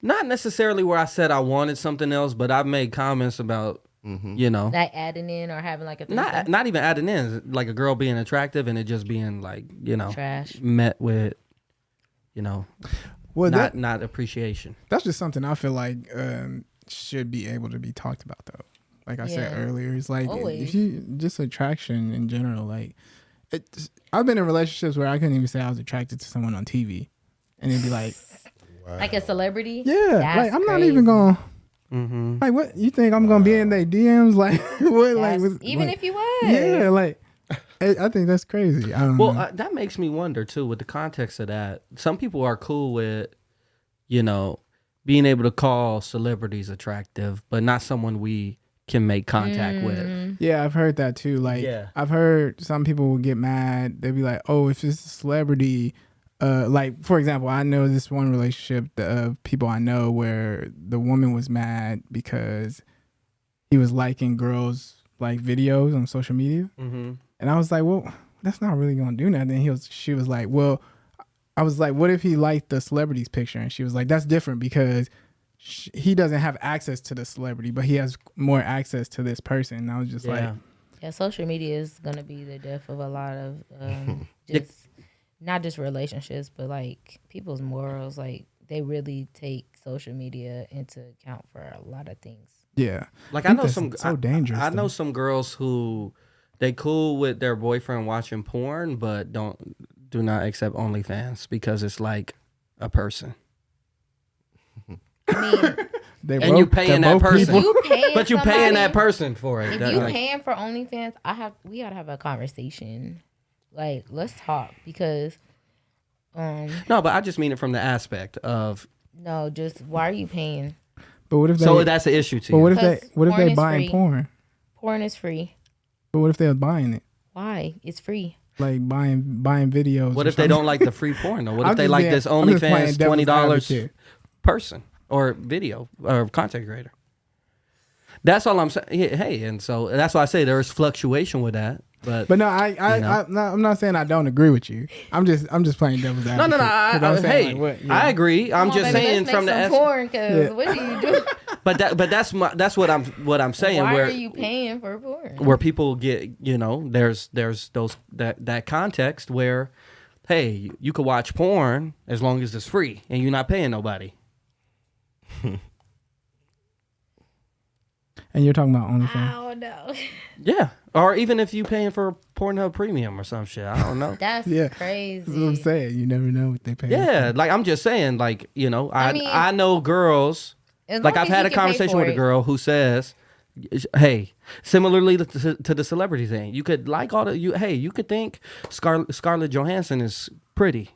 Not necessarily where I said I wanted something else, but I've made comments about, Like adding in or having like a threesome? not even adding in, like a girl being attractive and it just being like, Trash. met with, Well, not appreciation. that's just something I feel like should be able to be talked about, though. Like I said earlier, it's like Always. if you just attraction in general. Like I've been in relationships where I couldn't even say I was attracted to someone on TV, and it'd be like, Like a celebrity? yeah, That's like I'm not crazy. even gonna. Like, what you think I'm gonna be in their DMs? Like, what? Even if you was. yeah, like I think that's crazy. I don't know. Well, that makes me wonder too, with the context of that. Some people are cool with, being able to call celebrities attractive, but not someone we can make contact with. Yeah, I've heard that too. Like, I've heard some people will get mad. They'll be like, "Oh, if it's a celebrity." Like, for example, I know this one relationship of people I know where the woman was mad because he was liking girls' like videos on social media, and I was like, "Well, that's not really gonna do nothing." She was like, "Well," I was like, "What if he liked the celebrity's picture?" And she was like, "That's different because he doesn't have access to the celebrity, but he has more access to this person." And I was just like, Yeah, social media is gonna be the death of a lot of just not just relationships, but like people's morals. Like they really take social media into account for a lot of things. Yeah. Like I know that's some so dangerous. I know some girls who they cool with their boyfriend watching porn, but do not accept OnlyFans because it's like a person. I mean, and you paying that person, but you paying that person for it. If you paying for OnlyFans, we gotta have a conversation. Like, let's talk because. No, but I just mean it from the aspect of. No, just why are you paying? But what if so that's an issue to you? But what if they buying porn? Porn is free. But what if they're buying it? Why? It's free. Like buying videos. What if they don't like the free porn though? What if they like this OnlyFans $20 person or video or content creator? That's all I'm saying. Hey, and so that's why I say there is fluctuation with that. But no, I'm not saying I don't agree with you. I'm just playing devil's advocate. No. I agree. I'm just saying from the porn because what do you do? But that's what I'm saying. Why are you paying for porn? Where people get, there's those that context where, hey, you could watch porn as long as it's free and you're not paying nobody. And you're talking about OnlyFans? Oh no. Yeah, or even if you paying for Pornhub Premium or some shit, I don't know. That's crazy. That's what I'm saying. You never know what they pay. Yeah, like I'm just saying, like I know girls. Like I've had a conversation with a girl who says, "Hey, similarly to the celebrity thing, you could like all the you could think Scarlett Johansson is pretty,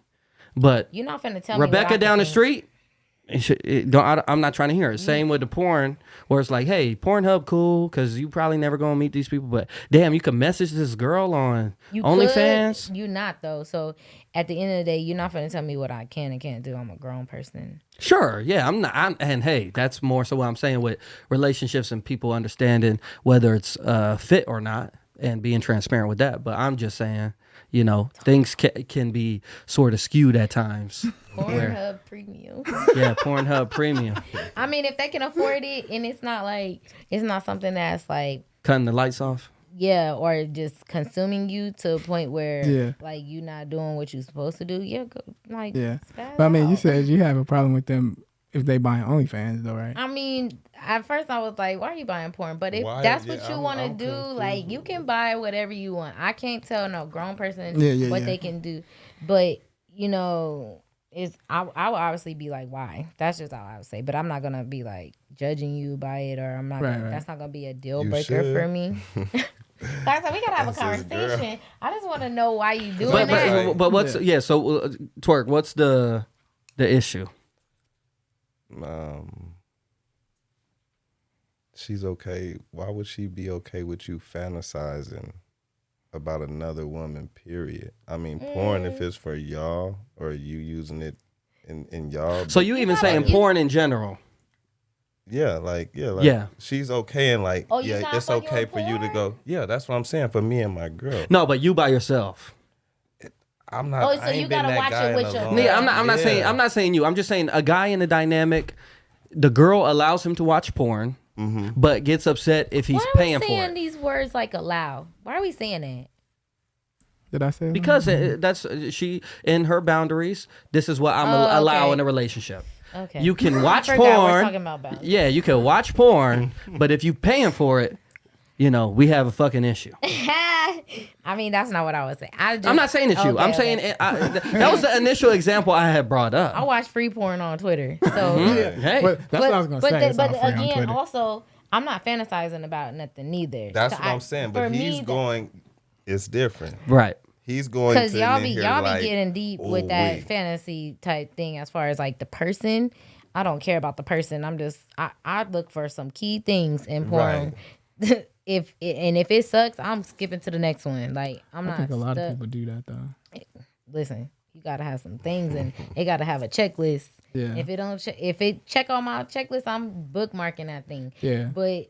but you're not finna tell Rebecca me down the street." I'm not trying to hear it. Same with the porn, where it's like, hey, Pornhub cool because you probably never gonna meet these people, but damn, you can message this girl on OnlyFans. You not though. So at the end of the day, you're not gonna tell me what I can and can't do. I'm a grown person. Sure, yeah, I'm not. And hey, that's more so what I'm saying with relationships and people understanding whether it's fit or not and being transparent with that. But I'm just saying, things can be sort of skewed at times. Pornhub Premium. Yeah, Pornhub Premium. I mean, if they can afford it and it's not something that's like cutting the lights off. Yeah, or just consuming you to a point where like you not doing what you're supposed to do. Yeah, but I mean, you said you have a problem with them if they buying OnlyFans though, right? I mean, at first I was like, why are you buying porn? But if that's what you want to do, like you can buy whatever you want. I can't tell no grown person what they can do. But I would obviously be like, why? That's just how I would say. But I'm not gonna be like judging you by it, or I'm not. That's not gonna be a deal breaker for me. Like I said, we gotta have a conversation. I just want to know why you doing that. But what's So Twerk, what's the issue? She's okay. Why would she be okay with you fantasizing about another woman, period? I mean, porn, if it's for y'all or you using it in y'all. So you even saying porn in general? Yeah, she's okay and it's okay for you to go. Yeah, that's what I'm saying for me and my girl. No, but you by yourself. I'm not. So you gotta watch it with your. Yeah, I'm not saying you. I'm just saying a guy in a dynamic. The girl allows him to watch porn, but gets upset if he's paying for it. Why are we saying these words like allow? Why are we saying that? Did I say that? Because that's she in her boundaries. This is what I'm allowing in a relationship. Okay. You can watch porn. We're talking about boundaries. Yeah, you can watch porn, but if you paying for it, we have a fucking issue. I mean, that's not what I was saying. I'm not saying it's you. I'm saying that was the initial example I had brought up. I watch free porn on Twitter. So hey, that's what I was gonna say. But again, also, I'm not fantasizing about nothing neither. That's what I'm saying. But he's going. It's different, right? He's going because y'all be getting deep with that fantasy type thing as far as like the person. I don't care about the person. I look for some key things in porn. Right. If it sucks, I'm skipping to the next one. Like I think a lot of people do that though. Listen, you gotta have some things, and it gotta have a checklist. Yeah. If it check on my checklist, I'm bookmarking that thing. Yeah. But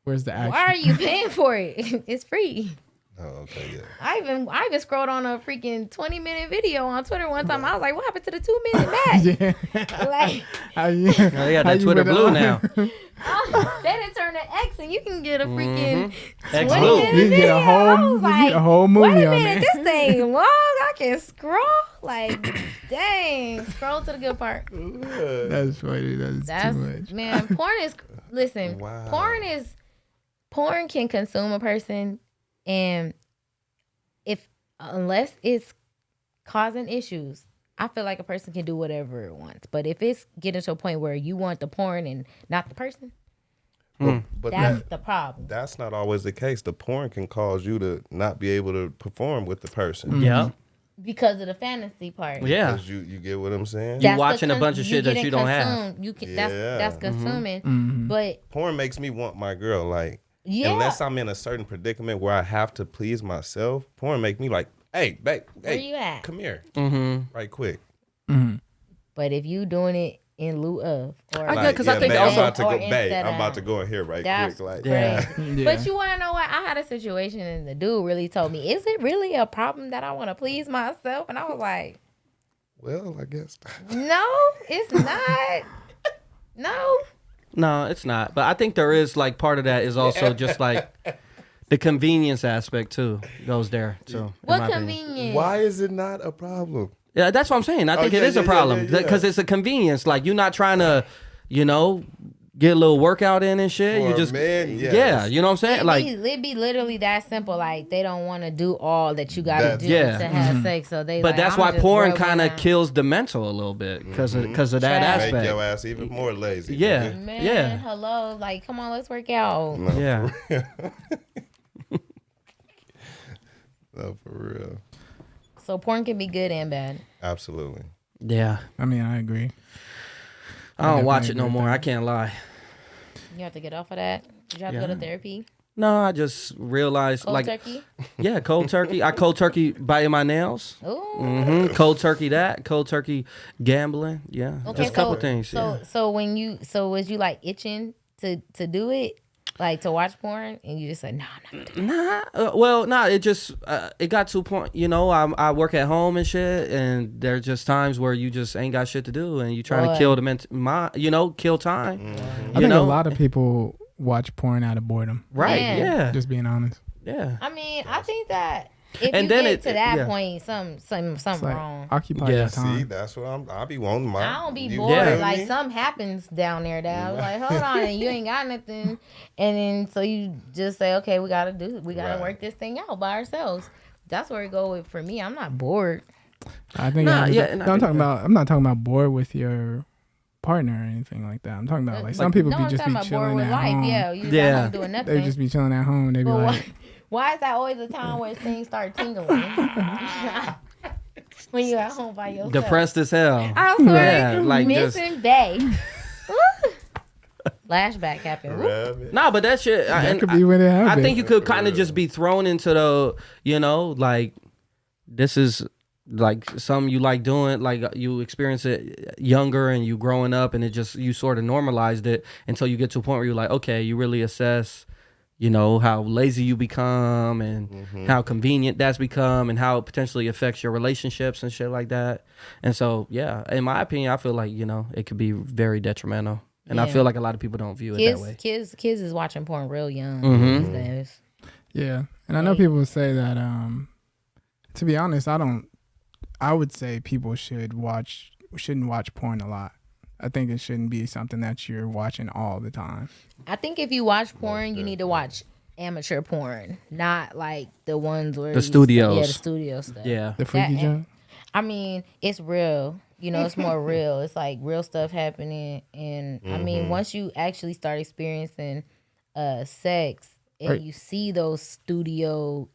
where's the action? Why are you paying for it? It's free. Oh, okay, yeah. I even scrolled on a freaking 20-minute video on Twitter one time. I was like, what happened to the 2-minute match? Like, They got that Twitter blue now. they didn't turn to X and you can get a freaking X 20 blue. minute You video. get a whole, I was you like, get a whole movie wait a on minute, there. this thing long. I can scroll. Like, dang. Scroll to the good part. That's funny. That's too much. Man, porn is, listen, Wow. porn can consume a person, and unless it's causing issues, I feel like a person can do whatever it wants. But if it's getting to a point where you want the porn and not the person, But that's the problem. that's not always the case. The porn can cause you to not be able to perform with the person. Yeah. Because of the fantasy part. Yeah. 'Cause you get what I'm saying? You watching a bunch of shit that getting you don't have. consumed. You can, Yeah. that's consuming. Mm-hmm. But Porn makes me want my girl. Like, yeah, unless I'm in a certain predicament where I have to please myself, porn make me like, hey, babe, where hey, you at? come here, Mm-hmm. right quick. But if you doing it in lieu of, or I get- 'cause I think babe, also- I'm about to or go, babe, instead I'm of, about to go in here right that's quick. Like, Yeah. crazy. Yeah. But you want to know what? I had a situation and the dude really told me, is it really a problem that I want to please myself? And I was like, well, I guess. no, it's not. No. No, it's not. But I think there is like part of that is also just like the convenience aspect too goes there too. in What my opinion. convenience? Why is it not a problem? Yeah, that's what I'm saying. I think it yeah, is a yeah, problem yeah, yeah. because it's a convenience. Like you're not trying to, get a little workout in and shit. For You a just man, yes. yeah, you know what I'm saying? Like It be literally that simple. Like they don't want to do all that you got to That- do Yeah. to have sex. So they. but like, that's I'ma why just porn rub one kind of out. kills the mental a little bit because of that Trash. Make aspect. your ass even more lazy. Yeah. nigga. Man, Yeah. hello, like come on, let's work out. No, Yeah. no, for real. So porn can be good and bad. Absolutely. Yeah. I mean, I agree. I don't watch it definitely no agree more. with I can't lie. You have to get off of that. Did you have to go to Yeah. therapy? No, I just realized Cold like turkey. yeah, cold turkey. I cold turkey biting my nails. Ooh. Cold turkey that. Cold turkey gambling. Yeah. Okay, Just a couple things. So so was you like itching to do it, like to watch porn, and you just said no, I'm not doing it. It just it got to a point, I work at home and shit, and there's just times where you just ain't got shit to do, and you trying to Boy. kill kill time. I think a lot of people watch porn out of boredom. Right? Yeah. Yeah, Just being honest. yeah. I mean, I think that if And you then get to that yeah. point, something It's like wrong. occupy Yeah. your See, time. that's what I be wanting my. I don't be you bored. feel Like me? something happens down there that I was like, hold on, and you ain't got nothing, and then so you just say, okay, we gotta Right. work this thing out by ourselves. That's where it go with for me. I'm not bored. I think. Nah, it- yeah, and I no, I'm think talking about. I'm not talking about bored with your partner or anything like that. I'm talking about like some people no, be I'm just talking be about bored chilling with at life. home. Yeah, you Yeah. not home doing nothing. They just be chilling at home. They be But like, why is that always a time where things start tingling? When you're at home by yourself. Depressed as hell. I swear. Yeah, like just missing Bay. Flashback happened. Woo. Rabbit. nah, but that shit. that could be when it happens. I think you could kind of just be thrown into the, like this is like something you like doing, like you experience it younger and you growing up, and you sort of normalized it until you get to a point where you're like, okay, you really assess, how lazy you become and how convenient that's become and how it potentially affects your relationships and shit like that. And so, yeah, in my opinion, I feel like, it could be very detrimental. And I Yeah. feel like a lot of people don't view it that way. Kids is watching porn real young Mhm. these days. Yeah, and I know people say that. To be honest, I would say people shouldn't watch porn a lot. I think it shouldn't be something that you're watching all the time. I think if you watch porn, you need to watch amateur porn, not like the ones where The studios. Yeah, the studio stuff. Yeah. The freaky That- junk. I mean, it's real. It's more real. It's like real stuff happening. And I mean, once you actually start experiencing sex and Right. you see those studio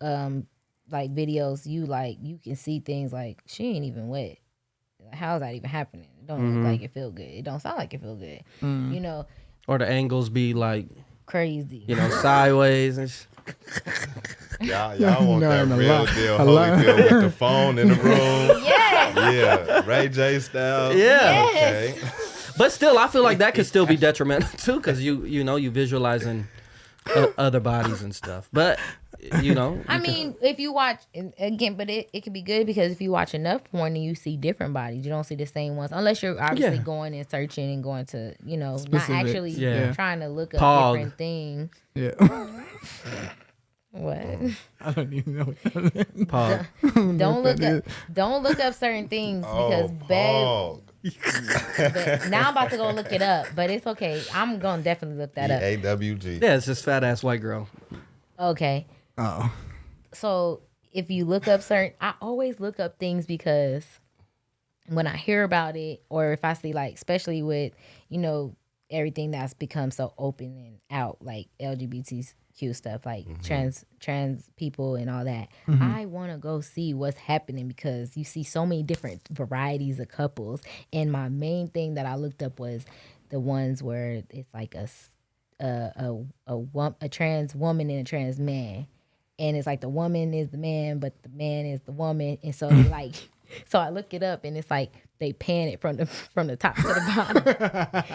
like videos, you can see things like she ain't even wet. How is that even happening? It don't look like it feel good. It don't sound like it feel good. Or the angles be like, Crazy. sideways and Y'all want No, that no, real lie. deal A lie. Holyfield with the phone in the room. Yeah. Yeah, Ray J style. Yeah. Okay. But still, I feel like that could still be detrimental too, because you visualizing other bodies and stuff. But you know. I mean, if you watch again, but it could be good because if you watch enough porn, then you see different bodies. You don't see the same ones unless you're obviously going and searching and going to not actually trying to look up different things. Yeah. What? I don't even know what that is. Pog. Don't look up certain things because now I'm about to go look it up, but it's okay. I'm gonna definitely look that up. AWG. Yeah, it's this fat ass white girl. Okay. Oh. So if you look up I always look up things because when I hear about it, or if I see like, especially with everything that's become so open and out, like LGBTQ stuff, like trans people and all that. I want to go see what's happening because you see so many different varieties of couples. And my main thing that I looked up was the ones where it's like a trans woman and a trans man, and it's like the woman is the man, but the man is the woman, and so like. So I look it up and it's like they pan it from the top to the bottom.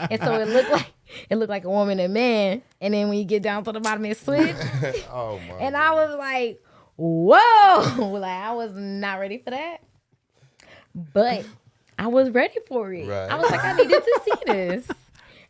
And so it looked like a woman and man. And then when you get down to the bottom, it switched. Oh my! And I was like, whoa! Like I was not ready for that. But I was ready for it. Right. I was like, I needed to see this.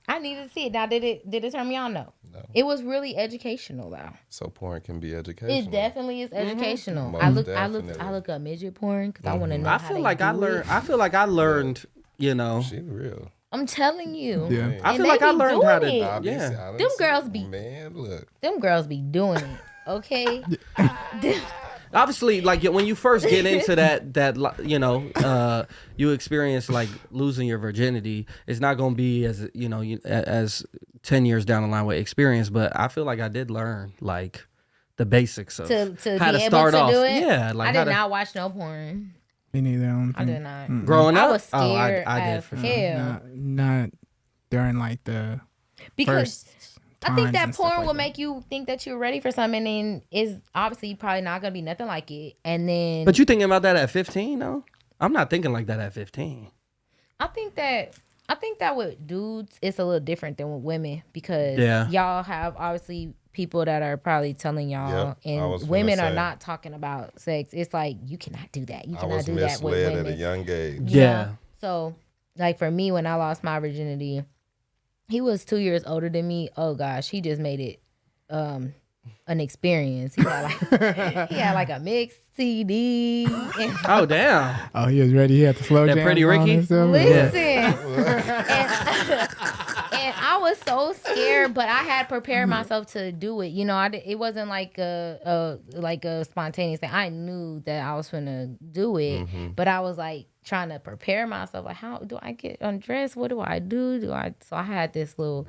I needed to see it. Now, did it turn me on? No. It was really educational though. So porn can be educational. It definitely is educational. I look up midget porn because I want to know. I feel like I learned. She real. I'm telling you. Yeah. I feel like I learned how to. Yeah. Them girls be. Man, look. Them girls be doing it. Okay. Obviously, like when you first get into that you experience like losing your virginity. It's not gonna be as as 10 years down the line with experience, but I feel like I did learn like the basics of how to start off. Do it. Yeah, like I did not watch no porn. Me neither. I did not. Growing up, I was scared I did as for hell. Not during like the because first I think that porn like will that. make you think that you're ready for something, and is obviously probably not gonna be nothing like it. And then, but you thinking about that at 15? No, I'm not thinking like that at 15. I think that with dudes, it's a little different than with women because y'all have obviously people that are probably telling y'all, and women are not talking about sex. It's like you cannot do that. You cannot do that with women at a young age. Yeah. So, like for me, when I lost my virginity, he was 2 years older than me. Oh gosh, he just made it an experience. He had like a mixed CD. Oh damn! Oh, he was ready. He had to slow down. That Pretty Ricky. Listen, and I was so scared, but I had prepared myself to do it. It wasn't like a spontaneous thing. I knew that I was gonna do it, but I was like trying to prepare myself. Like, how do I get undressed? What do I do? So I had this little.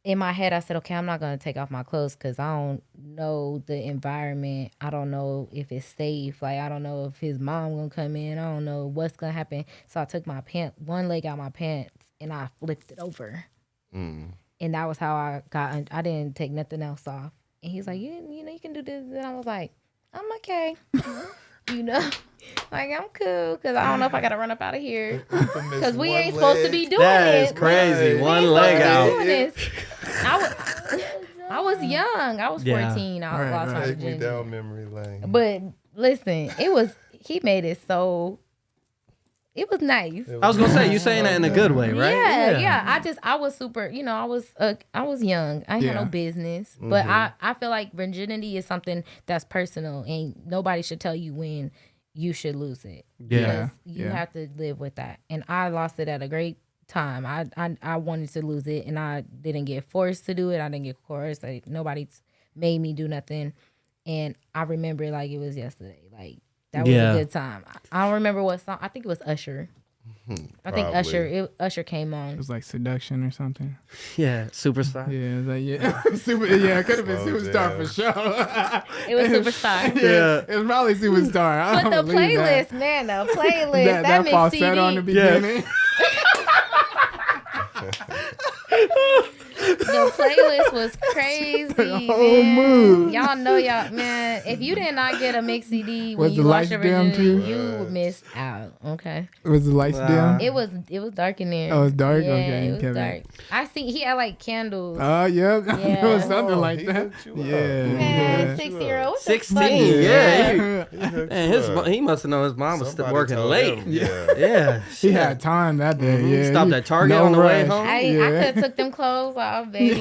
In my head, I said, okay, I'm not going to take off my clothes because I don't know the environment. I don't know if it's safe. Like, I don't know if his mom going to come in. I don't know what's going to happen. So I took one leg out of my pants, and I flipped it over. And that was how I I didn't take nothing else off. And he's like, you can do this. And I was like, I'm okay. Like I'm cool because I don't know if I gotta run up out of here because we ain't supposed to be doing that it. That is crazy. One leg out. I was young. I was 14. I lost my Take me virginity. down memory lane. But listen, he made it so. It was nice. I was gonna say you saying that in a good way, right? Yeah. I was super. I was young. I had no business. But I feel like virginity is something that's personal, and nobody should tell you when you should lose it. Yeah. You have to live with that. And I lost it at a great time. I wanted to lose it, and I didn't get forced to do it. I didn't get coerced. Like nobody made me do nothing. And I remember like it was yesterday. Like. That was a good time. I don't remember what song. I think it was Usher. I think Usher came on. It was like Seduction or something. Yeah, Superstar. Yeah, it was like it could have been Superstar for sure. It was Superstar. Yeah, it was probably Superstar. But the playlist, man, the playlist that falsetto on the beginning. The playlist was crazy. The whole mood. Y'all know man. If you did not get a mix CD when Was you the lost lights your dim virginity, too? you missed out. Okay. Was the lights dim? It was dark in there. Oh, it was dark? Yeah, Okay, it was Kevin. dark. I see he had like candles. Oh, yeah. Yeah. It was something Oh, like he that. hooked you up. Yeah. Man, Yeah. 6-year-old. What the 16, fuck? yeah. He hooked Man, you his up. he must have known his mom was still Somebody working told late. him, yeah. Yeah, He had time that day. Mhm. Yeah. Stopped at Target on the way home. I could have took them clothes off, baby.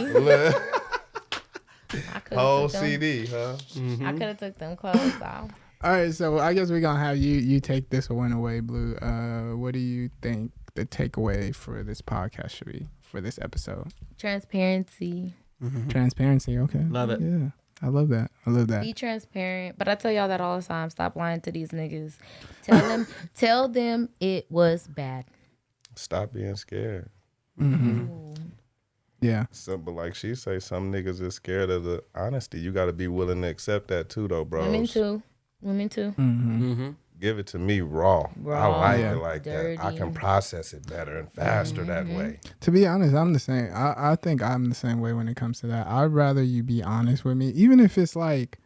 I could Whole have took them. CD, huh? Mm-hmm. I could have took them clothes off. All right, so I guess we're gonna have you take this one away, Blue. What do you think the takeaway for this podcast should be for this episode? Transparency. Transparency. Okay, Love it. Yeah, I love that. I love that. Be transparent. But I tell y'all that all the time. Stop lying to these niggas. Tell them it was bad. Stop being scared. Ooh. Yeah, Simple, like she say, some niggas is scared of the honesty. You got to be willing to accept that too, though, bro. Women too. Mm-hmm. Give it to me raw. I Raw, like yeah. it like that. I dirty. can process it better and faster that way. to be honest, I'm the same. I think I'm the same way when it comes to that. I'd rather you be honest with me, even if it's like,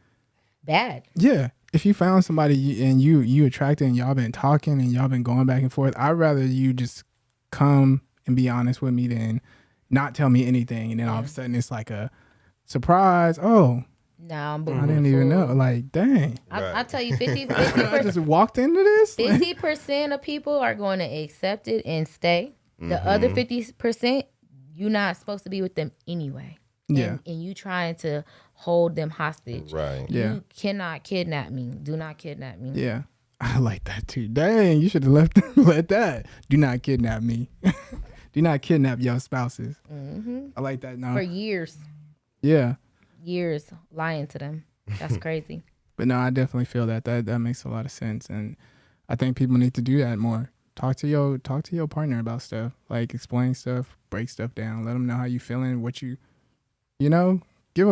Bad. yeah, if you found somebody and you attracted and y'all been talking and y'all been going back and forth, I'd rather you just come and be honest with me than not tell me anything and then all of a sudden it's like a surprise. Oh, Nah, I'm I didn't even know. Like, dang, I tell you, 50 I just walked into this. 50% of people are going to accept it and stay. The other 50%, you're not supposed to be with them anyway. Yeah, And you trying to hold them hostage. Right. Yeah. You cannot kidnap me. Do not kidnap me. yeah, I like that too. Dang, you should have let that. Do not kidnap me. Do not kidnap your spouses. I like that. No, For years lying to them. That's crazy. but no, I definitely feel that makes a lot of sense, and I think people need to do that more. Talk to your partner about stuff, like explain stuff, break stuff down, let them know how you feeling, what you know, give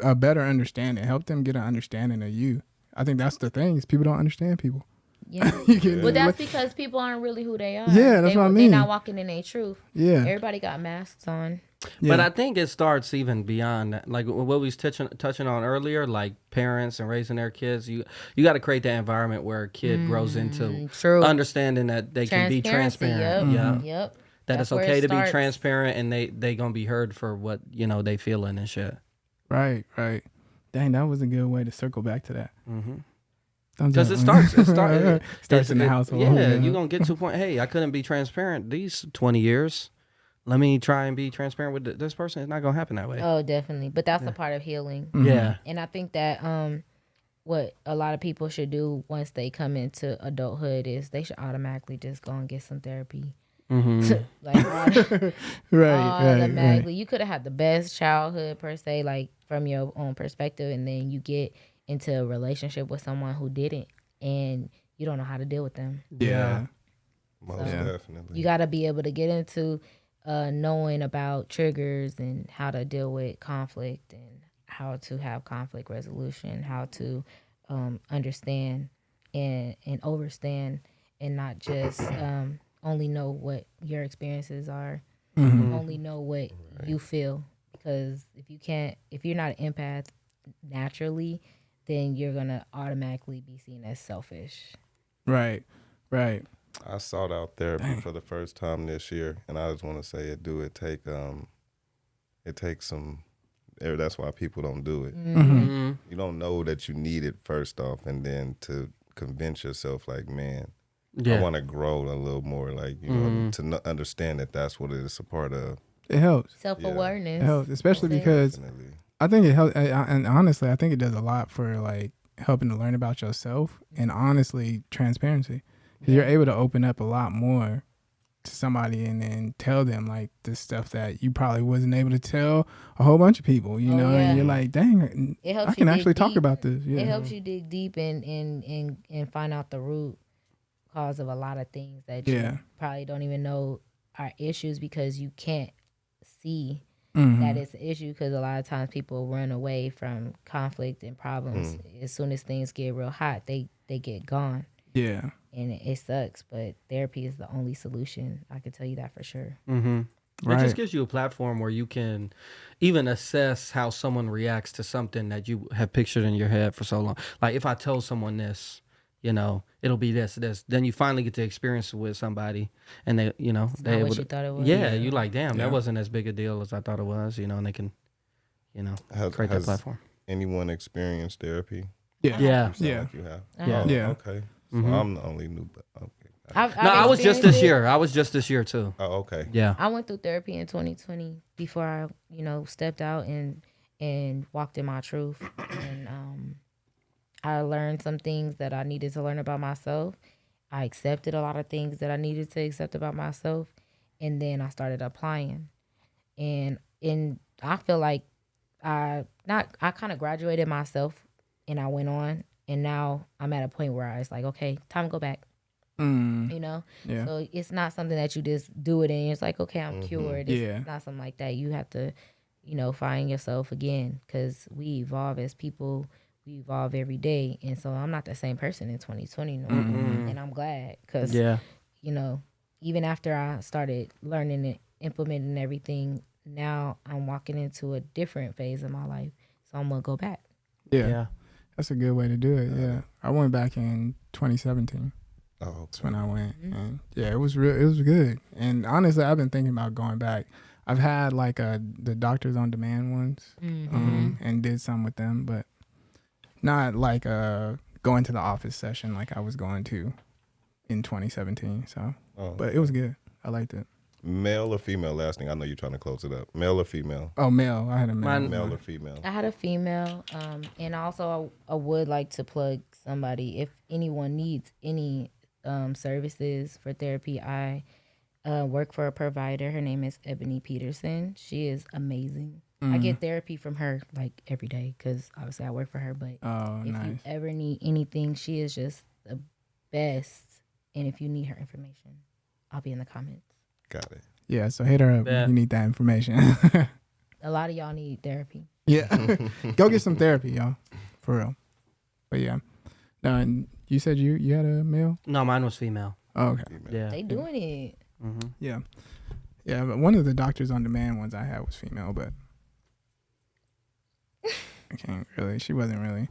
a better understanding, help them get an understanding of you. I think that's the thing is people don't understand people. Yeah. You But that's because people aren't really who they are. Yeah, that's what I mean. They're not walking in their truth. Yeah, Everybody got masks on. But I think it starts even beyond that. Like what we was touching on earlier, like parents and raising their kids. You got to create that environment where a kid grows into True. understanding that they can be transparent. Yep. Yeah. Yep. That That's it's where okay it to be starts. transparent and they gonna be heard for what they feeling and shit. right. Dang, that was a good way to circle back to that. Because it starts starts in the household. Yeah, you're gonna get to a point. Hey, I couldn't be transparent these 20 years. Let me try and be transparent with this person. It's not gonna happen that way. Oh, definitely. But that's a part of healing. Yeah. And I think that what a lot of people should do once they come into adulthood is they should automatically just go and get some therapy. Like right. automatically. You could have had the best childhood per se, like from your own perspective, and then you get into a relationship with someone who didn't, and you don't know how to deal with them. Yeah. Most definitely. You got to be able to get into knowing about triggers and how to deal with conflict and how to have conflict resolution, how to understand and overstand and not just only know what your experiences are, only know what you feel. Because if you're not an empath naturally, then you're going to automatically be seen as selfish. Right. I sought out therapy for the first time this year, and I just want to say it takes some. That's why people don't do it. You don't know that you need it first off, and then to convince yourself, like, man, I want to grow a little more, like, you know, to understand that that's what it is a part of. It helps. Self-awareness. It helps, especially because Definitely. I think it helps. And honestly, I think it does a lot for like helping to learn about yourself and honestly transparency. 'Cause you're able to open up a lot more to somebody and then tell them like this stuff that you probably wasn't able to tell a whole bunch of people, you know, and you're like, dang, It helps I can you actually dig talk deep. about this. Yeah. It helps you dig deep and find out the root cause of a lot of things that you probably don't even know are issues because you can't see that it's an issue, because a lot of times people run away from conflict and problems. As soon as things get real hot, they get gone. Yeah. And it sucks, but therapy is the only solution. I can tell you that for sure. It just gives you a platform where you can even assess how someone reacts to something that you have pictured in your head for so long. Like if I tell someone this, it'll be this. Then you finally get to experience it with somebody, and they, It's they not what you thought it was. yeah, you like, damn, Yeah. that wasn't as big a deal as I thought it was, and they can, create that platform. Anyone experienced therapy? Yeah. Yeah. You sound Yeah. like you have. Yeah. Oh, Yeah. Okay. So Mhm. I'm the only new, but okay. No, I was just this year. I was just this year too. Oh, okay. Yeah. I went through therapy in 2020 before I, stepped out and walked in my truth. And I learned some things that I needed to learn about myself. I accepted a lot of things that I needed to accept about myself. And then I started applying. And I feel like I kind of graduated myself and I went on. And now I'm at a point where it's like, okay, time to go back. Yeah. So it's not something that you just do it and it's like, okay, I'm cured. It's Yeah. not something like that. You have to, find yourself again, because we evolve as people. We evolve every day. And so I'm not the same person in 2020 no more. And I'm glad, because, even after I started learning and implementing everything, now I'm walking into a different phase of my life. So I'm going to go back. Yeah. That's a good way to do it. Yeah. I went back in 2017. Oh, okay. That's when I went, and it was real. It was good. And honestly, I've been thinking about going back. I've had like the Doctors on Demand ones, and did some with them, but not like going to the office session like I was going to in 2017. So, but it was good. I liked it. Male or female? Last thing, I know you're trying to close it up. Male or female? Oh, male. I had a male. Male or female? I had a female, and also I would like to plug somebody. If anyone needs any services for therapy, I work for a provider. Her name is Ebony Peterson. She is amazing. I get therapy from her like every day because obviously I work for her. But if you ever need anything, she is just the best. And if you need her information, I'll be in the comments. Got it. Yeah, so hit her up if you need that information. A lot of y'all need therapy. Yeah. Go get some therapy, y'all. For real. But yeah. No, and you said you had a male? No, mine was female. Oh, okay. Female. Yeah. They doing it. Yeah. Yeah, but one of the Doctors on Demand ones I had was female, but I can't really. She wasn't really.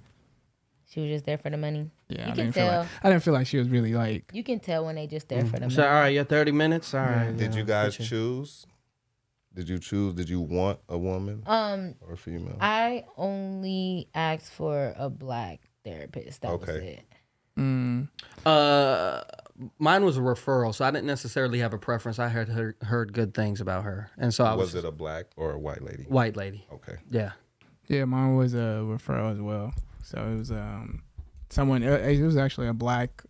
She was just there for the money. Yeah, You I can didn't feel tell. like I didn't feel like she was really like. You can tell when they just there for the money. So, all right, you're 30 minutes. All right. Did you guys choose? Did you choose? Did you want a woman or a female? I only asked for a black therapist. That was it. Mine was a referral, so I didn't necessarily have a preference. I had heard good things about her, and so I was it a black or a white lady? White lady. Okay. Yeah. Yeah, mine was a referral as well. So it was someone. It was actually a black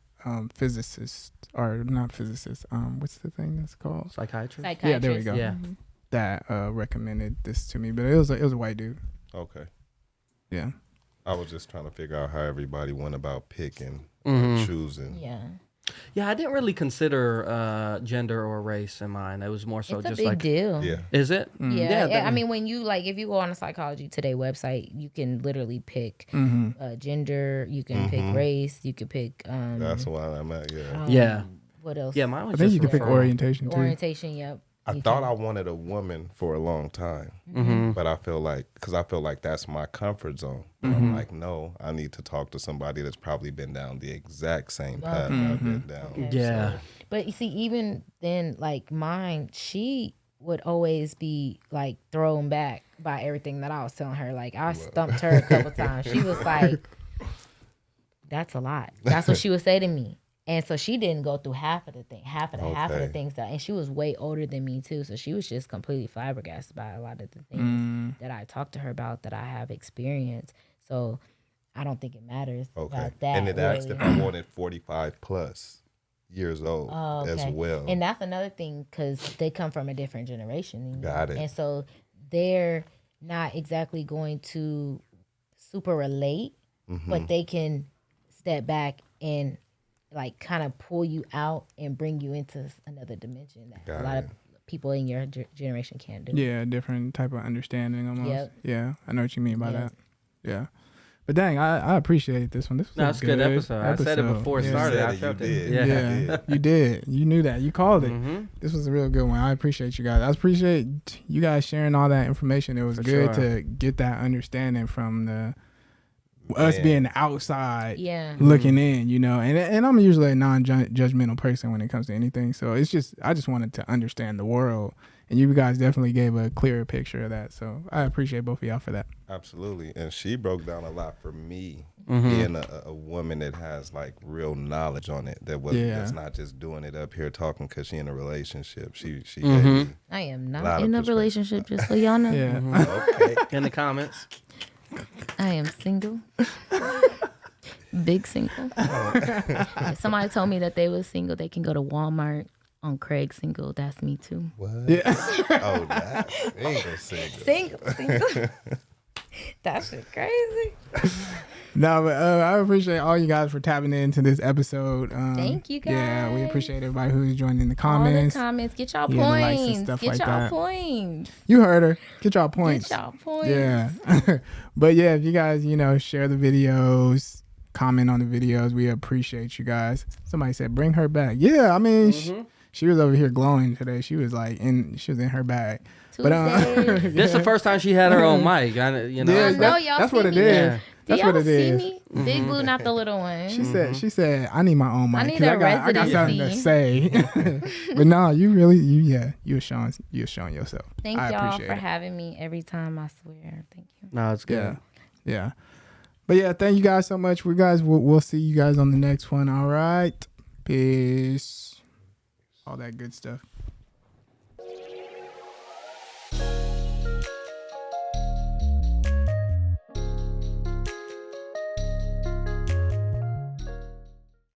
physicist, or not physicist. What's the thing that's called? Psychiatrist. Yeah, there we go. Yeah. That recommended this to me, but it was a white dude. Okay. Yeah. I was just trying to figure out how everybody went about picking, or choosing. Yeah. Yeah, I didn't really consider gender or race in mine. It was more so It's a just big like, deal. Yeah. is it? Yeah. I mean, when you if you go on a Psychology Today website, you can literally pick gender. You can pick race. You can pick. That's why I'm at. Yeah. Yeah. What else? Yeah, mine was I think just you can pick referral. orientation too. Orientation. Yep. I thought I wanted a woman for a long time, but I feel like that's my comfort zone. But I'm like, no, I need to talk to somebody that's probably been down the exact same path I've been down. Okay. Yeah. But you see, even then, like mine, she would always be like thrown back by everything that I was telling her. Like I stumped her a couple times. She was like, "That's a lot." That's what she would say to me. And so she didn't go through half of the things that, and she was way older than me too. So she was just completely flabbergasted by a lot of the things that I talked to her about that I have experienced. So I don't think it matters about that. And it asked if I wanted 45 plus years old as well. And that's another thing, because they come from a different generation than you. Got it. And so they're not exactly going to super relate, but they can step back and like kind of pull you out and bring you into another dimension that a lot of people in your generation can't do. Yeah, different type of understanding almost. Yep. Yeah, I know what you mean by that. Yeah. But dang, I appreciate this one. This was It's a good episode. I said it before it started. I felt it. Yeah, you did. You knew that. You called it. This was a real good one. I appreciate you guys. I appreciate you guys sharing all that information. It was good to get that understanding from us being outside looking in, you know. And I'm usually a non-judgmental person when it comes to anything. So it's just, I just wanted to understand the world. And you guys definitely gave a clearer picture of that. So I appreciate both of y'all for that. Absolutely. And she broke down a lot for me, being a woman that has like real knowledge on it, that's not just doing it up here talking because she in a relationship. She gave me I am not in a relationship, just so y'all know. Okay. In the comments. I am single. Big single. If somebody told me that they was single, they can go to Walmart on Craig single. That's me too. What? Yeah. Oh, that's single. Single. That shit crazy. No, but I appreciate all you guys for tapping into this episode. Thank you guys. Yeah, we appreciate everybody who's joining the comments. All the comments. Get y'all Yeah, the likes and points. stuff Get like y'all that. points. You heard her. Get y'all points. Get y'all points. Yeah. But yeah, if you guys, share the videos, comment on the videos, we appreciate you guys. Somebody said, bring her back. Yeah, I mean, she was over here glowing today. She was like, she was in her bag. Tuesday. But This is the first time she had her own mic. Yeah, I know y'all that's see what it me. is. Yeah. That's Do y'all what it see is. me? Big Blue, not the little one. She said, I need my own mic. I need 'cause a I got something to residency. say. But no, you were showing yourself. Thank I y'all appreciate for it. having me every time, I swear. Thank you. No, it's good. Yeah. But yeah, thank you guys so much. We'll see you guys on the next one. All right. Peace. All that good stuff.